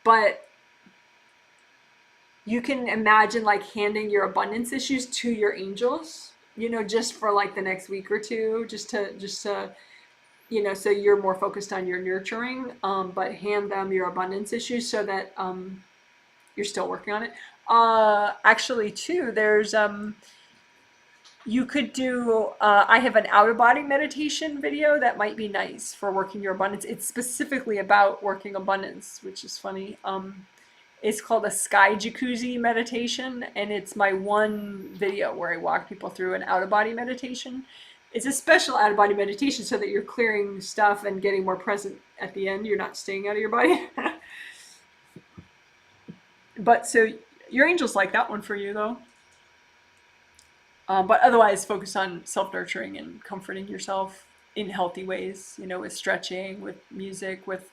but you can imagine like handing your abundance issues to your angels, just for like the next week or two, just to so you're more focused on your nurturing, but hand them your abundance issues so that you're still working on it. Actually too, there's you could do I have an out-of-body meditation video that might be nice for working your abundance. It's specifically about working abundance, which is funny. It's called a sky jacuzzi meditation, and it's my one video where I walk people through an out-of-body meditation. It's a special out-of-body meditation so that you're clearing stuff and getting more present at the end. You're not staying out of your body. But so your angels like that one for you, though. But otherwise, focus on self-nurturing and comforting yourself in healthy ways, with stretching, with music, with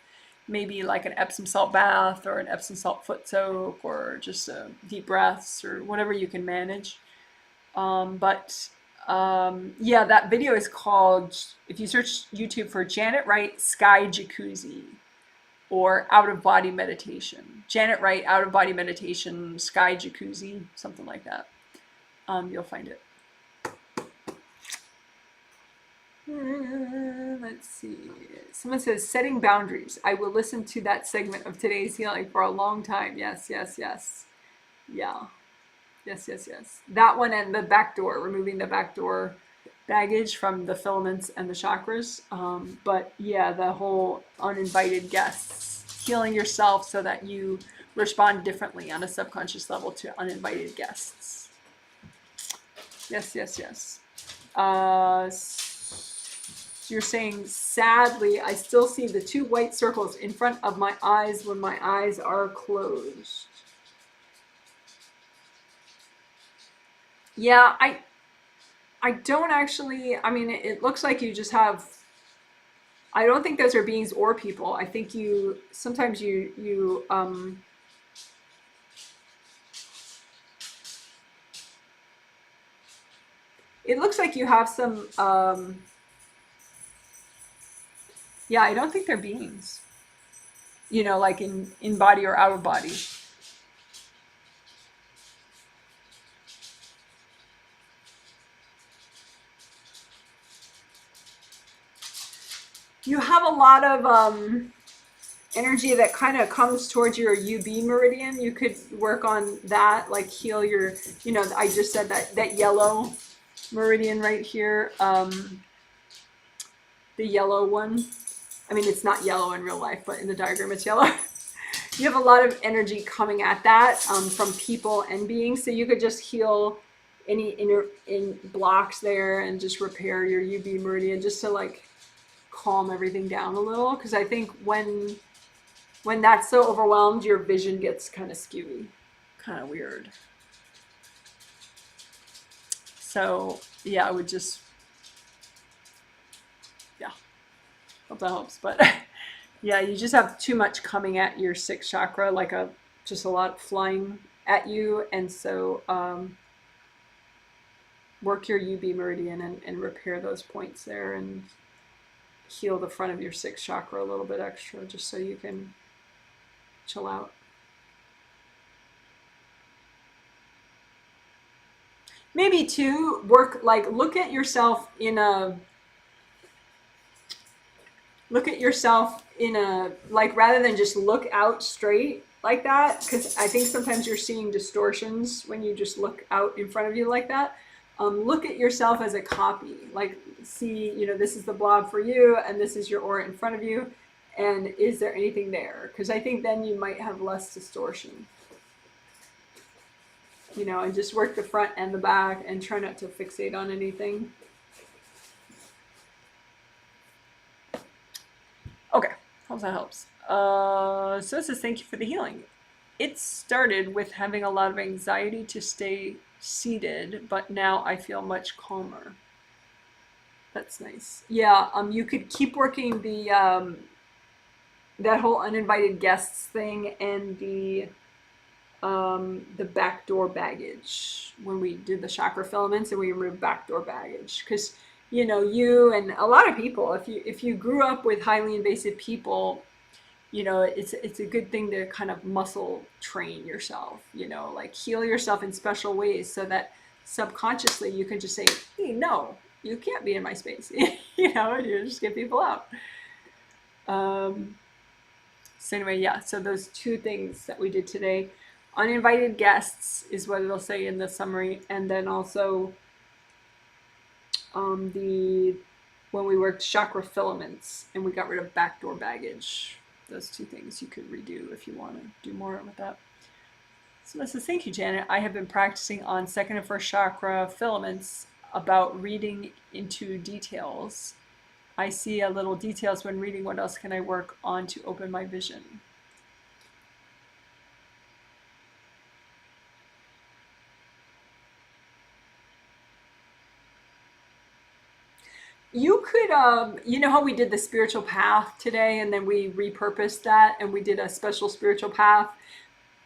maybe like an Epsom salt bath or an Epsom salt foot soak, or just deep breaths or whatever you can manage. Yeah, that video is called, if you search YouTube for Janet Wright Sky Jacuzzi or Out of Body Meditation, Janet Wright Out of Body Meditation Sky Jacuzzi, something like that, you'll find it. Let's see. Someone says, setting boundaries. I will listen to that segment of today's healing for a long time. Yes, yes, yes. Yeah. Yes, yes, yes. That one and the back door, removing the back door baggage from the filaments and the chakras. But yeah, the whole uninvited guests, healing yourself so that you respond differently on a subconscious level to uninvited guests. Yes, yes, yes. You're saying, sadly, I still see the two white circles in front of my eyes when my eyes are closed. Yeah, I don't actually, I mean, it looks like you just have, I don't think those are beings or people. I think you, sometimes it looks like you have some, yeah, I don't think they're beings, like in body or out of body. You have a lot of, energy that kind of comes towards your UB meridian. You could work on that, like heal your, I just said that yellow meridian right here, the yellow one. I mean, it's not yellow in real life, but in the diagram it's yellow. You have a lot of energy coming at that, from people and beings. So you could just heal any in blocks there and just repair your UB meridian just to like calm everything down a little. Because I think when that's so overwhelmed, your vision gets kind of skewy, kind of weird. So yeah, I would just, yeah, hope that helps. But yeah, you just have too much coming at your sixth chakra, like just a lot flying at you. And so work your UB meridian and repair those points there and heal the front of your sixth chakra a little bit extra, just so you can chill out. Maybe too, look at yourself in a, like, rather than just look out straight like that, because I think sometimes you're seeing distortions when you just look out in front of you like that. Look at yourself as a copy, like, see, this is the blob for you and this is your aura in front of you, and is there anything there? Because I think then you might have less distortion, and just work the front and the back and try not to fixate on anything. Okay, hope that helps. So it says, thank you for the healing. It started with having a lot of anxiety to stay seated, but now I feel much calmer. That's nice. Yeah, you could keep working that whole uninvited guests thing and the backdoor baggage when we did the chakra filaments and we removed backdoor baggage, because you and a lot of people, if you grew up with highly invasive people, it's a good thing to kind of muscle train yourself, like heal yourself in special ways so that subconsciously you can just say, hey, no, you can't be in my space. You just get people out. So anyway, yeah, so those two things that we did today, uninvited guests is what it'll say in the summary, and then also when we worked chakra filaments and we got rid of backdoor baggage. Those two things you could redo if you want to do more with that. So this is, thank you, Janet. I have been practicing on second and first chakra filaments about reading into details. I see a little details when reading. What else can I work on to open my vision? You could, how we did the spiritual path today, and then we repurposed that, and we did a special spiritual path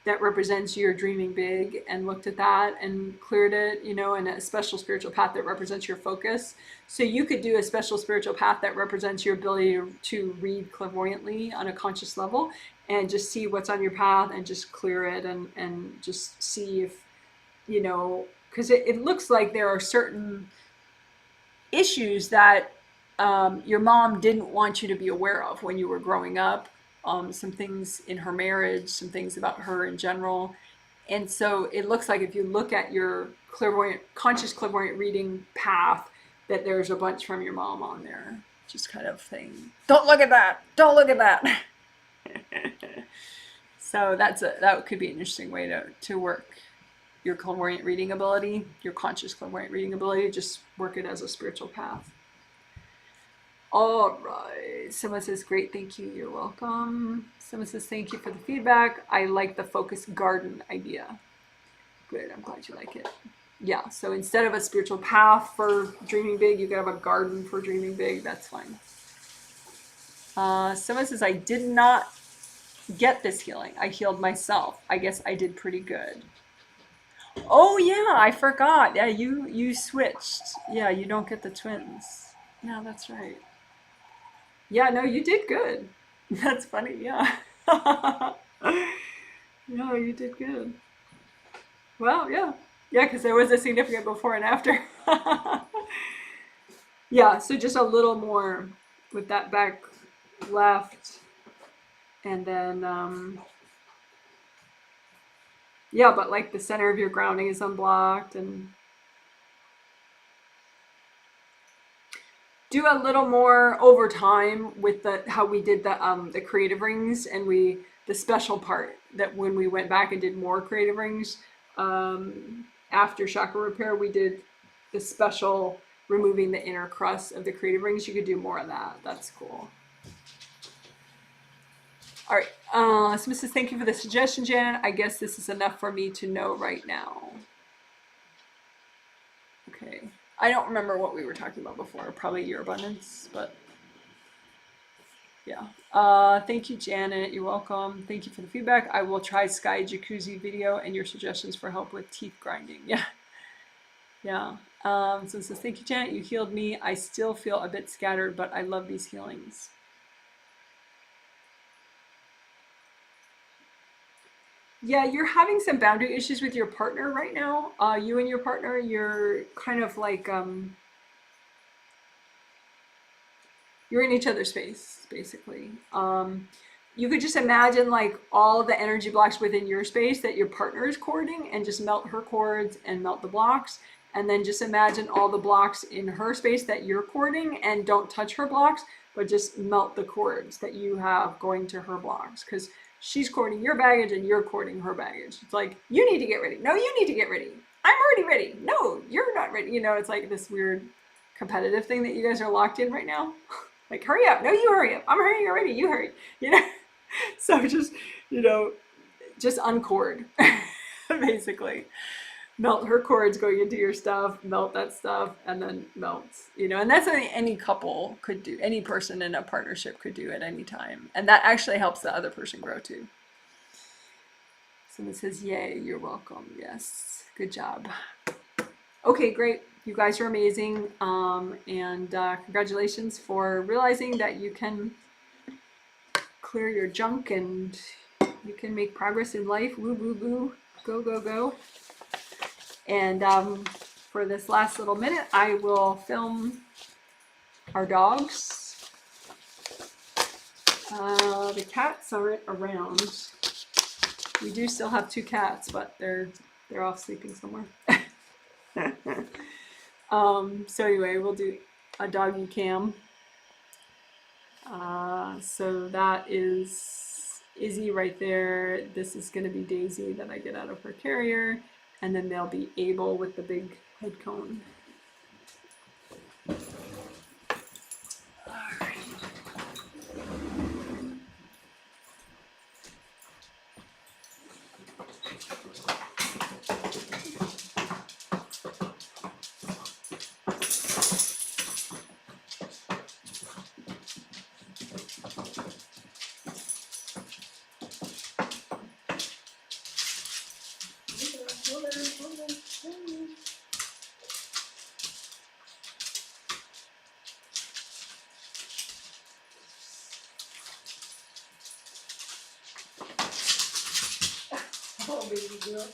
that represents your dreaming big, and looked at that and cleared it, and a special spiritual path that represents your focus. So you could do a special spiritual path that represents your ability to read clairvoyantly on a conscious level, and just see what's on your path and just clear it, and just see if, because it looks like there are certain issues that your mom didn't want you to be aware of when you were growing up. Some things in her marriage, some things about her in general. And so it looks like if you look at your clairvoyant, conscious clairvoyant reading path, that there's a bunch from your mom on there. Just kind of thing. Don't look at that. Don't look at that. So that could be an interesting way to work your clairvoyant reading ability, your conscious clairvoyant reading ability. Just work it as a spiritual path. All right. Someone says, great, thank you. You're welcome. Someone says, thank you for the feedback. I like the focused garden idea. Good. I'm glad you like it. Yeah. So instead of a spiritual path for dreaming big, you could have a garden for dreaming big. That's fine. Someone says, I did not get this healing. I healed myself. I guess I did pretty good. Oh yeah, I forgot. Yeah, you switched. Yeah, you don't get the twins. Yeah, that's right. Yeah, no, you did good. That's funny, yeah. No, you did good. Well, yeah. Yeah, because there was a significant before and after. Yeah, so just a little more with that back left. And then, yeah, but like the center of your grounding is unblocked, and do a little more over time with how we did the creative rings, and the special part that when we went back and did more creative rings after chakra repair, we did the special removing the inner crust of the creative rings. You could do more of that. That's cool. All right. Smith says, thank you for the suggestion, Janet. I guess this is enough for me to know right now. Okay. I don't remember what we were talking about before. Probably your abundance, but yeah. Thank you, Janet. You're welcome. Thank you for the feedback. I will try Sky Jacuzzi video and your suggestions for help with teeth grinding. Yeah. Yeah. So it says, thank you, Janet. You healed me. I still feel a bit scattered, but I love these healings. Yeah, you're having some boundary issues with your partner right now. You and your partner, you're kind of like you're in each other's space, basically. You could just imagine like all the energy blocks within your space that your partner is cording, and just melt her cords and melt the blocks. And then just imagine all the blocks in her space that you're cording, and don't touch her blocks, but just melt the cords that you have going to her blocks. Because she's cording your baggage and you're cording her baggage. It's like, you need to get ready. No, you need to get ready. I'm already ready. No, you're not ready. You know, it's like this weird competitive thing that you guys are locked in right now. Like, hurry up. No, you hurry up. I'm hurrying already. You hurry. You know? So just, just uncord, basically. Melt her cords going into your stuff, melt that stuff, and then melt, and that's something any couple could do, any person in a partnership could do at any time. And that actually helps the other person grow too. Someone says, yay, you're welcome. Yes, good job. Okay, great. You guys are amazing. And congratulations for realizing that you can clear your junk and you can make progress in life. Woo, woo, woo. Go, go, go. And for this last little minute, I will film our dogs. The cats aren't around. We do still have 2 cats, but they're off sleeping somewhere. So anyway, we'll do a doggy cam. So that is Izzy right there. This is going to be Daisy that I get out of her carrier. And then they'll be Abel with the big head cone. Oh, baby girl.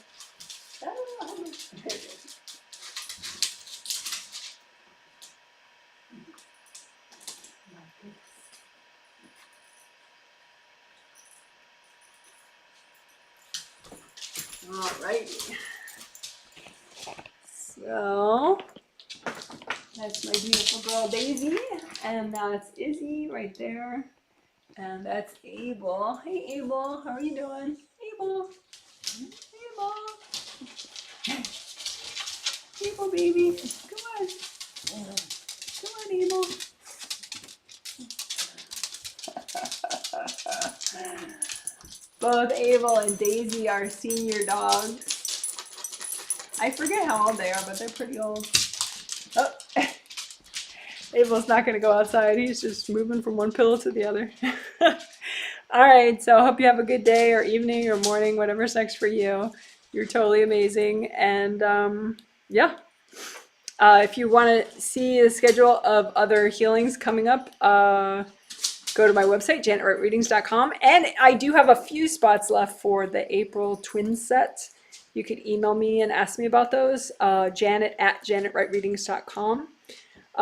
Alrighty. So that's my beautiful girl Daisy, and that's Izzy right there, and that's Abel. Hey Abel, how are you doing? Abel, Abel, Abel baby, come on, come on Abel. Both Abel and Daisy are senior dogs. I forget how old they are, but they're pretty old. Oh, Abel's not going to go outside. He's just moving from one pillow to the other. All right, so I hope you have a good day or evening or morning, whatever's next for you. You're totally amazing. And yeah, if you want to see the schedule of other healings coming up, go to my website, janetwrightreadings.com. And I do have a few spots left for the April twin set. You can email me and ask me about those, janet@janetwrightreadings.com,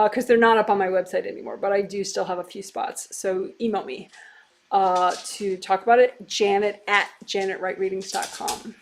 because they're not up on my website anymore, but I do still have a few spots. So email me to talk about it, janet@janetwrightreadings.com.